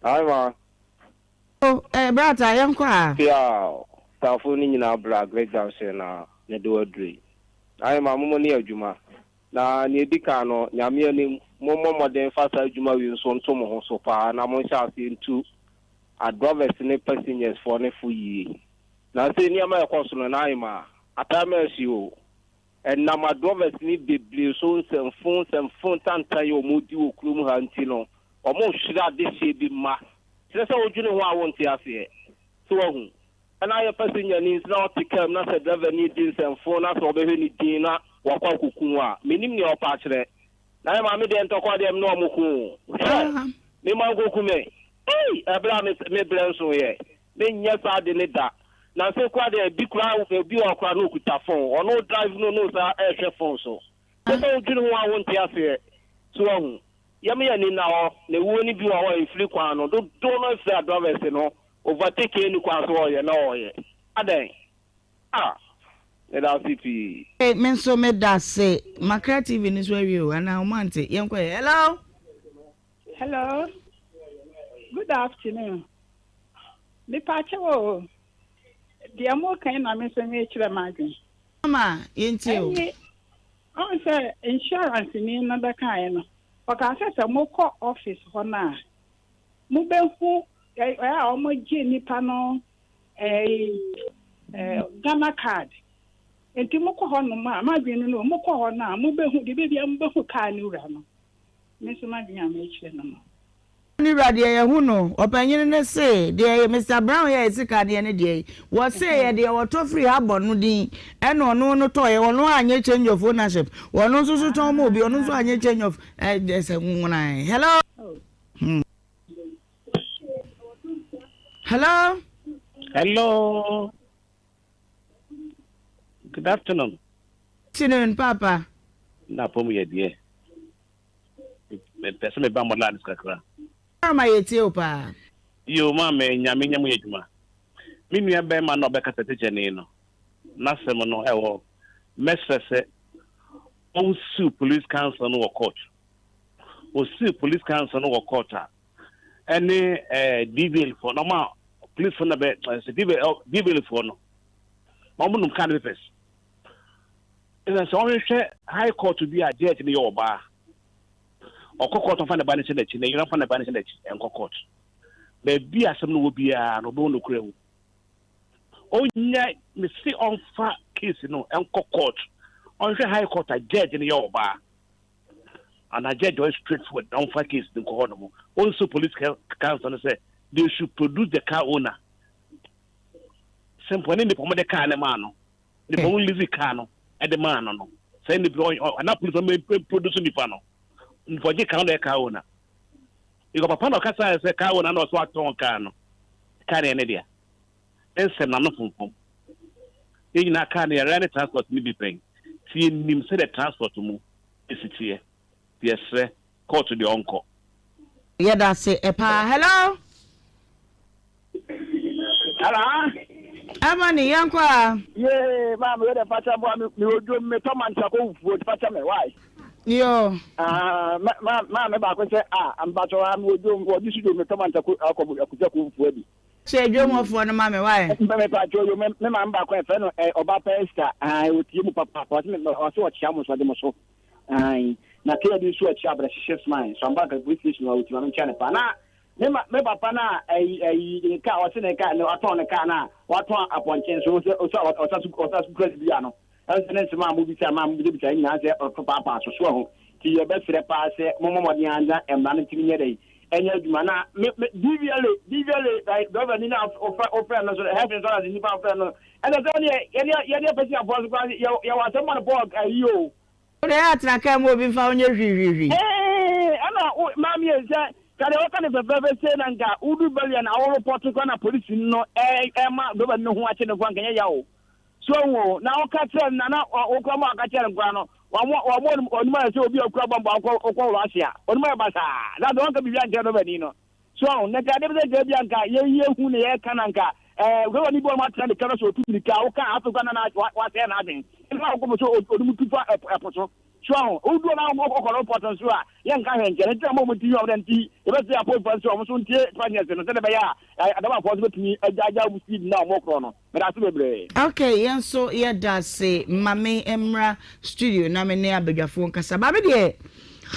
Hi, ma. Oh, brother, I'm qua. Yeah, Tafuni in our black great house na ne do adri. I am a money of Juma. Na near Dicano, Yamiani, more than faster Juma will son tomo so far, and I'm on shouting to a drivers in a passengers for a full year. Now, say near my consul and I, ma, at time as you. And now my drivers need the blue souls and phones and tie your moody clum hantino. Almost should have this year be ma. That's all you know what I want to say. So, and I a passenger needs not to come, not a driver needs and phone us or the dinner, or Kukua, meaning your partner. Now I'm a dent to call them normal. They might go to me. Hey, Abraham is me so here. Then yes, I did that. Now, so quite a big crowd will be a crowd with a phone, or no drive, no, air phone. So, that's all you know what I want to say. So, Yami and now, the only view our in Fliquano, don't know if they are drivers, overtake any class or you know. Let us see. Hey, men so made that say, my creative in this review, and I want it. Young, hello. Hello. Good afternoon. The Pacho, the American, I'm missing each imagine. Mama, into oh, sir, insurance in another kind. Because I said, Moko office, Hona. Mubehu, I almost Jenny Pano, Ghana card. And Timoko Honoma, my being no Moko Hona, Mubehu, the baby, and Bohu Kanurano. Miss Madia Mitchell. Nhyira who no opanyine say dey Mr Brown here is ka dey dey what say dey what free abon no din e no no to ye wono anye change of ownership wono so ton mo bi wono so anye change of hello hello hello good afternoon papa na pomu ye die me pese me ba mo la skakra ma yeti opa yo ma me nyame nyamu yeduma mi nua be ma no be ka tete ne no na sem no ewo mesese on su police council no court o su police council no court any DBL for no ma police for na be DBL for no ma mo num kan papers ina so on hwe high court to be a judge ni yo ba Court of the Banish election, you don't find the Banish election and court. There be a some will be a no crew. Oh, yeah, me see on far case, and court. On the high court, a judge in your bar. And a judge was straightforward, on far case in Cordomo. Also, police council say they should produce the car owner. Simple in the Pomade car, the man, the only living car, and the man, send the boy, and not producing the panel. For the counter car. You got a panel cassa as a car and also a ton can. Carry an idea. And send none of them. In a car near any transport may be paying. See him say the transport to move. Is it here? Yes, sir. Call to the uncle. Yeah, that's it. Hello? Hello? Amani, Yankwa. Yeah, ma'am, you're the patcher boy. You will do me, Tom and Chaco, would patcher me. Why? Yo. Ma'am, about to say, I'm about to have what you should do with Toman Taku for me. Say, you more for the mammy, why? Mamma, I'm back when about Pesta, I would give Papa, or so a chamus for the muscle. I not clear this to a chap that shifts mine, so I'm back at British with your channel. Never pana a car or a car, no, upon a car now, what one upon chance or such Gradiano. As the next man will be some man with the answer or papa so swung to your best pass, Momo Diana, and managing your day. And your mana, devially, like governing of friends, having dollars in the pound. And there's only any person of you are someone aboard you. The art I can move in found your riri. Hey, I'm not, Mammy, kade waka ne bebe say na nga udu bali na aworo porto kwa na police no ma do ba no ho ache ne kwa nkanya yawo so wo na waka tell na okwa ma aka tell nkwa no wa onuma say obi okwa bamba okwa wo asia onuma ba sa na do nka bibia nche do ba ni no so na kade be je bia nka ye hu ne ye kana nka we ni bo ma tell the kana so tu ni ka waka afọ na wa say na adin na ko so odumu tufa epoto so udu na mo ko important so a ye nka he nche ne mo ti yo den ti e be say apoi fan so mo so ntie fanyes no se de be ya adaba for so betumi ajaja bu speed na mo kro no me da so bebre. Okay, yen so ye da say mame emra studio na me ne abadwafo nkasa ba me de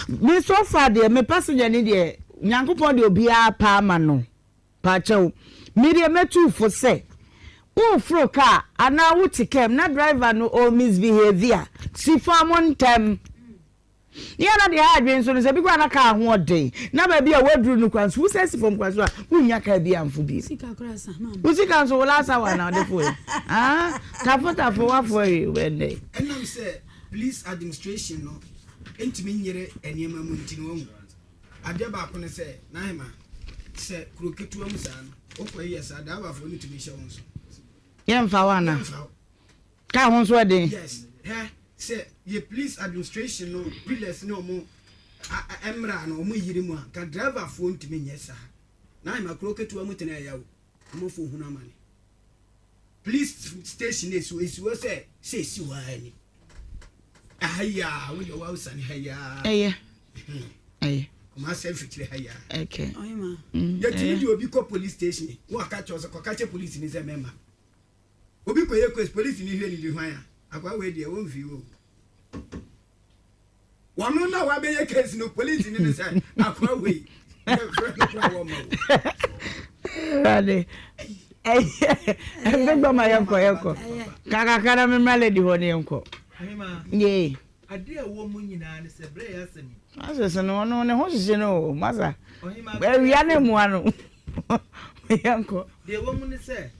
me so far de me passenger ni de nyankopon de obi a pa ma no pa chew me de metu fo say o fro car ana wuti kem na driver no o misbehavior si farm on time ya na de adwen so no se bi kwa na ka ho odin na ba bi a wadru no kwan so se si fom kwan so a wunya ka bi amfo bi sika krasa mama usika so wala sa wa na de fo ka fota fo wa fo e wende enam say police administration no entimi nyere eniema mu ntino wu ade ba ko ne say na hema say kroketu am sa no okwa yesa da ba fo ni timi hye won so yemfa wana ka ho so de yes say ye police administration no police no mo emra no mo yiri mu ka driver fo ntimi nyesa na hema kroketu am tena yawo mo fo huna mane police station is say si wa ni ahaya we wa usani haya ma self fikire haya okay Ohemaa ya timi di obi ko police station wo aka cho ko kache police ni se member obi ko ye ko police ni hwe ni di hwan akwa we de won fi wo wonu na wa be ye case no police ni se akwa we rade big ma yanko kaka me male di hone yanko Ohemaa ye ade a wo mu nyina ne se bre ya semi asa no ne ho hye no masa Ohemaa we ya ne mu anu yanko de wo mu ne se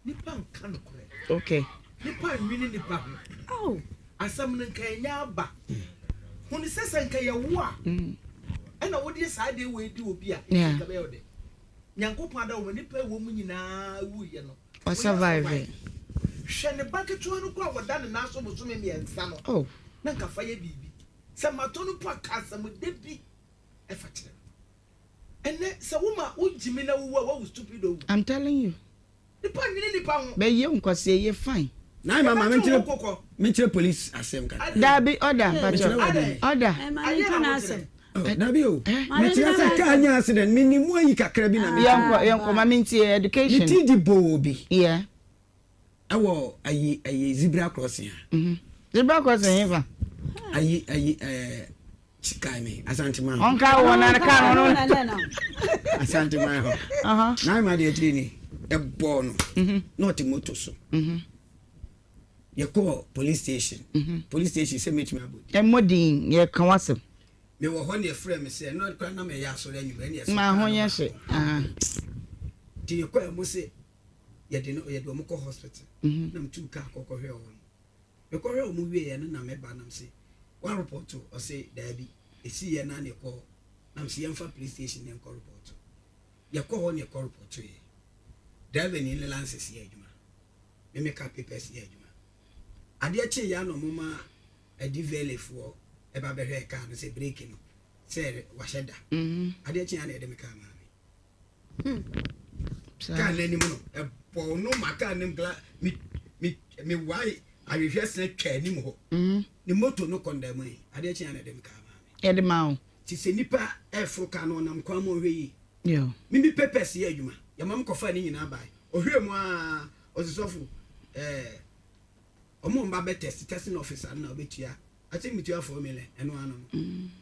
nipa nka no kore okay nipa nwini nipa ho asam ne nka nya aba hu ne sese nka ye wo a ena wo de sa de we di obi a ka be yo de nyankopon ada wo nipa wo mu nyina wu ye no o survive hwe ne baketu no kwa woda ne naso mo so me ensa no na nka fa ye bibi se mato no po akasa mo de bi e fa kire ene se wo ma wo jimi na wo stupid o I'm telling you nipa nwini nipa ho be ye nkwase ye fine na mama mentre police asem ka dabi order order dabi o mentre sa ka anya accident minimu ayi kakra bi na me yanko ma minti education ti di bobi yeah awo ayi zebra crossing zebra crossing eva ayi Chikaime asantima onka wona ka no asantima ho na ma de tini e bo no not moto so ye call police station say meet me about e modin ye kan wasem me wo ho ne frame me say no kwa na me ya so anyu me ne ma ho ye hye ti ye kwa mo say ye de mo ko hospital na mtu ka ko hwe o me ko hwe o mu wie ye na me ba na me say one report to or say dabi esi ye na ne ko na me say yemfa police station ne ko report ye ko ho ne ko report to ye driver ni license ye adwuma me make up papers ye adwuma ade achi ya no moma adi vele fo e ba behwe ka no say break no say wa sheda ade achi ya na e de me ka ma ka na ni mo no e po no maka nem gla mi why I will just say ni mo ni moto no condemn me ade achi ya na e de me ka ma e de ma o ti se nipa e fro ka no nam kwa mo hwe yi yo mi papers ye adwuma ya mam ko fa ni nyina bai ohwe mu a osisofo omo mba be testing officer na obetua I think metua for me le eno ano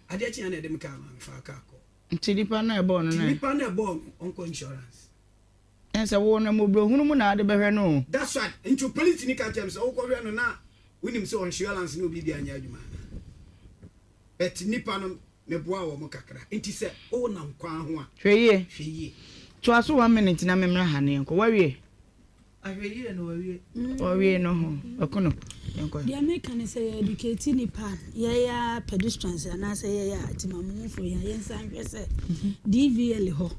ade achi na dem ka ma fa ka ko ntilipa na e bo no na ntilipa na e bo onko insurance ense wo na mo bro hunu mu na ade behwe no that's right into police ni ka tem so wo hwe no na winim so insurance no bi bia anya adwuma bet nipa no me boa wo mo kakra enti se o na nkwa ho a hweye to aso 1 minute na memra ha ne nko wawie ahwe no wawie wawie no ho akono the American say educate ni pan ya pedestrians and say ya timamu for ya yensan hwe say DVL ho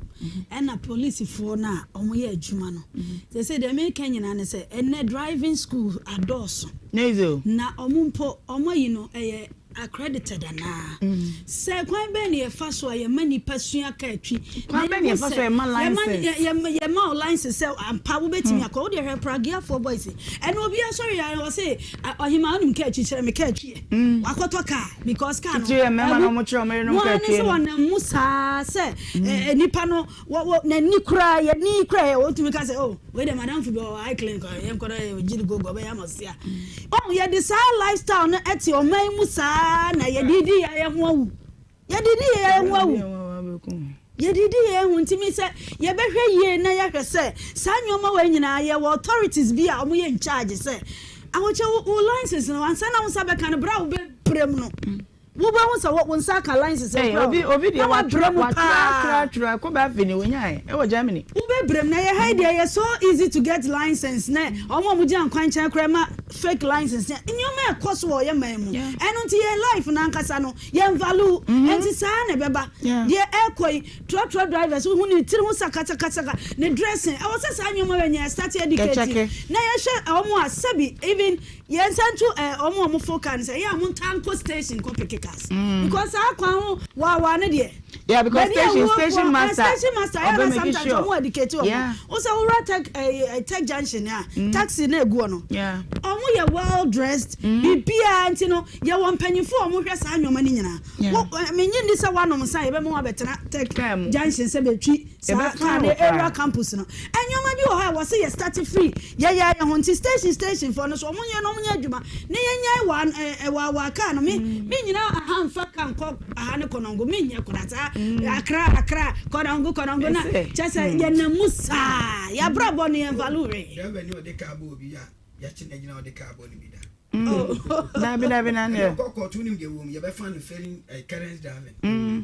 and police for na omoye adwuma no they say the American nyina say ene driving school adoso nezo na omumpo omoyi no accredited na say kwan be na ye fa so ye mani pasua ka atwi kwan be na ye fa so ye ma license ye ma license say ampa wo betimi akọ de hwe pragia for boys and obi sorry I was say Ohemaa nim ka atwi kire me ka atwi wakoto ka because ka no ye mema no mo kire me no ka atwi no na musa say nipa no na ni kura ye o tumi ka say oh we the madam for go I clean ko ye ko jiri go be ya masia oh ye the lifestyle no eti o man musa na yedidi ya yehu yedidi ye hu ntimi se ye behwe ye na ya hwe se sanyoma wa nyina ye authorities bi a omo ye in charge se awoche wo license no ansa na unsa be kan bra wo be prem no wo ba hu se wo nsa ka license se obi de wa tra ko ba fini wo nya e wo Germany wo be brem na ye hide ye so easy to get license na omo mu jan kwan chan krema fake license nyoma e koso wo ye man mu eno nti ye life na nkasa no ye value enti sa na beba ye ekoi trotro drivers hu ni tiri hu sakata ne dressing e wo se sa nyoma we nya start educating na ye hwe omo asabi even ye nsantu omo focus say ya mu tanko station ko pikikas because akwan wa ne de yeah because station master I sometimes omo educate omo o say we tech junction ya taxi na egu no omo ye well dressed bibia anti no ye won panyifo omo hwe sa anwoma ni nyina menyi ndi se wanom san ye be mo abetena tech junction se betwi sa ka na area campus no anwoma bi o ha wo say ye start free ye honti station for no so omo ye no omo nya adwuma ne ye nya wa ka no me nyina aha mfa kan ko aha ne konongo me nya konata akra konongo na chese ye na musa ya brabo ne value ya be ni o de ka bo bi ya chine nyina o de ka bo ni bi da dabi na ne ko tu nim de wo ye be fan failing current driving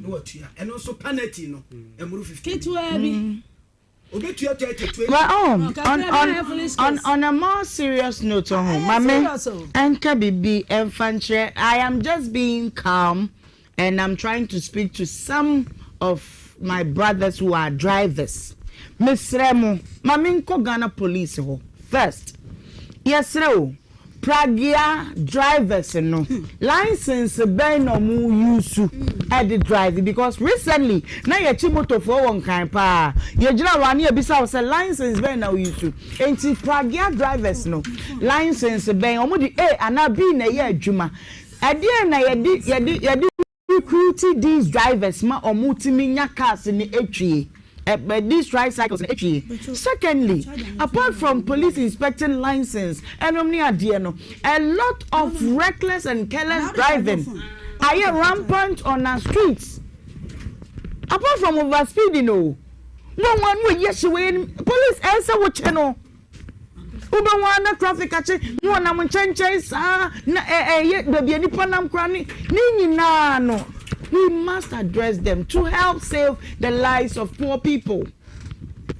no what ya and also penalty no emuru 50 kitwa bi well, on a more serious note, Mame, Anka Bibi and Fantre, I am just being calm and I'm trying to speak to some of my brothers who are drivers. Miss Remo, Maminko Ghana Police first. Yes, Remo. Pragia drivers no license ben no mu use at the drive because recently na ye chimoto for one kind pa ye jira wani e bisa say license ben na use enti pragia drivers no license ben omo di ana bi na ye adwuma ade na ye recruit these drivers ma omo timi nya cars ni etwie these tricycles actually. Secondly, apart from police inspecting license and a lot of reckless and careless driving are rampant on our streets. Apart from overspeeding, no one will yes police answer what channel. Uba wana traffic ache no na munchenches na baby ni panam krani ni na no. We must address them to help save the lives of poor people.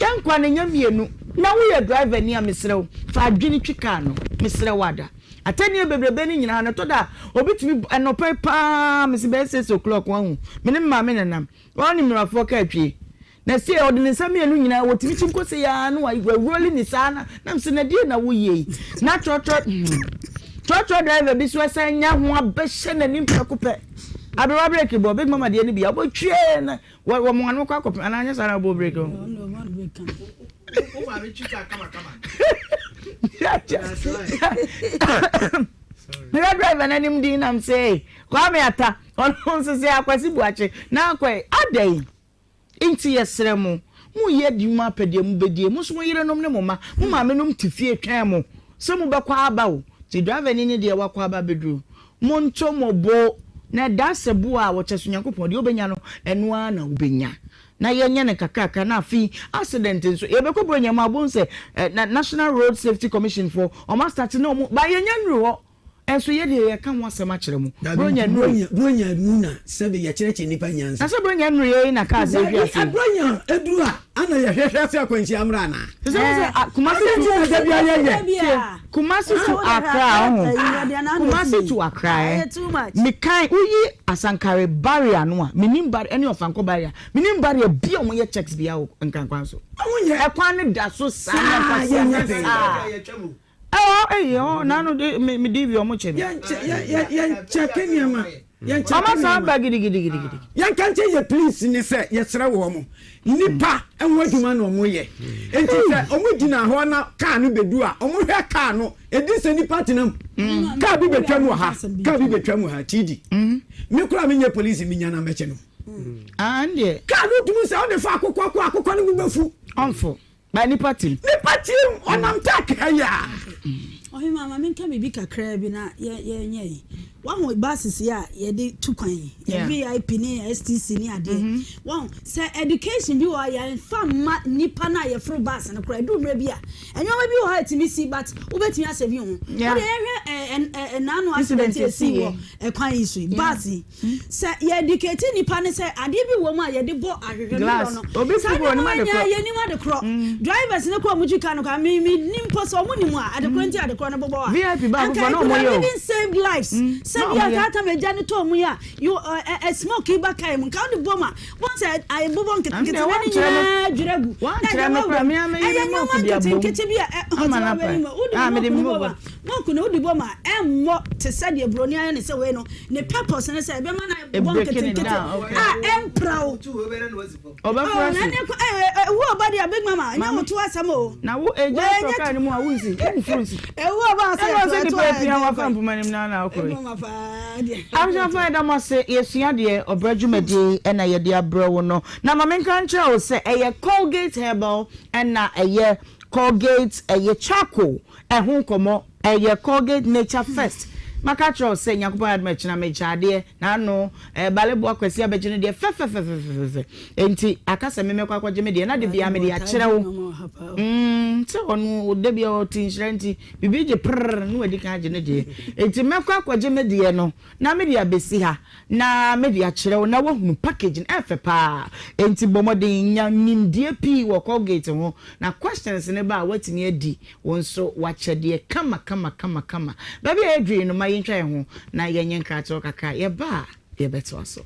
Yan kwane nyamienu na we driver ni amesrew fa adwini twika no mesrew wada atani bebrebe ni nyina na to da obitumi enope pa mesibe 6 o'clock wan me ne ma me nanam woni mrafo ka atwi na se odin samienu nyina wotimi chinkose ya no wa wroli ni sana na mse na die na wo ye na trotro driver bi so sanya ho abehye na nimpa kope abeba break bo big mama de ni bia bo twie na wo mo anu kwa kope ananya sara bo break o no man break am o ma be twika kama sorry driver na nim din am say kwa me ata on so say akwasi buache na akwai adai inti yesre mu ye dwuma pede mu bedie mu so yire nom ne moma mu ma me nom tifie twan mu so mu bekwa aba o ti driver ni de wakwa aba bedru mu nto mobo na dasebu a wo chesu Nyankopon de obenya no eno a na obenya na yenye ne kakaka na afi accident nso yebekobro nyama bon se National Road Safety Commission for o ma start no ba yenye nru ho enso ye de ye kan wasem a kire mu bronya mu na sebe ye kire nipa nyansa asa bronya nu ye na ka se wi ase bronya edu a ana ye hwehwe ase akwanchi amra na se kumasi tu da bia ye kumasi tu akra kumasi tu akra me kan uyi asankare barrier no a menim barrier any of anko barrier menim barrier bia o ye checks bia o nkan kwan so e kwan ne da so sa nano de me divi omo chemi ya check niama ama sa ba gidi ya kan che ye please ni se ye sere wo mo nipa enwo adwuma na omo ye enti se omo gina ho na car no bedu a omo hwe car no edi se nipa tenam car bi betwa mu ha tidi me kura me nye police mi nyana meche no ande car no tumu se o de fa akokɔ no befu onfo ba nipa tim onam tak aya Ohemaa me nka me bi kakra bi na ye nye wahu basis ya ye de tukwan VIP ni STC ni ade wahu say education bi wa ya fam nipa na ye fro bas na kra du mra bi a enyo bi wo ha timi si but ubetimi asevi ho wo de hwe nanu accident esi wo ekwan isu bas say ye educate nipa ne say ade bi wo mu a ye de bo ahwehwe no obi fu bo ni ma de kro ye ni ma de kro drivers ne kro mu twika no ka me nimpo so mu ni mu a ade kro nti ade kro no bobo VIP ba ko no mo yo even save lives save ya tata me jani to mu ya you a smoke ba kai mu ka de boma once I bobo nkete ni juregu wan kire me pra me mo ku dia bom nkete bi me de boma mo ku no di boma emmo te se de broni aye ne se we no ne purpose ne se be ma na bobo nkete emprao oba frasi wo ba dia big mama nya mo to asamo na wo eja so ka ni mu a wunsi frunsi ba se di pepia wa fa mpumanim na akore amja fa da mo se yesua de obrajumadi na ye de abrewo no na ma menka ntra o se eye Colgate herbal na eye Colgate eye charcoal ehun komo eye Colgate nature first makatro se nyakopo admech na mechade na no balebo akwasi abegene de fe enti akasa memekwa kwaje me de na de bia me de akere wo se onu de bia o tinshirenti bibije prr no wadi ka agene de enti mekwa kwaje me de no na me de abesi ha na me de akere wo na wo hunu packaging efe pa enti bomodin nya nimdie pi wo Colgate ho na questions ne ba watini adi wonso wachede kama baby edri no yintwa ho na yenye nkrato kaka ye ba ye beto aso.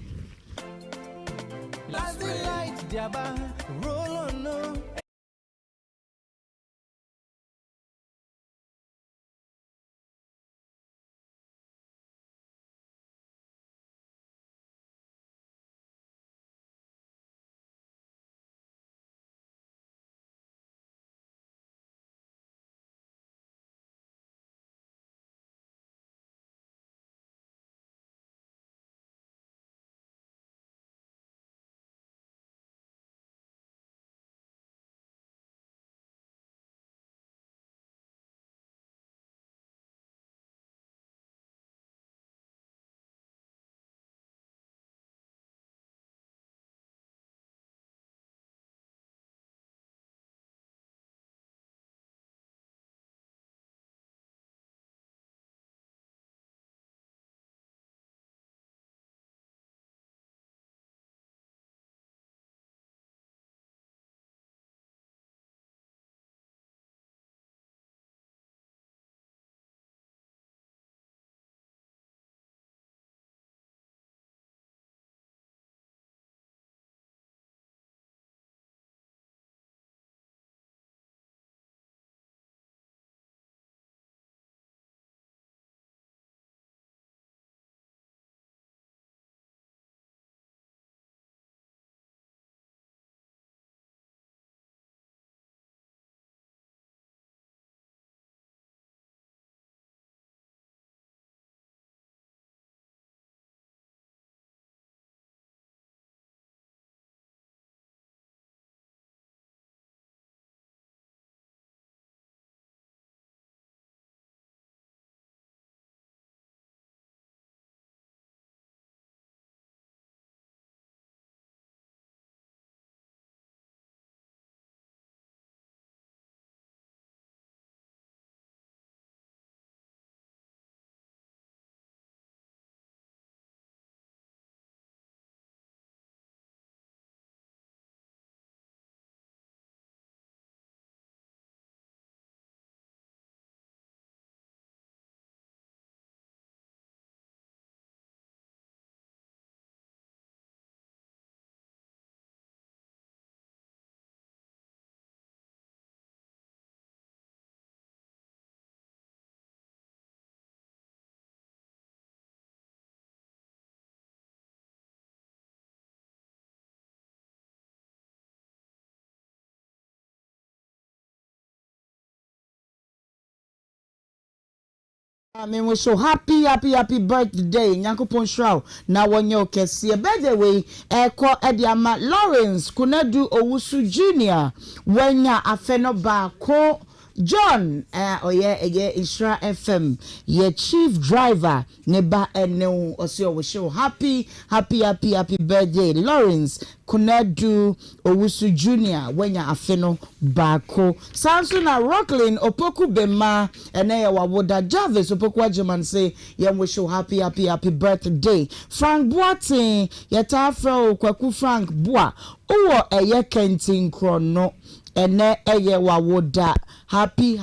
Me we so happy birthday Nyankopon Shroud na wonye okese birthday we eko ediama Lawrence Kunadu Owusu Junior wenya afeno ba ko John oye Isra FM ye chief driver neba ene osio we show happy birthday Lawrence Kunadu Owusu Junior wenya afeno bako Samson na Rocklin opoku bema ene ya wawoda Jarvis opoku ajeman say ye we show happy birthday Frank Boatin yeta afro kwaku Frank Boa uwo eye kentin krono ene eye wawoda happy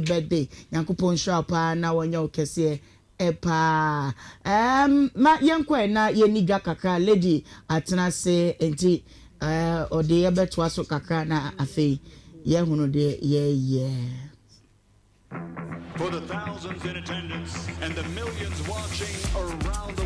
birthday Nyankopon shapa na wonya okese epa ma yenkwe na yeniga kaka lady atena se enti ode ye beto aso kaka na afei ye hunu de ye For the thousands in attendance and the millions watching around the